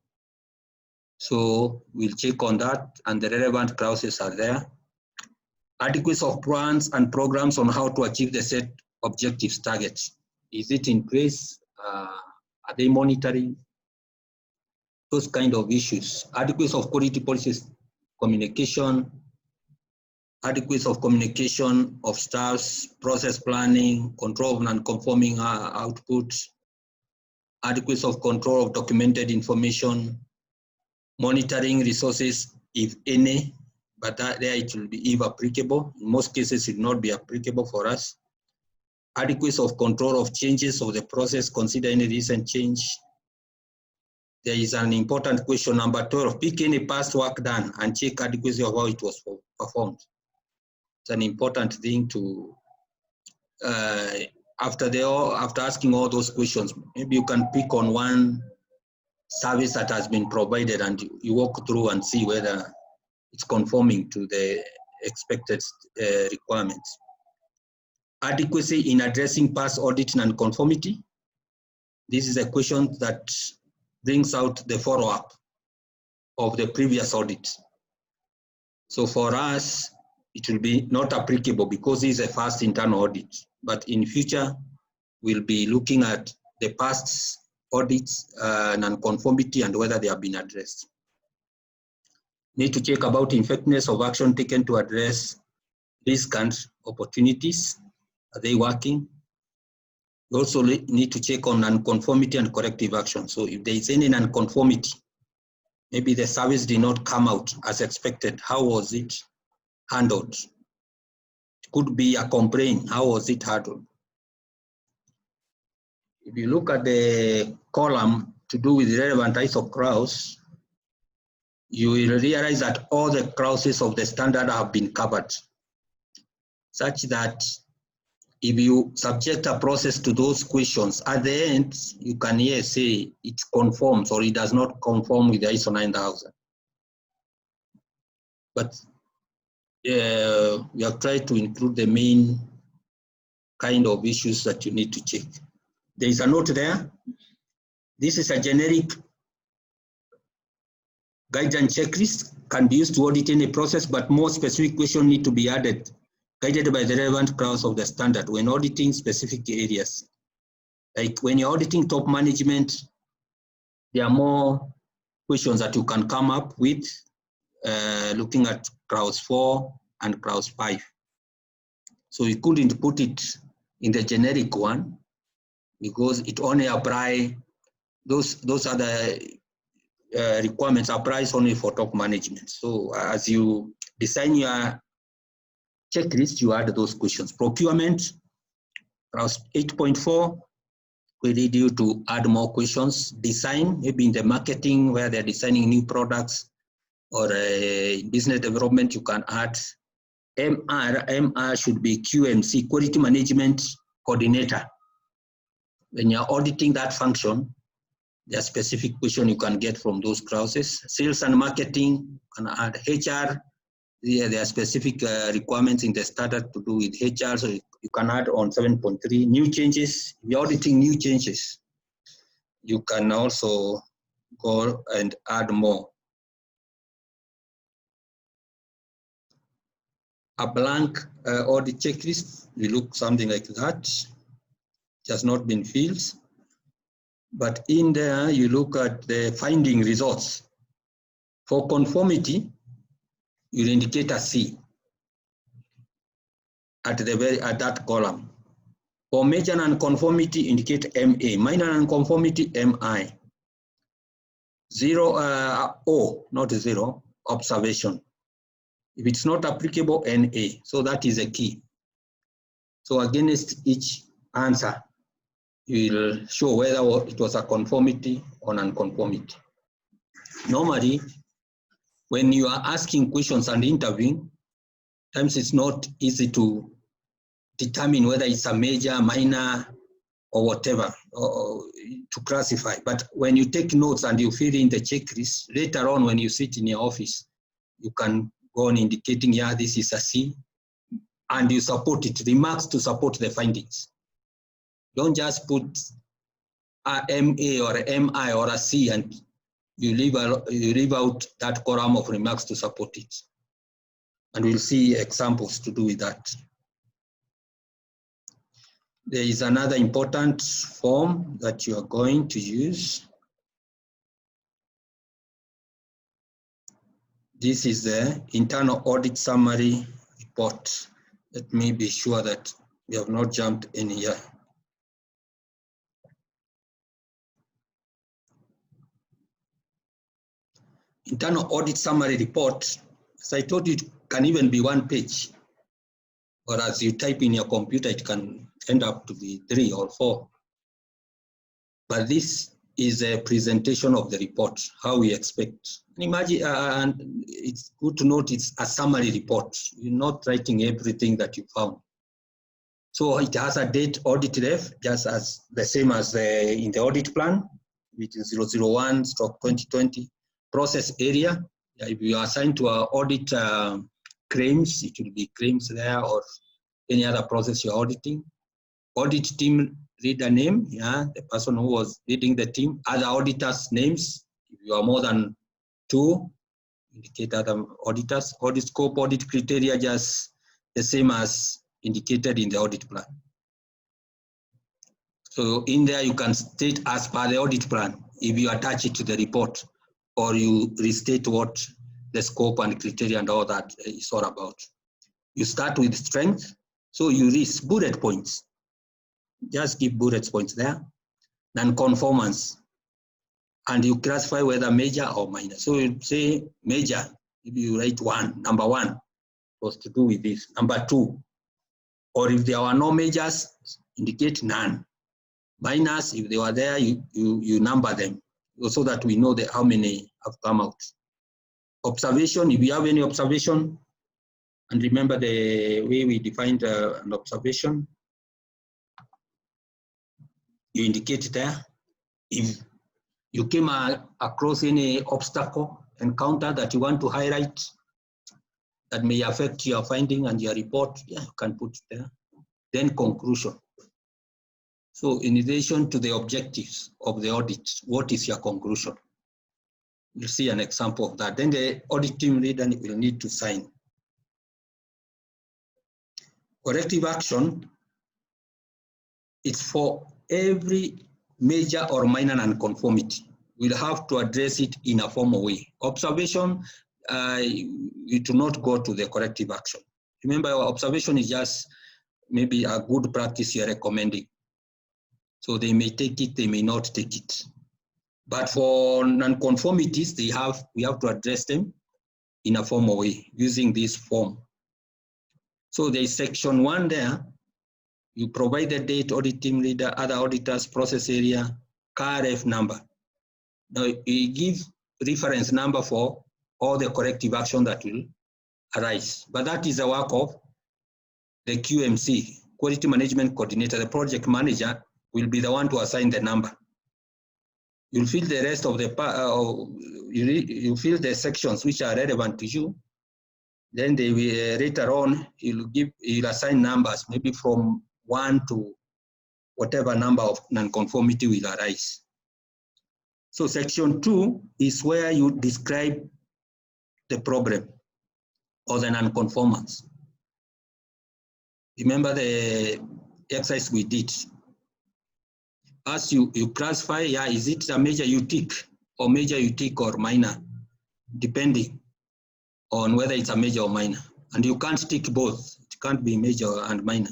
So we'll check on that and the relevant clauses are there. Adequacy of plans and programs on how to achieve the set objectives targets. Is it in place? Are they monitoring? Those kind of issues. Adequacy of quality policies, communication, adequacy of communication of staffs, process planning, control of non-conforming output, adequacy of control of documented information, monitoring resources, if any, but there it will be if applicable. In most cases, it will not be applicable for us. Adequacy of control of changes of the process, consider any recent change. There is an important question, number 12, pick any past work done and check adequacy of how it was performed. It's an important thing to, after asking all those questions, maybe you can pick on one service that has been provided and you walk through and see whether it's conforming to the expected requirements. Adequacy in addressing past audit and conformity. This is a question that brings out the follow-up of the previous audit. So for us, it will be not applicable because it's a first internal audit. But in future, we'll be looking at the past audits, non-conformity, and whether they have been addressed. Need to check about effectiveness of action taken to address risk and opportunities. Are they working? We also need to check on non-conformity and corrective action. So if there is any non-conformity, maybe the service did not come out as expected, how was it handled? It could be a complaint, how was it handled? If you look at the column to do with relevant ISO clause, you will realize that all the clauses of the standard have been covered, such that if you subject a process to those questions, at the end, you can say it conforms or it does not conform with the ISO 9000. But we have tried to include the main kind of issues that you need to check. There is a note there. This is a generic guidance checklist, can be used to audit any process, but more specific questions need to be added, guided by the relevant clause of the standard when auditing specific areas. Like when you're auditing top management, there are more questions that you can come up with looking at clause 4 and clause 5. So you couldn't put it in the generic one because it only apply, those are the requirements applies only for top management. So as you design your checklist, you add those questions. Procurement, clause 8.4, we need you to add more questions. Design, maybe in the marketing where they're designing new products or business development, you can add. MR should be QMC, Quality Management Coordinator. When you're auditing that function, there are specific questions you can get from those clauses. Sales and marketing, can add HR. There are specific requirements in the standard to do with HR, so you can add on 7.3. New changes, you're auditing new changes. you can also go and add more. A blank audit checklist will look something like that. It has not been filled. But in there, you look at the finding results. For conformity, you'll indicate a C at that column. For major nonconformity, indicate MA. Minor nonconformity, MI. Zero, O, not zero, observation. If it's not applicable, NA. So that is a key. So against each answer, you will show whether it was a conformity or nonconformity. Normally, when you are asking questions and interviewing, sometimes it's not easy to determine whether it's a major, minor, or whatever, or to classify. But when you take notes and you fill in the checklist, later on when you sit in your office, you can go on indicating, yeah, this is a C, and you support it, remarks to support the findings. Don't just put a MA or a MI or a C and you leave out that column of remarks to support it. And we'll see examples to do with that. There is another important form that you are going to use. This is the internal audit summary report. Let me be sure that we have not jumped in here. Internal audit summary report, as I told you, it can even be 1 page. Or as you type in your computer, it can end up to be 3 or 4. But this is a presentation of the report, how we expect. Imagine, and it's good to note it's a summary report. You're not writing everything that you found. So it has a date audit ref, just as the same as in the audit plan, which is 001/2020. Process area, if you are assigned to audit claims, it will be claims there or any other process you're auditing. Audit team leader name, yeah, the person who was leading the team. Other auditors' names, if you are more than 2, indicate other auditors. Audit scope, audit criteria, just the same as indicated in the audit plan. So in there you can state as per the audit plan, if you attach it to the report, or you restate what the scope and criteria and all that is all about. You start with strength, so you list bullet points. Just give bullet points there. Non-conformance, and you classify whether major or minor. So you say major, if you write 1, number 1 was to do with this. Number 2, or if there were no majors, indicate none. Minors, if they were there, you number them, so that we know how many have come out. Observation, if you have any observation, and remember the way we defined an observation, you indicate there. If you came across any obstacle, encounter that you want to highlight that may affect your finding and your report, yeah, you can put it there. Then conclusion. So in addition to the objectives of the audit, what is your conclusion? You'll see an example of that. Then the audit team leader will need to sign. Corrective action, it's for every major or minor nonconformity. We'll have to address it in a formal way. Observation, you do not go to the corrective action. Remember, our observation is just maybe a good practice you're recommending. So they may take it, they may not take it. But for nonconformities, we have to address them in a formal way using this form. So there's section 1 there. You provide the date, audit team leader, other auditors, process area, KRF number. Now you give reference number for all the corrective action that will arise. But that is the work of the QMC, Quality Management Coordinator. The project manager will be the one to assign the number. You'll fill the rest of the you fill the sections which are relevant to you. Then they will later on you'll assign numbers, maybe from 1 to whatever number of nonconformity will arise. So section 2 is where you describe the problem or the non-conformance. Remember the exercise we did. As you classify, yeah, is it a major you tick or major you tick or minor, depending on whether it's a major or minor. And you can't tick both. It can't be major and minor.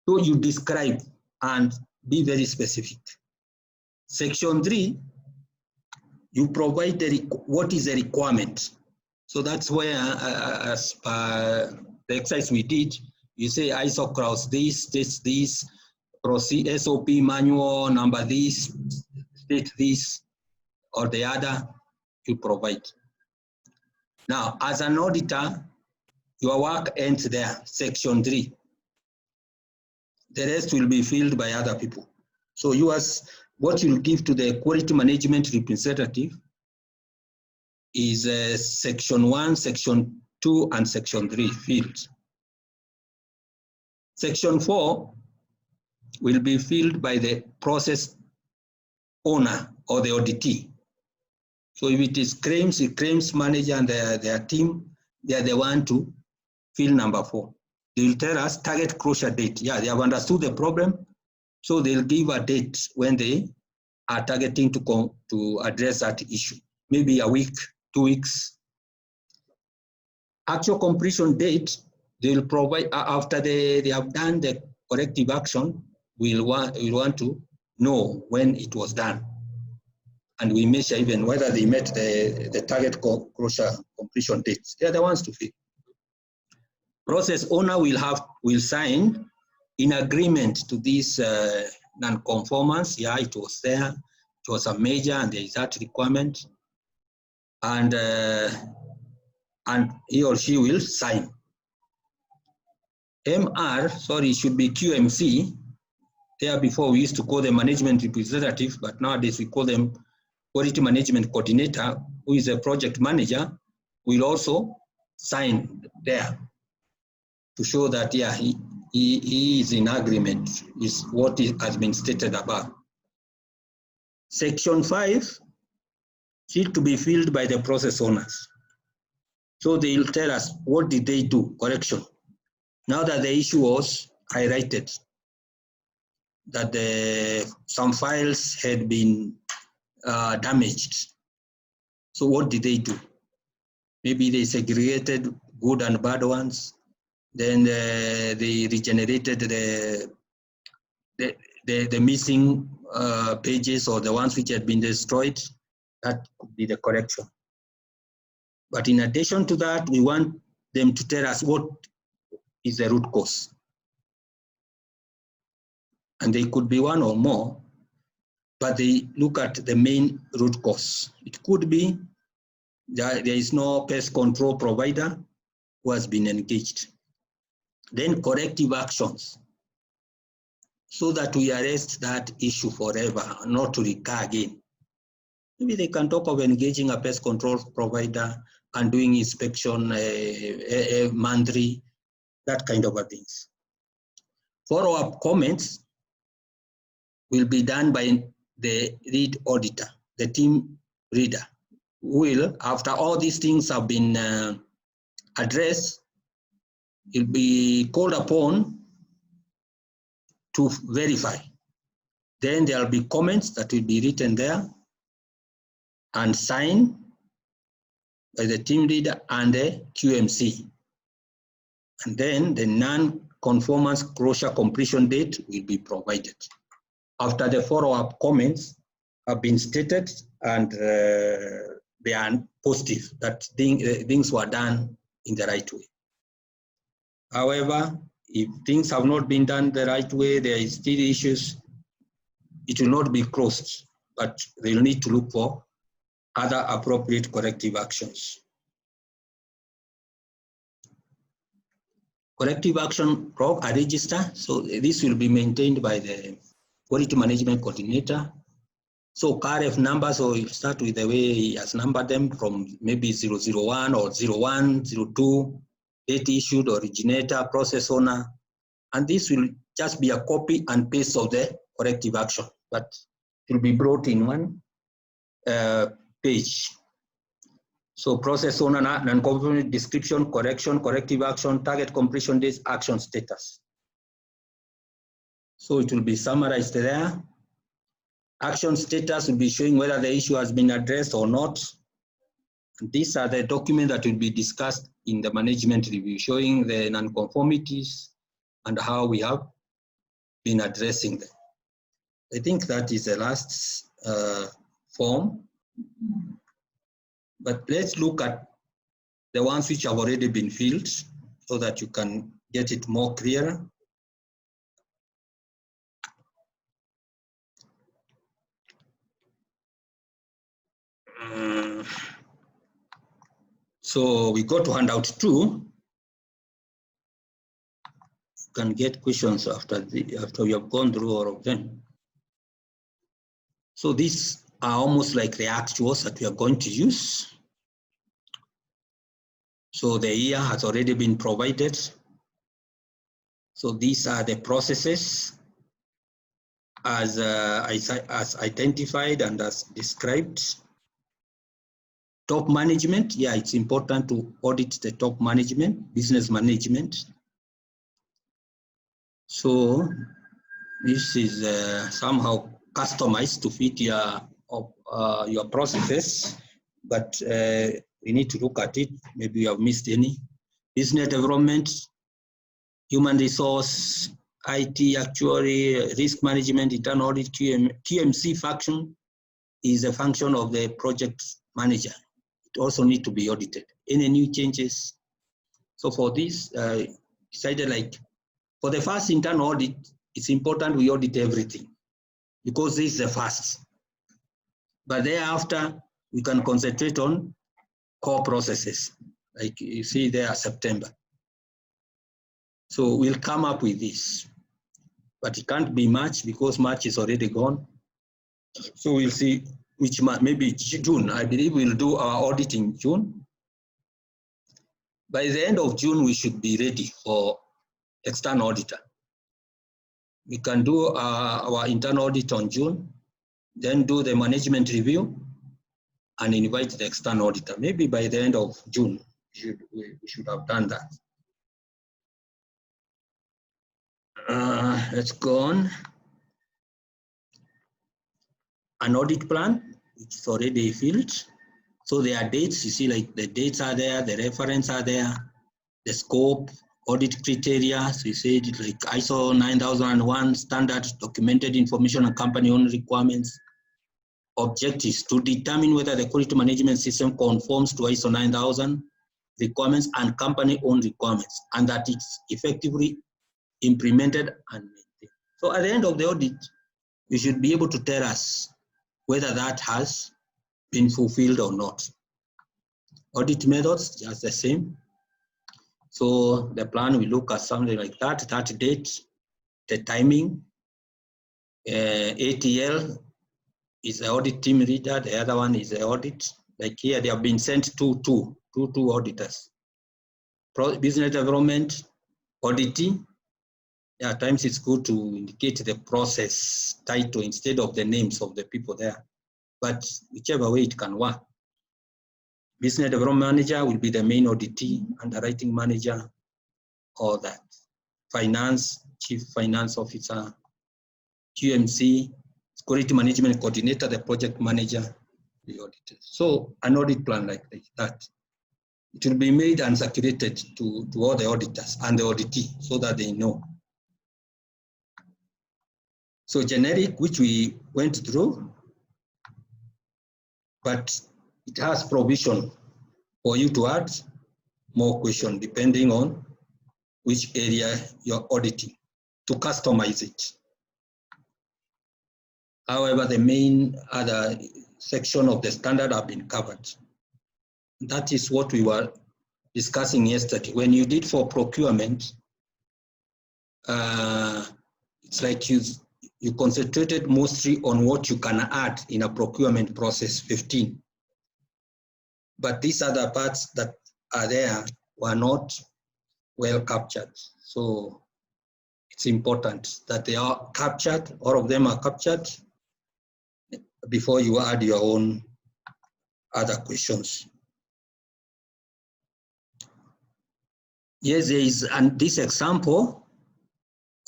So you describe and be very specific. Section 3, you provide what is the requirement. So that's where, as per the exercise we did, you say ISO cross this, SOP manual number this, state this, or the other, you provide. Now, as an auditor, your work ends there, section 3. The rest will be filled by other people. So what you'll give to the quality management representative is section 1, section 2, and section 3 fields. Section 4 will be filled by the process owner or the auditee. So if it is claims, the claims manager and their team, they are the one to fill number 4. They will tell us target closure date. Yeah, they have understood the problem, so they'll give a date when they are targeting to address that issue. Maybe a week, 2 weeks. Actual completion date, they will provide after they have done the corrective action. We'll want to know when it was done, and we measure even whether they met the target closure completion dates. They are the ones to fill. Process owner will sign in agreement to this non-conformance. Yeah, it was there. It was a major, and there is that requirement, and he or she will sign. It should be QMC. There before we used to call them management representative, but nowadays we call them quality management coordinator, who is a project manager, will also sign there to show that, yeah, he is in agreement with what has been stated above. Section 5 is to be filled by the process owners. So they'll tell us what did they do, correction. Now that the issue was highlighted, that some files had been damaged. So what did they do? Maybe they segregated good and bad ones. Then they regenerated the missing pages or the ones which had been destroyed. That could be the correction. But in addition to that, we want them to tell us what is the root cause. And they could be one or more, but they look at the main root cause. It could be that there is no pest control provider who has been engaged. Then corrective actions, so that we arrest that issue forever, not to recur again. Maybe they can talk of engaging a pest control provider and doing inspection monthly, that kind of things. Follow-up comments will be done by the lead auditor, the team leader, who will, after all these things have been addressed, will be called upon to verify. Then there will be comments that will be written there and signed by the team leader and the QMC. And then the non-conformance closure completion date will be provided. After the follow-up comments have been stated and they are positive that things were done in the right way. However, if things have not been done the right way, there is still issues, it will not be closed, but they'll need to look for other appropriate corrective actions. Corrective action log, a register, so this will be maintained by the quality management coordinator. So KRF numbers, so you start with the way he has numbered them from maybe 001 or 01, 02, date issued, originator, process owner, and this will just be a copy and paste of the corrective action, but it will be brought in one page. So process owner, non-conformity description, correction, corrective action, target completion dates, action status. So it will be summarized there. Action status will be showing whether the issue has been addressed or not. These are the documents that will be discussed in the management review, showing the non-conformities and how we have been addressing them. I think that is the last form. But let's look at the ones which have already been filled so that you can get it more clear. So we go to handout 2. You can get questions after we have gone through all of them. So these are almost like the actuals that we are going to use. So the year has already been provided. So these are the processes as identified and as described. Top management, yeah, it's important to audit the top management, business management. So this is somehow customized to fit your processes, but we need to look at it. Maybe you have missed any. Business development, human resource, IT, actuary, risk management, internal audit, QMC function is a function of the project manager. It also needs to be audited. Any new changes? So for this, decided like for the first internal audit, it's important we audit everything because this is the first. But thereafter, we can concentrate on core processes, like you see there, September. So we'll come up with this, but it can't be March because March is already gone. So we'll see which month, maybe June. I believe we'll do our audit in June. By the end of June, we should be ready for external auditor. We can do our internal audit on June, then do the management review and invite the external auditor. Maybe by the end of June, we should have done that. Let's go on. An audit plan, it's already filled. So there are dates, you see like the dates are there, the reference are there, the scope, audit criteria, so you said like ISO 9001 standard, documented information and company-owned requirements. Objectives to determine whether the quality management system conforms to ISO 9000 requirements and company-owned requirements, and that it's effectively implemented and maintained. So at the end of the audit, you should be able to tell us whether that has been fulfilled or not. Audit methods, just the same. So the plan, we look at something like that date, the timing. ATL is the audit team leader, the other one is the audit. Like here, they have been sent two auditors. Business development, auditing. Yeah, at times it's good to indicate the process title instead of the names of the people there. But whichever way it can work. Business development manager will be the main auditee, underwriting manager, or that. Finance, chief finance officer, QMC, quality management coordinator, the project manager, the auditor. So an audit plan like that. It will be made and circulated to all the auditors and the auditee so that they know. So generic, which we went through, but it has provision for you to add more questions depending on which area you're auditing to customize it. However, the main other section of the standard have been covered. That is what we were discussing yesterday. When you did for procurement, it's like you concentrated mostly on what you can add in a procurement process, 15. But these other parts that are there were not well captured. So it's important that they are captured, all of them are captured before you add your own other questions? Yes, there is this example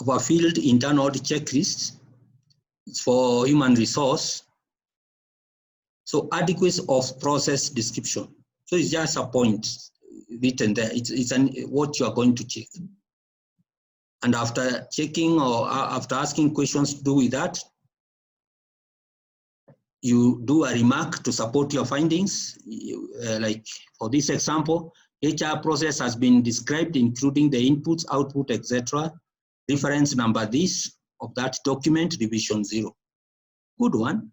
of a field internal audit checklist. It's for human resource. So adequacy of process description. So it's just a point written there. It's what you are going to check. And after checking or after asking questions to do with that, you do a remark to support your findings. Like for this example, HR process has been described, including the inputs, output, etc. Reference number this of that document, revision 0. Good one.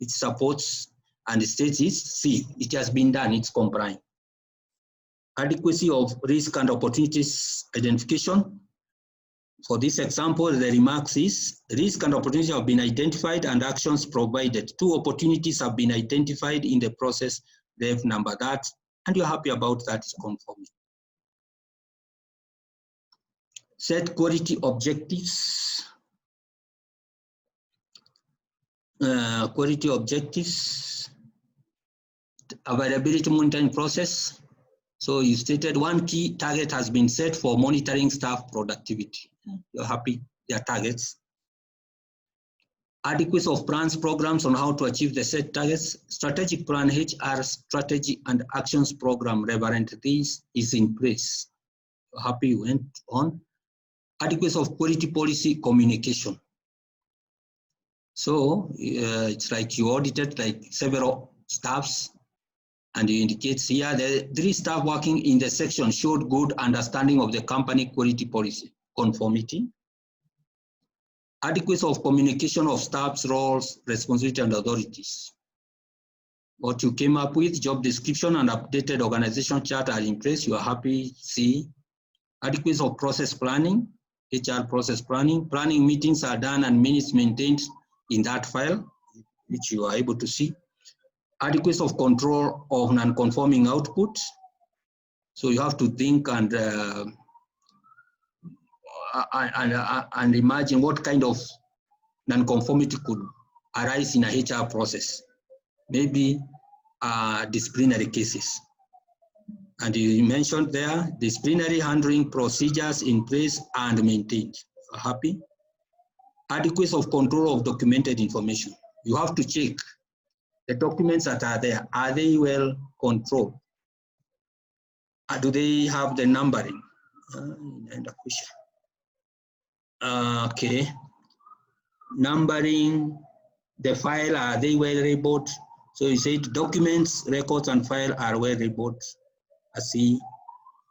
It supports and states is C. It has been done, it's complying. Adequacy of risk and opportunities identification. For this example, the remarks is risk and opportunities have been identified and actions provided. 2 opportunities have been identified in the process, ref number that, and you're happy about that is conforming. Set quality objectives. Quality objectives. Availability monitoring process. So you stated 1 key target has been set for monitoring staff productivity. You're happy, their targets. Adequacy of plans, programs on how to achieve the set targets. Strategic plan, HR strategy and actions program, Reverend, this is in place. You're happy you went on. Adequacy of quality policy communication. So it's like you audited like several staffs, and you indicate here the 3 staff working in the section showed good understanding of the company quality policy conformity. Adequacy of communication of staff's roles, responsibility, and authorities. What you came up with, job description and updated organization chart are in place. You are happy, C. Adequacy of process planning, HR process planning. Planning meetings are done and minutes maintained in that file, which you are able to see. Adequacy of control of non-conforming output. So you have to think and imagine what kind of non-conformity could arise in a HR process. Maybe disciplinary cases. And you mentioned there, disciplinary handling procedures in place and maintained. Happy? Adequacy of control of documented information. You have to check the documents that are there. Are they well controlled? Do they have the numbering? Okay. Numbering the file, are they well labeled? So you said documents, records, and file are well labeled. I see.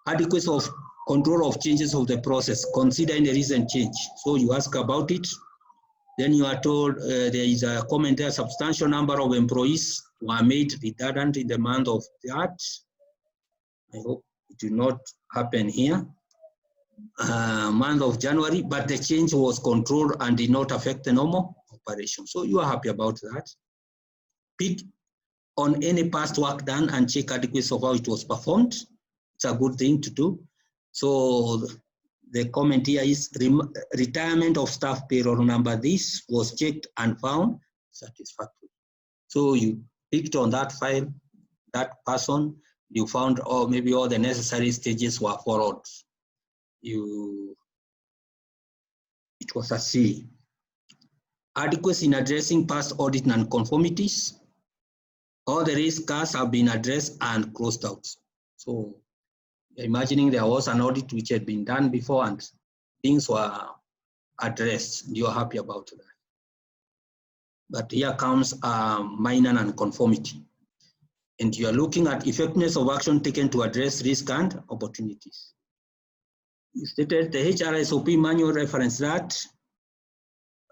Adequacy of control of changes of the process, considering the recent change. So you ask about it. Then you are told there is a comment there, substantial number of employees were made redundant in the month of that. I hope it will not happen here. Month of January, but the change was controlled and did not affect the normal operation. So you are happy about that. Pick on any past work done and check adequacy of how it was performed. It's a good thing to do. So the comment here is retirement of staff payroll number. This was checked and found satisfactory. So you picked on that file, that person, you found, or maybe all the necessary stages were followed. It was a C. Adequacy in addressing past audit non-conformities. All the risks have been addressed and closed out. So imagining there was an audit which had been done before and things were addressed. You're happy about that. But here comes minor non-conformity. And you are looking at effectiveness of action taken to address risk and opportunities. You stated the HRSOP manual reference that,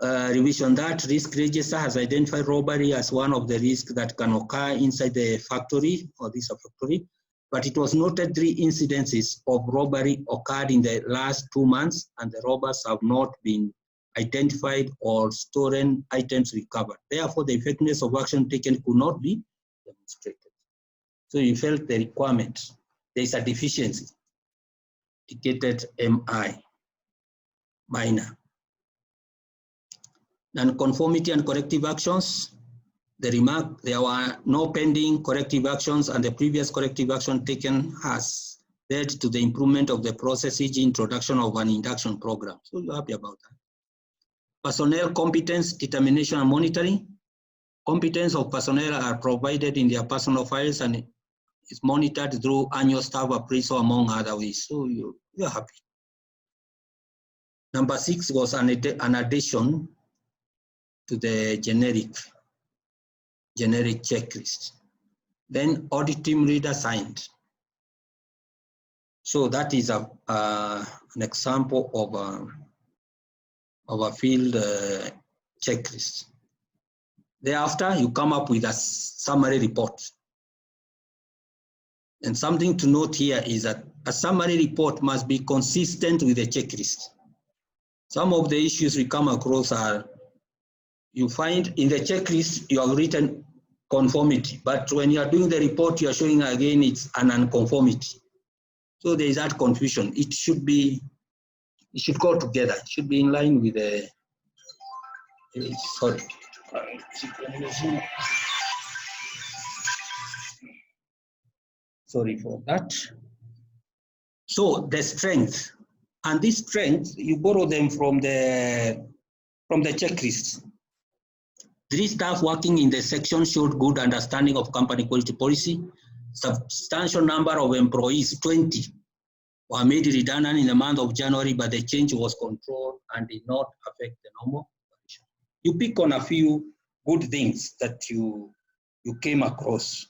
revision that risk register has identified robbery as one of the risks that can occur inside the factory or this factory, but it was noted 3 incidences of robbery occurred in the last 2 months and the robbers have not been identified or stolen items recovered. Therefore, the effectiveness of action taken could not be demonstrated. So you felt the requirement. There is a deficiency. Indicated MI, minor. Non-conformity and corrective actions. the remark, there were no pending corrective actions and the previous corrective action taken has led to the improvement of the process, e.g. introduction of an induction program. So you're happy about that. Personnel competence, determination and monitoring. Competence of personnel are provided in their personal files and is monitored through annual staff appraisal among other ways. So you're happy. Number 6 was an addition to the generic checklist. Then audit team leader signed. So that is an example of a field checklist. Thereafter, you come up with a summary report. And something to note here is that a summary report must be consistent with the checklist. Some of the issues we come across are, you find in the checklist, you have written conformity, but when you are doing the report, you are showing again it's an unconformity. So there is that confusion. It should go together. It should be in line with the, sorry. Sorry for that. So the strength, and this strength, you borrow them from the checklist. 3 staff working in the section showed good understanding of company quality policy. Substantial number of employees, 20, were made redundant in the month of January, but the change was controlled and did not affect the normal condition. You pick on a few good things that you came across,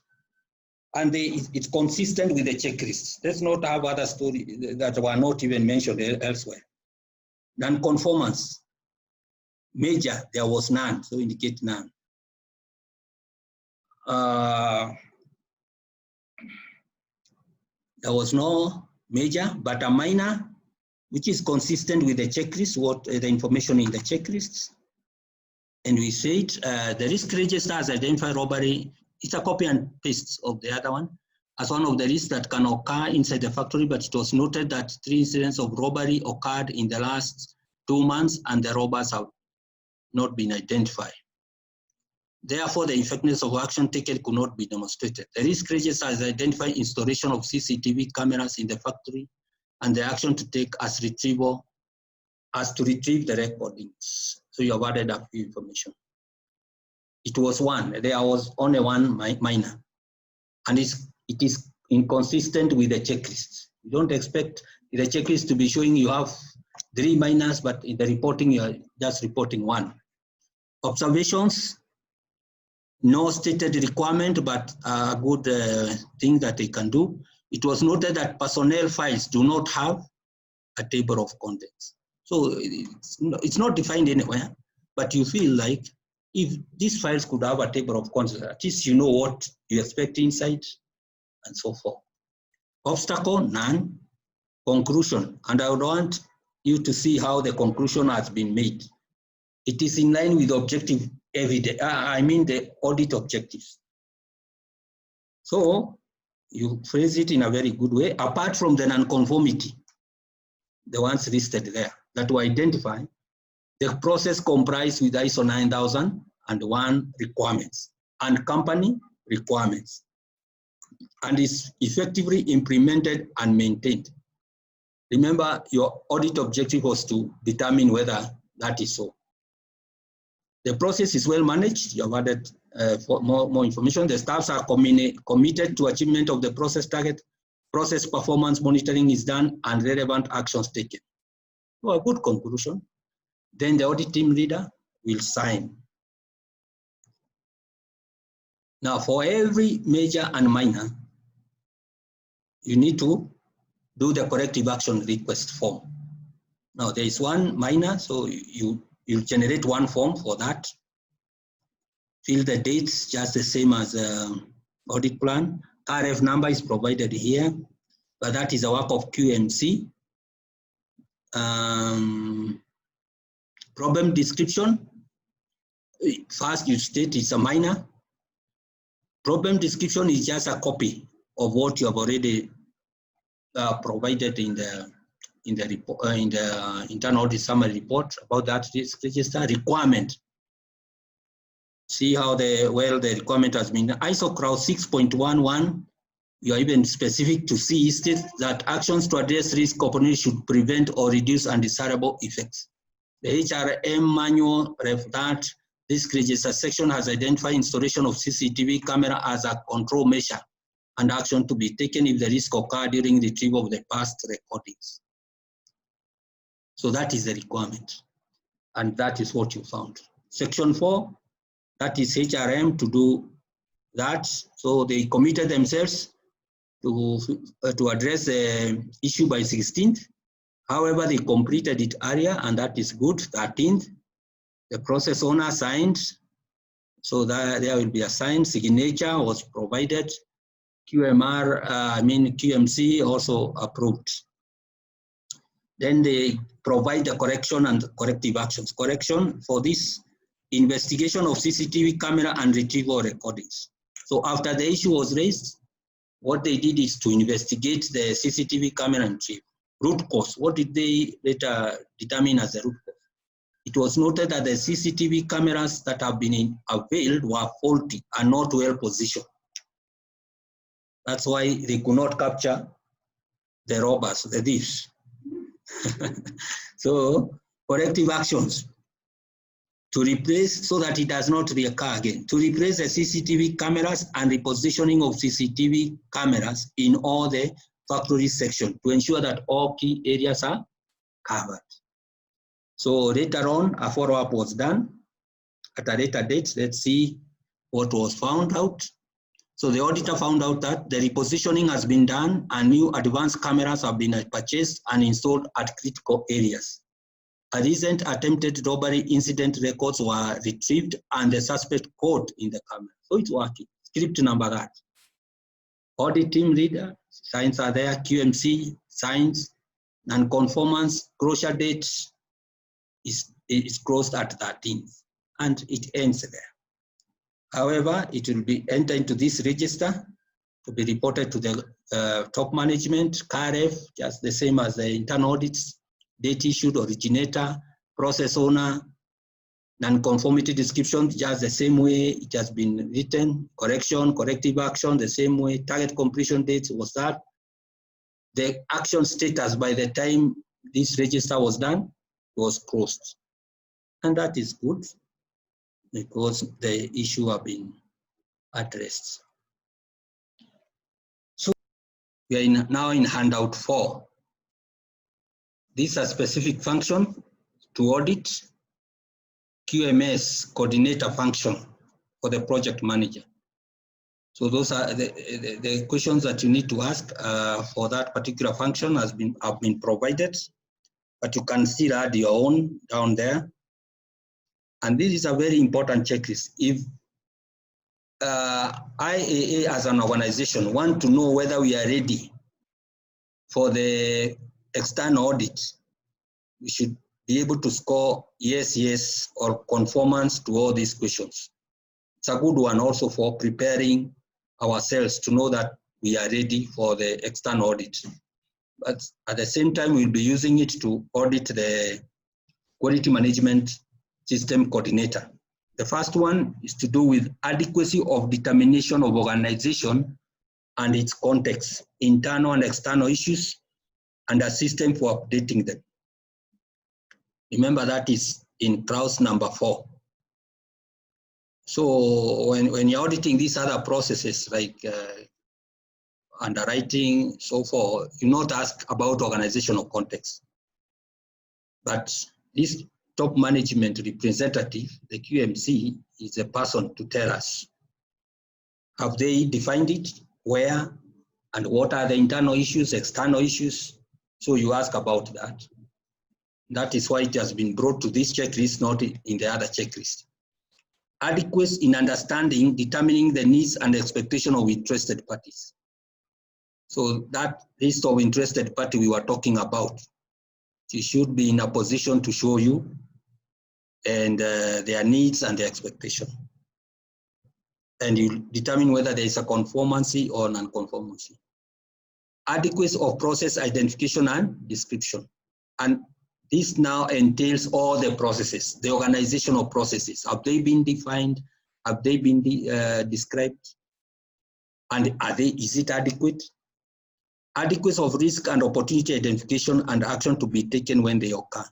and it's consistent with the checklist. Let's not have other stories that were not even mentioned elsewhere. Non-conformance. Major, there was none, so indicate none. There was no major, but a minor, which is consistent with the checklist, what the information in the checklist. And we said the risk register has identified robbery. It's a copy and paste of the other one as one of the risks that can occur inside the factory, but it was noted that 3 incidents of robbery occurred in the last 2 months and the robbers have not been identified. Therefore, the effectiveness of action taken could not be demonstrated. The risk register has identified installation of CCTV cameras in the factory and the action to take as to retrieve the recordings. So you have added up information. It was 1, there was only 1 minor, and it is inconsistent with the checklist. You don't expect the checklist to be showing you have 3 minors, but in the reporting, you are just reporting 1. Observations, no stated requirement, but a good thing that they can do. It was noted that personnel files do not have a table of contents. So it's not defined anywhere, but you feel like if these files could have a table of contents, at least you know what you expect inside and so forth. Obstacle, none. Conclusion, and I would want you to see how the conclusion has been made. It is in line with objective evidence, the audit objectives. So you phrase it in a very good way, apart from the non-conformity, the ones listed there that were identified. The process comprised with ISO 9001 requirements and company requirements, and is effectively implemented and maintained. Remember, your audit objective was to determine whether that is so. The process is well managed. You have added for more information. The staffs are committed to achievement of the process target. Process performance monitoring is done and relevant actions taken. Well, a good conclusion. Then the audit team leader will sign. Now, for every major and minor, you need to do the corrective action request form. Now, there is 1 minor, so you generate 1 form for that. Fill the dates just the same as audit plan. RF number is provided here, but that is a work of QMC. Problem description. First, you state it's a minor. Problem description is just a copy of what you have already provided in the report, in the internal audit summary report about that risk register. Requirement. see how the requirement has been. ISO Clause 6.11, you are even specific to see states that actions to address risk opportunity should prevent or reduce undesirable effects. The HRM manual that this register section has identified installation of CCTV camera as a control measure and action to be taken if the risk occurred during retrieval of the past recordings. So that is the requirement, and that is what you found. Section 4, that is HRM to do that. So they committed themselves to address the issue by 16th. However, they completed it earlier, and that is good. 13th, the process owner signed, so that there will be a signed signature was provided. QMC also approved. Then they provide the correction and corrective actions. Correction for this investigation of CCTV camera and retrieval recordings. So after the issue was raised, what they did is to investigate the CCTV camera and retrieve. Root cause, what did they later determine as the root cause? It was noted that the CCTV cameras that have been availed were faulty and not well positioned. That's why they could not capture the robbers, the thieves. So corrective actions to replace, so that it does not reoccur again, to replace the CCTV cameras and repositioning of CCTV cameras in all the factory section to ensure that all key areas are covered. So later on, a follow-up was done at a later date. Let's see what was found out. So the auditor found out that the repositioning has been done and new advanced cameras have been purchased and installed at critical areas. A recent attempted robbery incident records were retrieved and the suspect caught in the camera. So it's working. Script number that. Audit team leader, signs are there, QMC, signs, non-conformance, closure date is closed at 13th, and it ends there. However, it will be entered into this register to be reported to the top management, KRF, just the same as the internal audits, date issued, originator, process owner, non-conformity description, just the same way it has been written, correction, corrective action, the same way, target completion date was that. The action status by the time this register was done was closed. And that is good because the issue have been addressed. So we are now in handout 4. These are specific function to audit QMS coordinator function for the project manager. So those are the questions that you need to ask for that particular function have been provided, but you can still add your own down there. And this is a very important checklist. If IAA as an organization want to know whether we are ready for the external audit, we should be able to score yes, yes, or conformance to all these questions. It's a good one also for preparing ourselves to know that we are ready for the external audit. But at the same time, we'll be using it to audit the quality management system coordinator. The first one is to do with adequacy of determination of organization and its context, internal and external issues, and a system for updating them. Remember that is in clause number 4. So when you're auditing these other processes like underwriting, so forth, you not ask about organizational context. But this top management representative, the QMC, is a person to tell us. Have they defined it? Where? And what are the internal issues, external issues? So you ask about that. That is why it has been brought to this checklist, not in the other checklist. Adequacy in understanding, determining the needs and expectation of interested parties. So that list of interested party we were talking about, it should be in a position to show you and their needs and their expectation. And you determine whether there is a conformancy or non-conformancy. Adequacy of process identification and description. And this now entails all the processes, the organizational processes. Have they been defined? Have they been described? And is it adequate? Adequacy of risk and opportunity identification and action to be taken when they occur.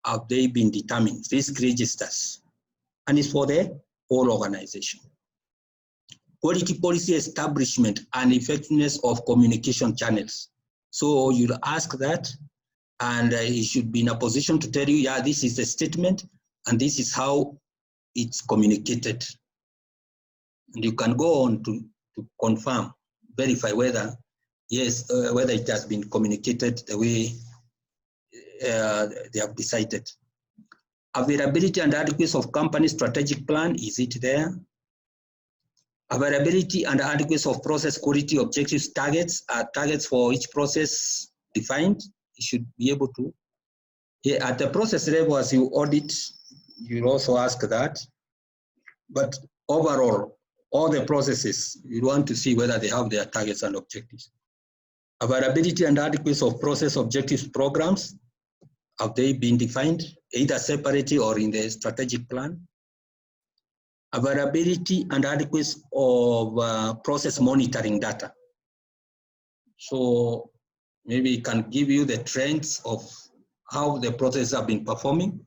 Have they been determined? Risk registers. And it's for the whole organization. Quality policy establishment and effectiveness of communication channels. So you'll ask that, and he should be in a position to tell you, yeah, this is the statement, and this is how it's communicated. And you can go on to confirm, verify whether, yes, whether it has been communicated the way they have decided. Availability and adequacy of company strategic plan, is it there? Availability and adequacy of process quality objectives targets, are targets for each process defined? You should be able to. Yeah, at the process level, as you audit, you'll also ask that. But overall, all the processes, you want to see whether they have their targets and objectives. Availability and adequacy of process objectives programs, have they been defined, either separately or in the strategic plan? Availability and adequacy of process monitoring data. So maybe it can give you the trends of how the processes have been performing,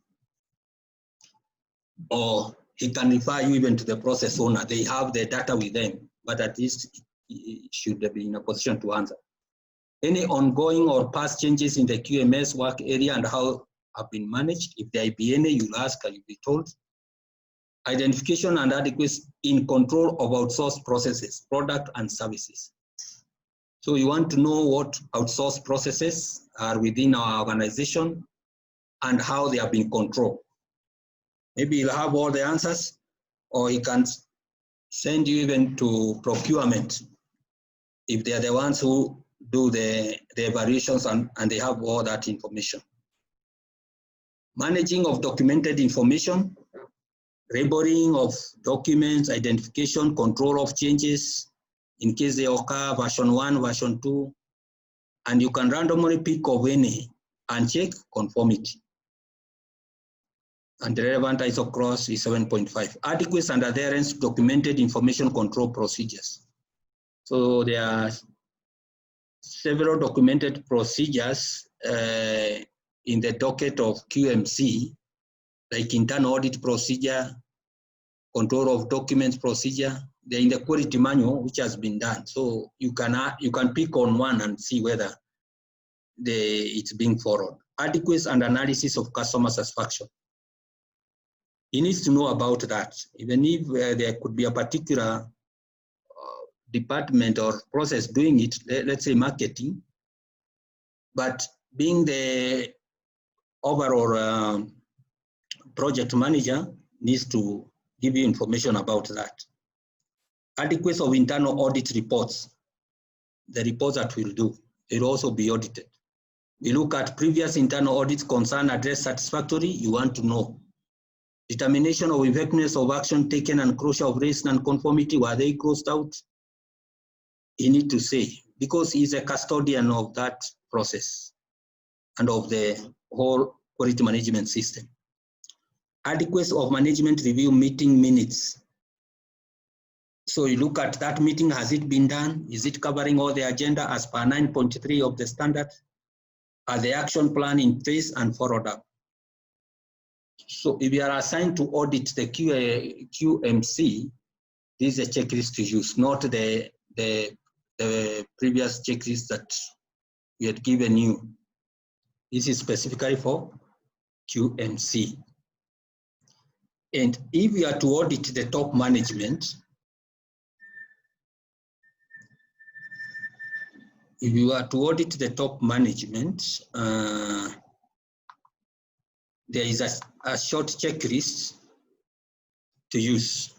or it can refer you even to the process owner. They have the data with them, but at least it should be in a position to answer. Any ongoing or past changes in the QMS work area and how have been managed? If there be any, you'll ask and you'll be told. Identification and adequacy in control of outsourced processes, product and services. So you want to know what outsourced processes are within our organization and how they have been controlled. Maybe you'll have all the answers, or he can send you even to procurement if they are the ones who do the evaluations and they have all that information. Managing of documented information, labeling of documents, identification, control of changes in case they occur, version 1, version 2, and you can randomly pick of any and check conformity. And the relevant ISO cross is 7.5. Adequacy and adherence to documented information control procedures. So there are several documented procedures in the docket of QMC, like internal audit procedure, control of documents procedure. They're in the quality manual, which has been done. So you can pick on one and see whether it's being followed. Adequacy and analysis of customer satisfaction. He needs to know about that. Even if there could be a particular department or process doing it, let's say marketing, but being the overall project manager needs to give you information about that. Adequacy of internal audit reports, the reports that we'll do, will also be audited. We look at previous internal audits concern addressed satisfactory, you want to know. Determination of effectiveness of action taken and closure of risk and conformity, were they closed out? You need to say, because he's a custodian of that process and of the whole quality management system. Adequacy of management review meeting minutes. So you look at that meeting, has it been done? Is it covering all the agenda as per 9.3 of the standard? Are the action plan in place and followed up? So if you are assigned to audit the QMC, this is a checklist to use, not the previous checklist that we had given you. This is specifically for QMC. And if you are to audit the top management, if you are to audit the top management, there is a short checklist to use.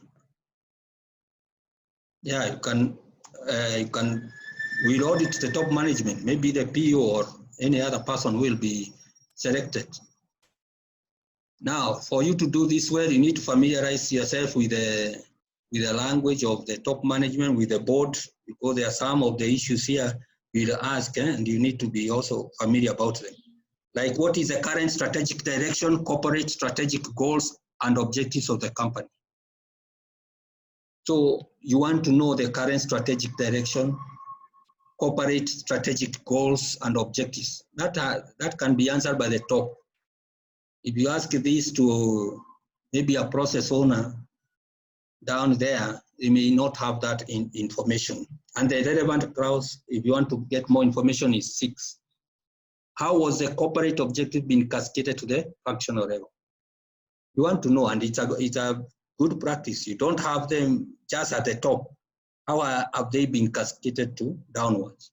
Yeah, you can we'll audit the top management. Maybe the PO or any other person will be selected. Now, for you to do this well, you need to familiarize yourself with the language of the top management, with the board, because there are some of the issues here we'll ask, and you need to be also familiar about them. Like, what is the current strategic direction, corporate strategic goals and objectives of the company? So you want to know the current strategic direction, corporate strategic goals and objectives. That can be answered by the top. If you ask this to maybe a process owner down there, they may not have that information. And the relevant clause, if you want to get more information, is 6. How was the corporate objective being cascaded to the functional level? You want to know, and it's a good practice. You don't have them just at the top. How have they been cascaded to downwards?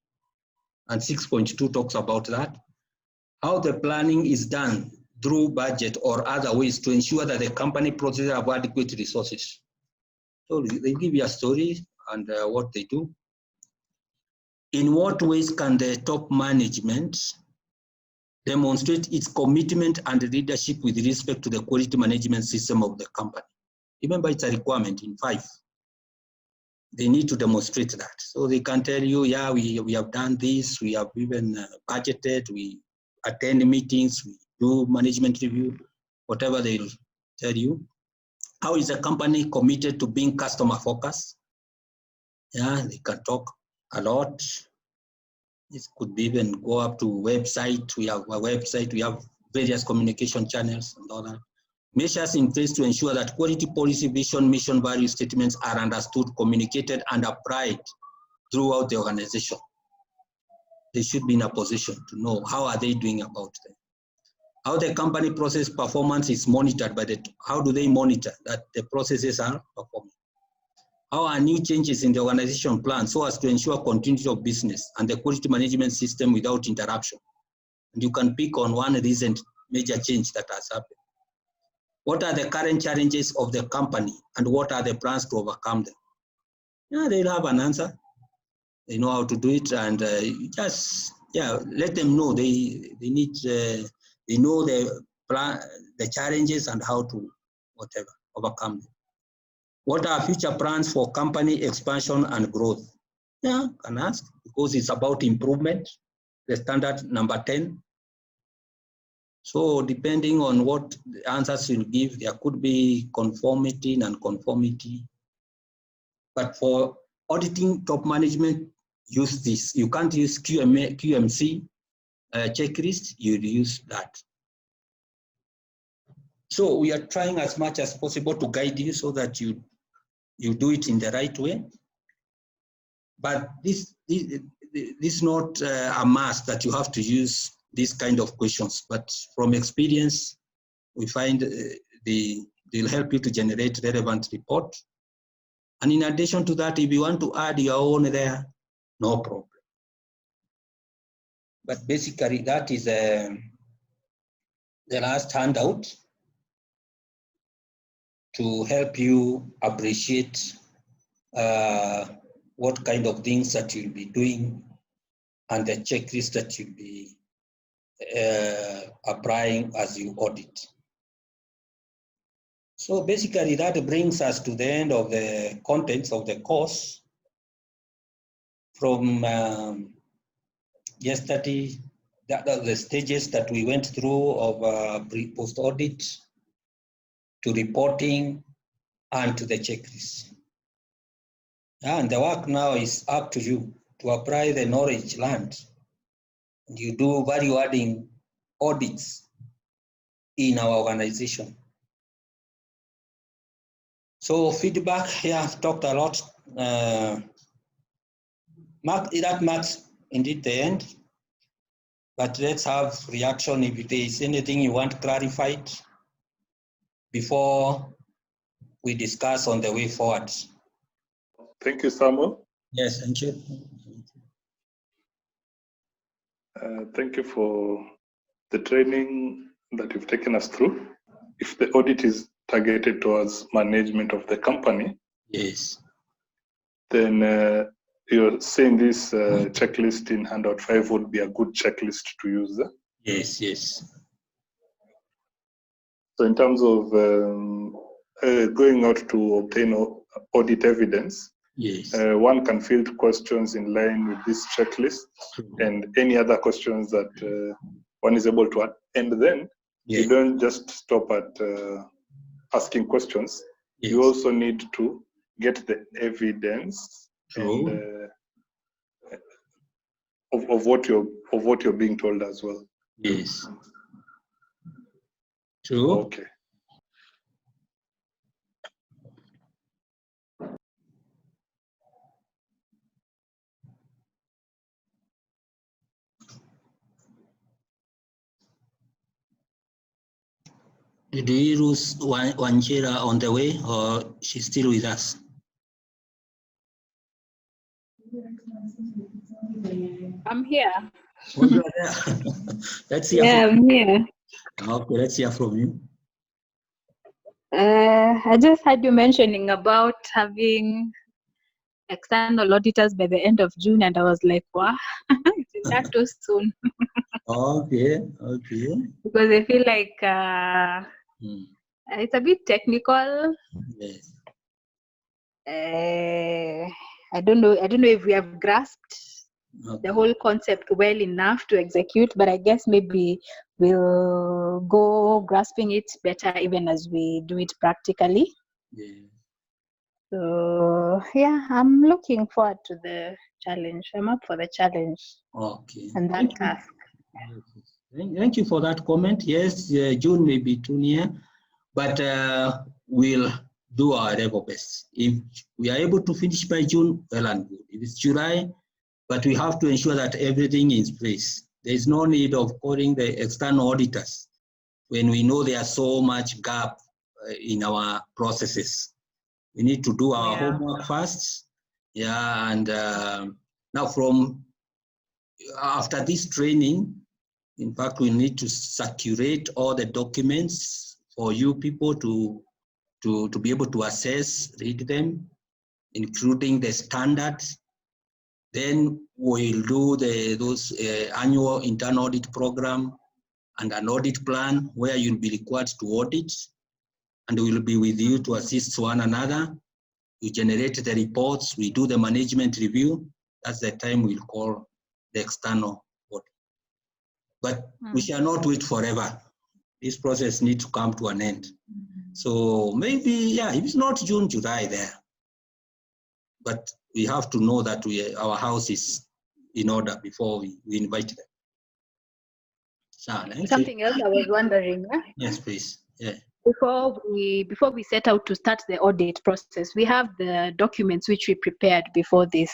And 6.2 talks about that. How the planning is done through budget or other ways to ensure that the company processes have adequate resources. So they give you a story and what they do. In what ways can the top management demonstrate its commitment and leadership with respect to the quality management system of the company? Remember, it's a requirement in 5. They need to demonstrate that. So they can tell you, yeah, we have done this, we have even budgeted, we attend meetings, we do management review, whatever they'll tell you. How is the company committed to being customer focused? Yeah, they can talk a lot. This could be even go up to website. We have a website, we have various communication channels and all that. Measures in place to ensure that quality policy, vision, mission, value statements are understood, communicated, and applied throughout the organization. They should be in a position to know how are they doing about them. How the company process performance is monitored by how do they monitor that the processes are performing? How are new changes in the organization planned so as to ensure continuity of business and the quality management system without interruption? And you can pick on one recent major change that has happened. What are the current challenges of the company and what are the plans to overcome them? Yeah, they'll have an answer. They know how to do it, and just let them know they need they know the plan, the challenges and how to overcome them. What are future plans for company expansion and growth? Yeah, can ask because it's about improvement. The standard number 10. So depending on what the answers you give, there could be conformity, non-conformity. But for auditing top management, use this. You can't use QMC checklist, you use that. So we are trying as much as possible to guide you so that you do it in the right way. But this is not a must that you have to use these kind of questions, but from experience, we find they'll help you to generate relevant report. And in addition to that, if you want to add your own there, no problem. But basically, that is the last handout to help you appreciate what kind of things that you'll be doing and the checklist that you'll be applying as you audit. So basically that brings us to the end of the contents of the course. From yesterday, the stages that we went through of post audit to reporting and to the checklist. And the work now is up to you to apply the knowledge learned. You do value-adding audits in our organization. So feedback here, I've talked a lot. That marks indeed the end. But let's have reaction if there is anything you want clarified before we discuss on the way forward. Thank you, Samuel. Yes, thank you. Thank you for the training that you've taken us through. If the audit is targeted towards management of the company, yes, then you're saying this checklist in handout 5 would be a good checklist to use. Yes, yes. So in terms of going out to obtain audit evidence, yes, one can field questions in line with this checklist and any other questions that one is able to add. And then you don't just stop at asking questions. Yes. You also need to get the evidence True. and of what you're being told as well. Yes. True. Okay. Did we lose Wanjira on the way, or she's still with us? I'm here. Oh, you are there. Let's hear Yeah, from I'm here. Okay, let's hear from you. I just heard you mentioning about having external auditors by the end of June, and I was like, wow, is that too soon? Okay. Because I feel like it's a bit technical. Yes. I don't know if we have grasped the whole concept well enough to execute, but I guess maybe we'll go grasping it better even as we do it practically. Yeah. So yeah, I'm looking forward to the challenge. I'm up for the challenge. Okay. And that task. Thank you for that comment. Yes, June may be too near, but we'll do our level best. If we are able to finish by June, well and good. If it's July, but we have to ensure that everything is in place. There is no need of calling the external auditors when we know there's so much gap in our processes. We need to do our homework first. Yeah, and now from after this training, in fact, we need to circulate all the documents for you people to be able to assess, read them, including the standards. Then we'll do those annual internal audit program and an audit plan where you'll be required to audit, and we'll be with you to assist one another. We generate the reports, we do the management review. That's the time we'll call the external audit. But we shall not wait forever. This process needs to come to an end. So maybe, yeah, if it's not June, July there. But we have to know that our house is in order before we invite them. Something else I was wondering. Yes, please. Yeah. Before we set out to start the audit process, we have the documents which we prepared before this.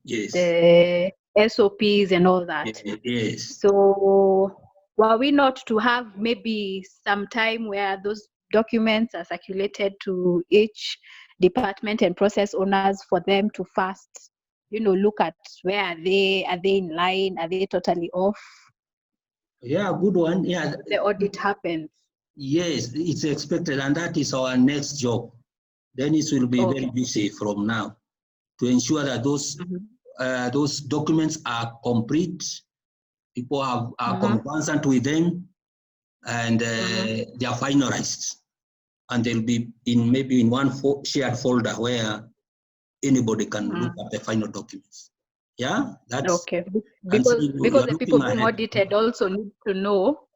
Yes. The SOPs and all that. Yes. So were we not to have maybe some time where those documents are circulated to each department and process owners for them to first, look at where are they in line, are they totally off? Yeah, good one. Yeah. The audit happens. Yes, it's expected, and that is our next job. Dennis will be very busy from now to ensure that those documents are complete. People are conversant with them, and they are finalized, and they'll be maybe in one shared folder where anybody can look at the final documents. Yeah, that's okay. Because the people being audited also need to know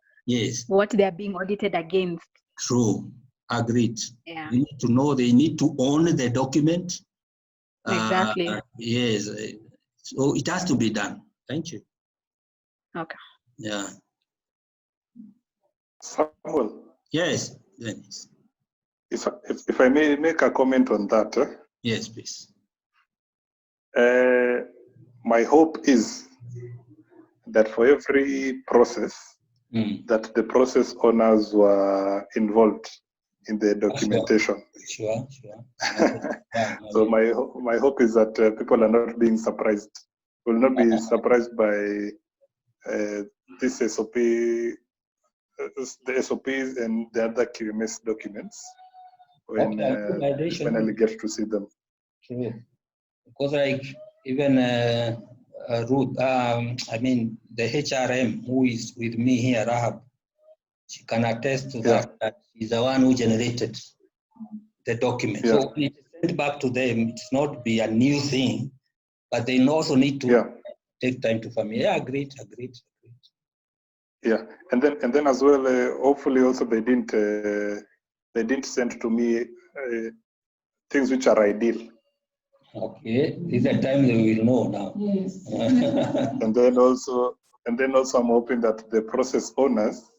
what they are being audited against. True, agreed. Yeah. You need to know, they need to own the document. Exactly. Yes, so it has to be done. Thank you. Okay. Yeah. Samuel. Yes, Dennis. If I may make a comment on that. Yes, please. My hope is that for every process, that the process owners were involved in the documentation. Sure. So my hope is that people are not being surprised, will not be surprised by this SOP, the SOPs and the other QMS documents when they finally get to see them. True. Because like even Ruth, the HRM who is with me here, Rahab, she can attest to that she's the one who generated the document. Yeah. So when it's sent back to them, it's not be a new thing, but they also need to take time to familiarize. Yeah, agreed. Yeah, and then as well, hopefully also they didn't send to me things which are ideal. Okay, this is the time they will know now. Yes. And then also I'm hoping that the process owners,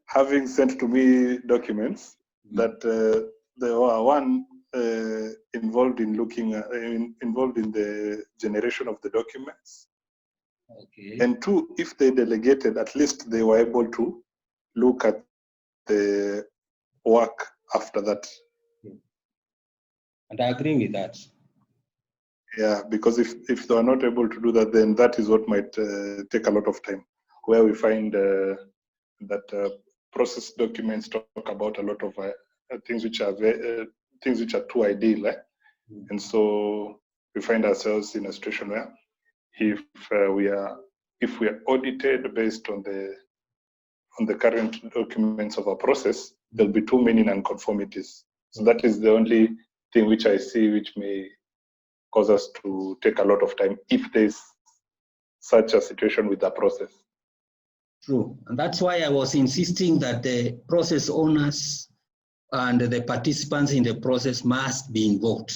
having sent to me documents, that they were one involved in looking involved in the generation of the documents, Okay. and two, if they delegated, at least they were able to look at the work after that. And I agree with that. Yeah, because if they are not able to do that, then that is what might take a lot of time, where we find that process documents talk about a lot of things which are too ideal, and so we find ourselves in a situation where if we are audited based on the current documents of our process, there'll be too many nonconformities. So that is the only thing which I see which may cause us to take a lot of time if there's such a situation with the process. True. And that's why I was insisting that the process owners and the participants in the process must be involved.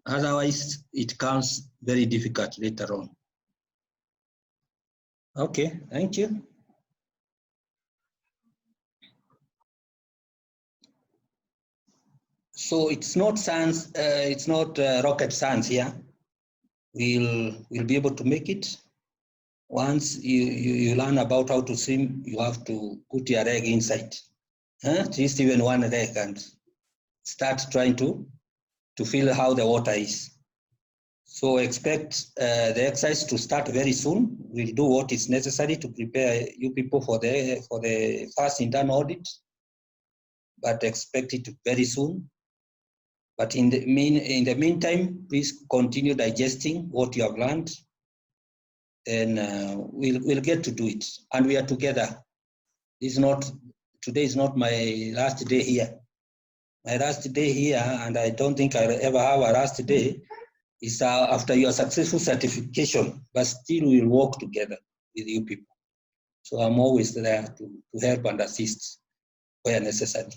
Otherwise, it comes very difficult later on. Okay, thank you. So it's not science, it's not rocket science here. We'll be able to make it. Once you learn about how to swim, you have to put your leg inside, at least even one leg, and start trying to feel how the water is. So expect the exercise to start very soon. We'll do what is necessary to prepare you people for the first internal audit, but expect it very soon. But in the meantime, please continue digesting what you have learned, and we'll get to do it. And we are together. Today is not my last day here. My last day here, and I don't think I'll ever have a last day, is after your successful certification, but still we'll work together with you people. So I'm always there to help and assist where necessary.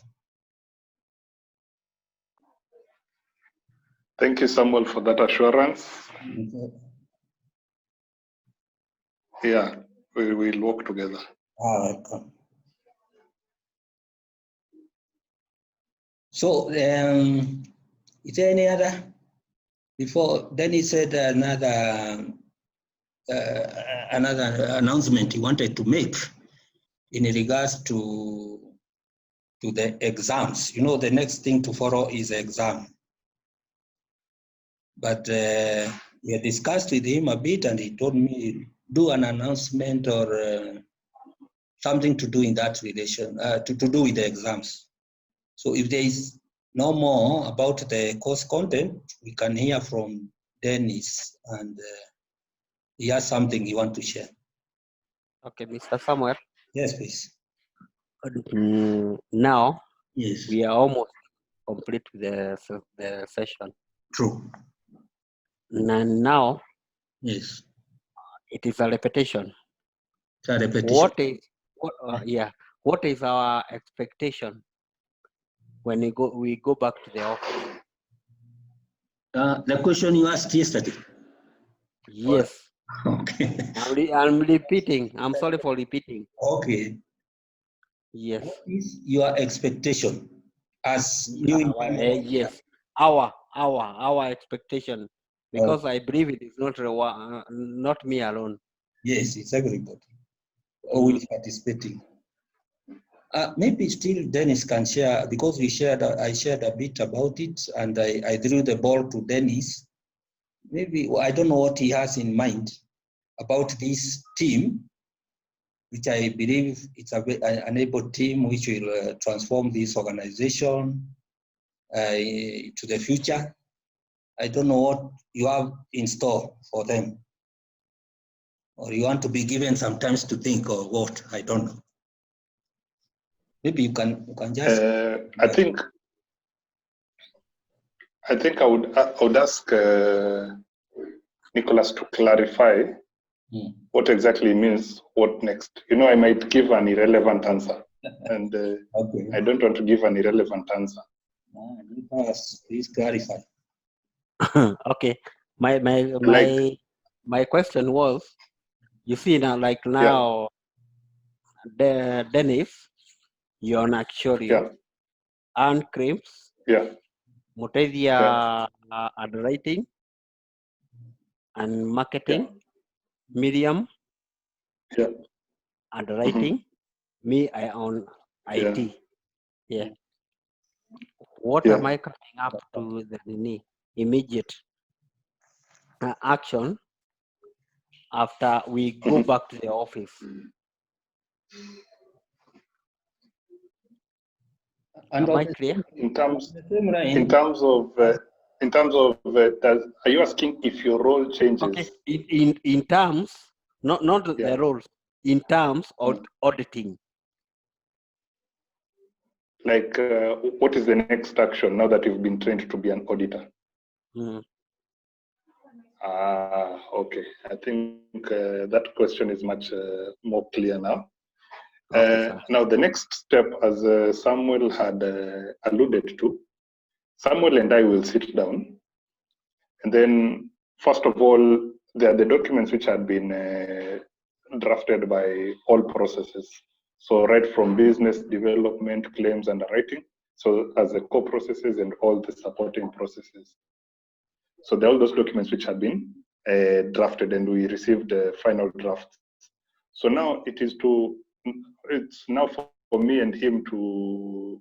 Thank you, Samuel, for that assurance. Yeah, we will work together. Welcome. So, is there any other? Before, then he said another announcement he wanted to make in regards to the exams. You know, the next thing to follow is exam. But we had discussed with him a bit, and he told me do an announcement or something to do in that relation, to do with the exams. So if there is no more about the course content, we can hear from Dennis, and he has something he wants to share. Okay, Mr. Samuel. Yes, please. Now, yes, we are almost complete with the session. True. And now, yes, it is a repetition. it's a repetition. What is our expectation when we go back to the office? The question you asked yesterday. Yes. Okay. I'm repeating. I'm sorry for repeating. Okay. Yes. What is your expectation as new? Yes. Our expectation, because I believe it is not me alone. Yes, it's everybody who is participating. Maybe still Dennis can share, because I shared a bit about it, and I threw the ball to Dennis. Maybe I don't know what he has in mind about this team, which I believe it's an able team which will transform this organization to the future. I don't know what you have in store for them, or you want to be given some time to think, or what, I don't know. Maybe you can just. I think I would ask Nicholas to clarify what exactly means what next. You know, I might give an irrelevant answer, and Okay. I don't want to give an irrelevant answer. Please clarify. Okay. My question was, you see now, like now, Dennis, you're an actuary, Anne Crims, Mutedia underwriting and marketing, Miriam underwriting, me I own IT. Yeah. What am I coming up to the immediate action after we go back to the office? Am I clear? In terms of, are you asking if your role changes? Okay. In terms, not the roles, in terms of auditing. Like, what is the next action now that you've been trained to be an auditor? Okay. I think that question is much more clear now. Now, the next step, as Samuel had alluded to, Samuel and I will sit down. And then, first of all, there are the documents which had been drafted by all processes. So right from business development, claims, underwriting, so as the core processes and all the supporting processes. So there are all those documents which have been drafted, and we received the final drafts. So now it's now for me and him to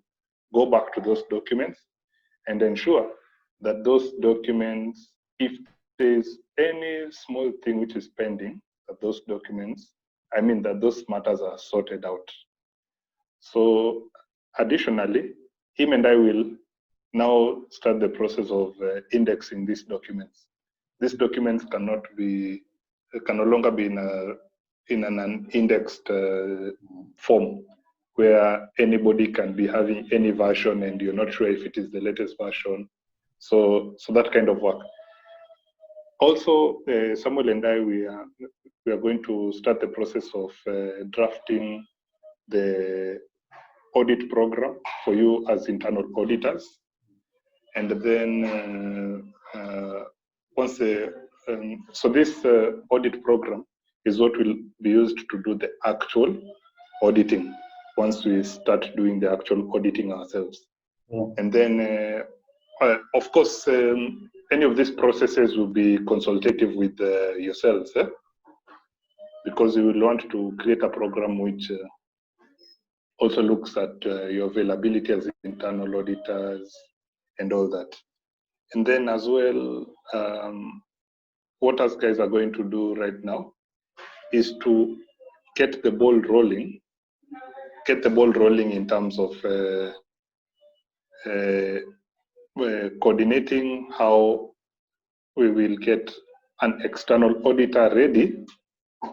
go back to those documents and ensure that those documents, if there's any small thing which is pending, that those documents, that those matters are sorted out. So additionally, him and I will now start the process of indexing these documents. These documents can no longer be in an indexed form where anybody can be having any version and you're not sure if it is the latest version. So that kind of work. Also, Samuel and I, we are going to start the process of drafting the audit program for you as internal auditors. And then once so this audit program is what will be used to do the actual auditing once we start doing the actual auditing ourselves. And then, of course, any of these processes will be consultative with yourselves, because we will want to create a program which also looks at your availability as internal auditors and all that. And then as well, what us guys are going to do right now is to get the ball rolling in terms of coordinating how we will get an external auditor ready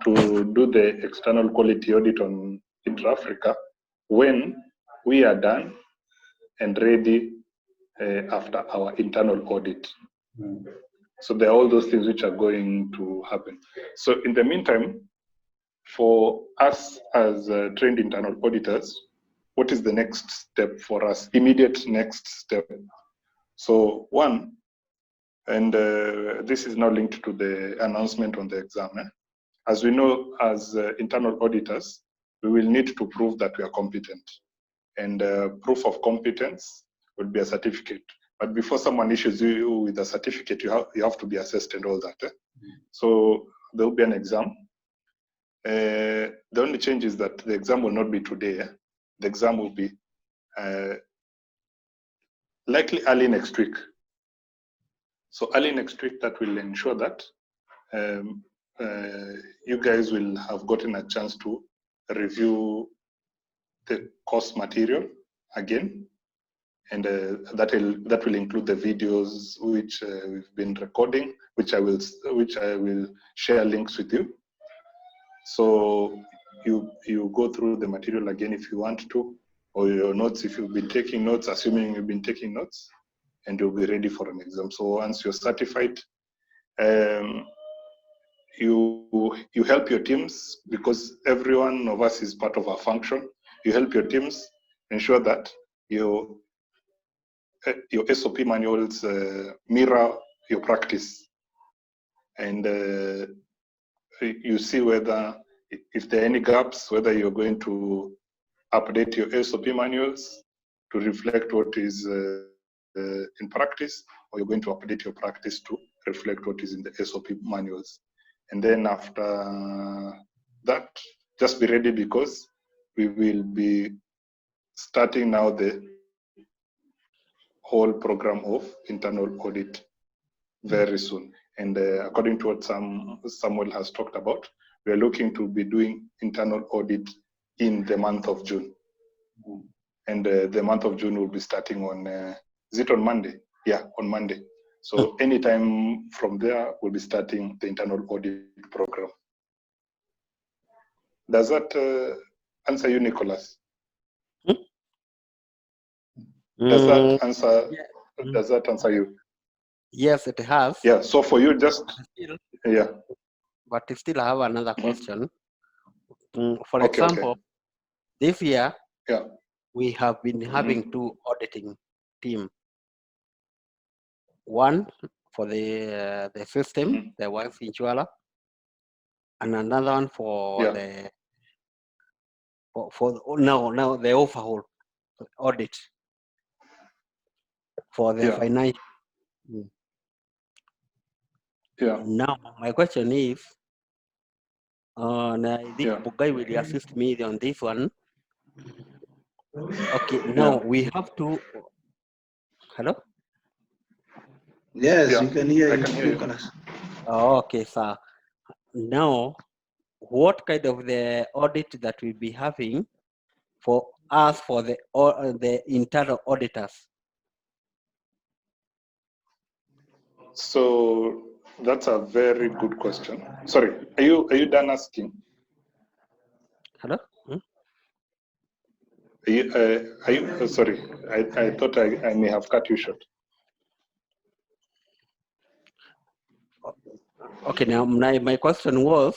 to do the external quality audit on Intra-Africa when we are done and ready after our internal audit. So there are all those things which are going to happen. So in the meantime, for us as trained internal auditors, what is the next step for us? Immediate next step. So one, and this is now linked to the announcement on the exam. As we know, as internal auditors, we will need to prove that we are competent. And proof of competence would be a certificate. But before someone issues you with a certificate, you have to be assessed and all that. So there will be an exam. The only change is that the exam will not be today. The exam will be likely early next week. So early next week, that will ensure that you guys will have gotten a chance to review the course material again. And that will include the videos which we've been recording, which I will share links with you. So you go through the material again if you want to, or your notes if you've been taking notes, assuming you've been taking notes, and you'll be ready for an exam. So once you're certified, you help your teams, because every one of us is part of our function. You help your teams ensure that you your SOP manuals mirror your practice, and you see whether, if there are any gaps, whether you're going to update your SOP manuals to reflect what is in practice, or you're going to update your practice to reflect what is in the SOP manuals. And then after that, just be ready, because we will be starting now the whole program of internal audit very soon. And according to what Samuel has talked about, we are looking to be doing internal audit in the month of June. And the month of June will be starting on, is it on Monday? Yeah, on Monday. So anytime from there, we'll be starting the internal audit program. Does that answer you, Nicholas? Does that answer? Yeah. Does that answer you? Yes, it has. Yeah. So for you, just yeah. But still, I have another question. For Okay, example, this year, yeah, we have been having two auditing teams. One for the system, the wife insurer, and another one for the now the overhaul audit for the financial. Yeah. Now my question is, and I think Pugai will assist me on this one. Okay, now we have to. Hello. Yes, you can hear you, Nicholas. Oh, okay, sir. Now, what kind of the audit that we'll be having for us for the internal auditors? So that's a very good question. Sorry, are you done asking? Hello. Are you sorry? I thought I may have cut you short. Okay, now my question was.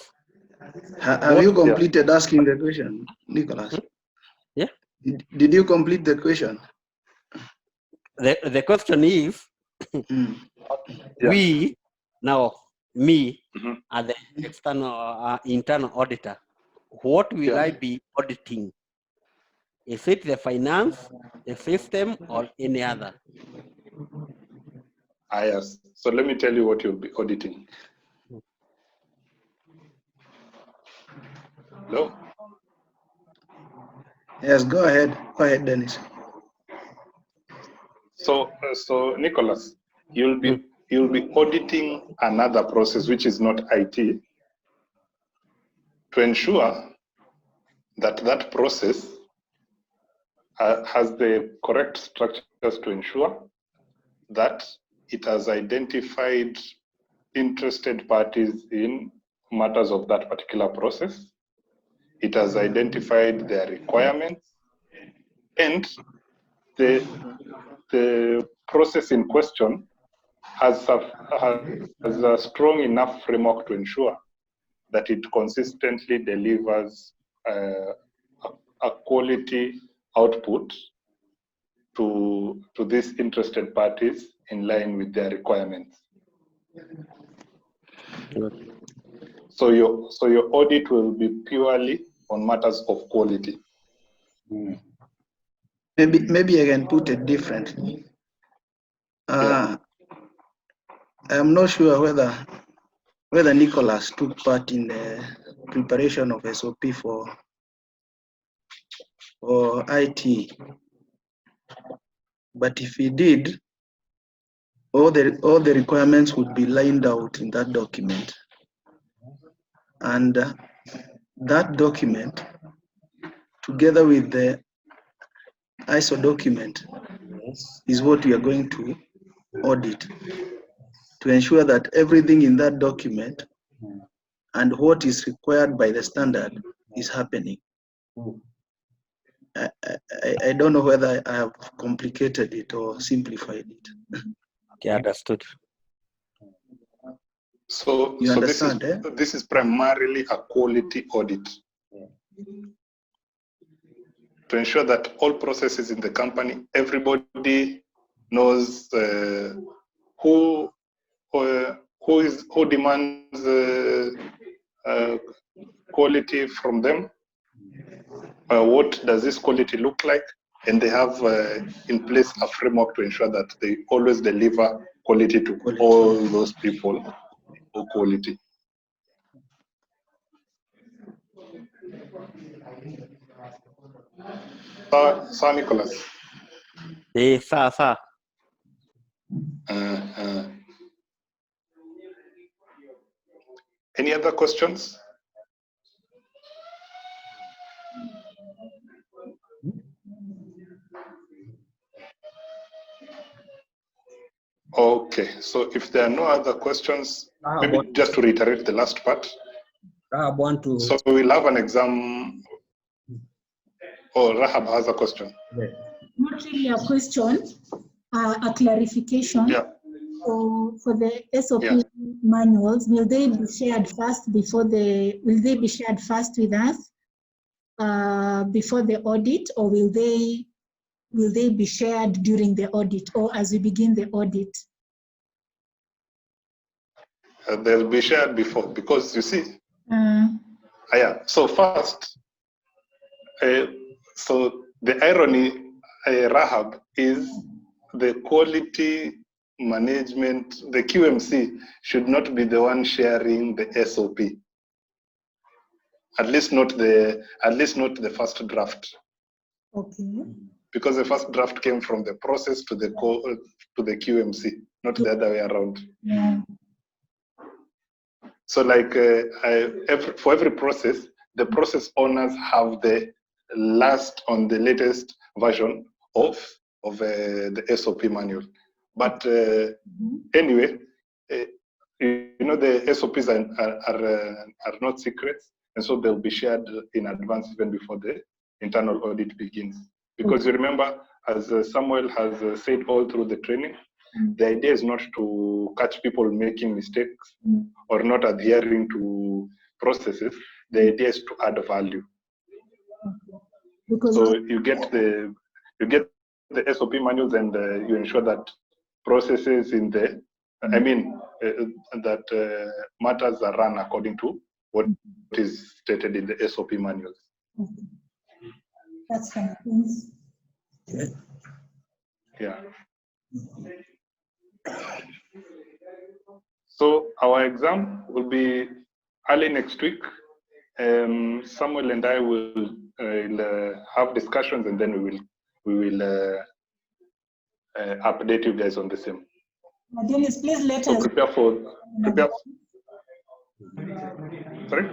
Have you completed asking the question, Nicholas? Yeah. Did you complete the question? The question is, we now me as the external internal auditor, what will I be auditing? Is it the finance, the system, or any other? Yes. So let me tell you what you'll be auditing. Hello? Yes, go ahead. Go ahead, Dennis. So Nicholas, you'll be auditing another process which is not IT, to ensure that that process has the correct structures, to ensure that it has identified interested parties in matters of that particular process. It has identified their requirements, and the process in question has a strong enough framework to ensure that it consistently delivers a quality output to these interested parties in line with their requirements. So your audit will be purely on matters of quality. Maybe I can put it differently. I'm not sure whether Nicholas took part in the preparation of SOP for IT, but if he did, all the requirements would be lined out in that document, and that document, together with the ISO document, is what we are going to audit, to ensure that everything in that document and what is required by the standard is happening. I don't know whether I have complicated it or simplified it. Okay, understood. So, you understand, this is primarily a quality audit to ensure that all processes in the company, everybody knows who demands quality from them. What does this quality look like? And they have in place a framework to ensure that they always deliver quality to all those people or quality. Sir Nicholas. Yes, sir. Any other questions? Okay, so if there are no other questions, maybe just to reiterate the last part. So we'll have an exam. Oh, Rahab has a question. Not really a question, a clarification. Yeah. For the SOP manuals, will they be shared first before will they be shared first with us before the audit, or will they be shared during the audit or as we begin the audit? They'll be shared before, because you see, so first, so the irony, Rahab, is the quality management, the QMC should not be the one sharing the SOP. At least not the first draft. Okay. Because the first draft came from the process to the QMC, not the other way around. Yeah. So like for every process, the process owners have the latest version of the SOP manual. But anyway, the SOPs are not secrets, and so they'll be shared in advance even before the internal audit begins. Because you remember, as Samuel has said all through the training, the idea is not to catch people making mistakes or not adhering to processes. The idea is to add value. Because so you get the SOP manuals, and you ensure that processes in the matters are run according to what is stated in the SOP manuals. Okay. That's fine. Yeah. So our exam will be early next week. Samuel and I will have discussions, and then we will update you guys on the same. Dennis, please let So us prepare. Sorry.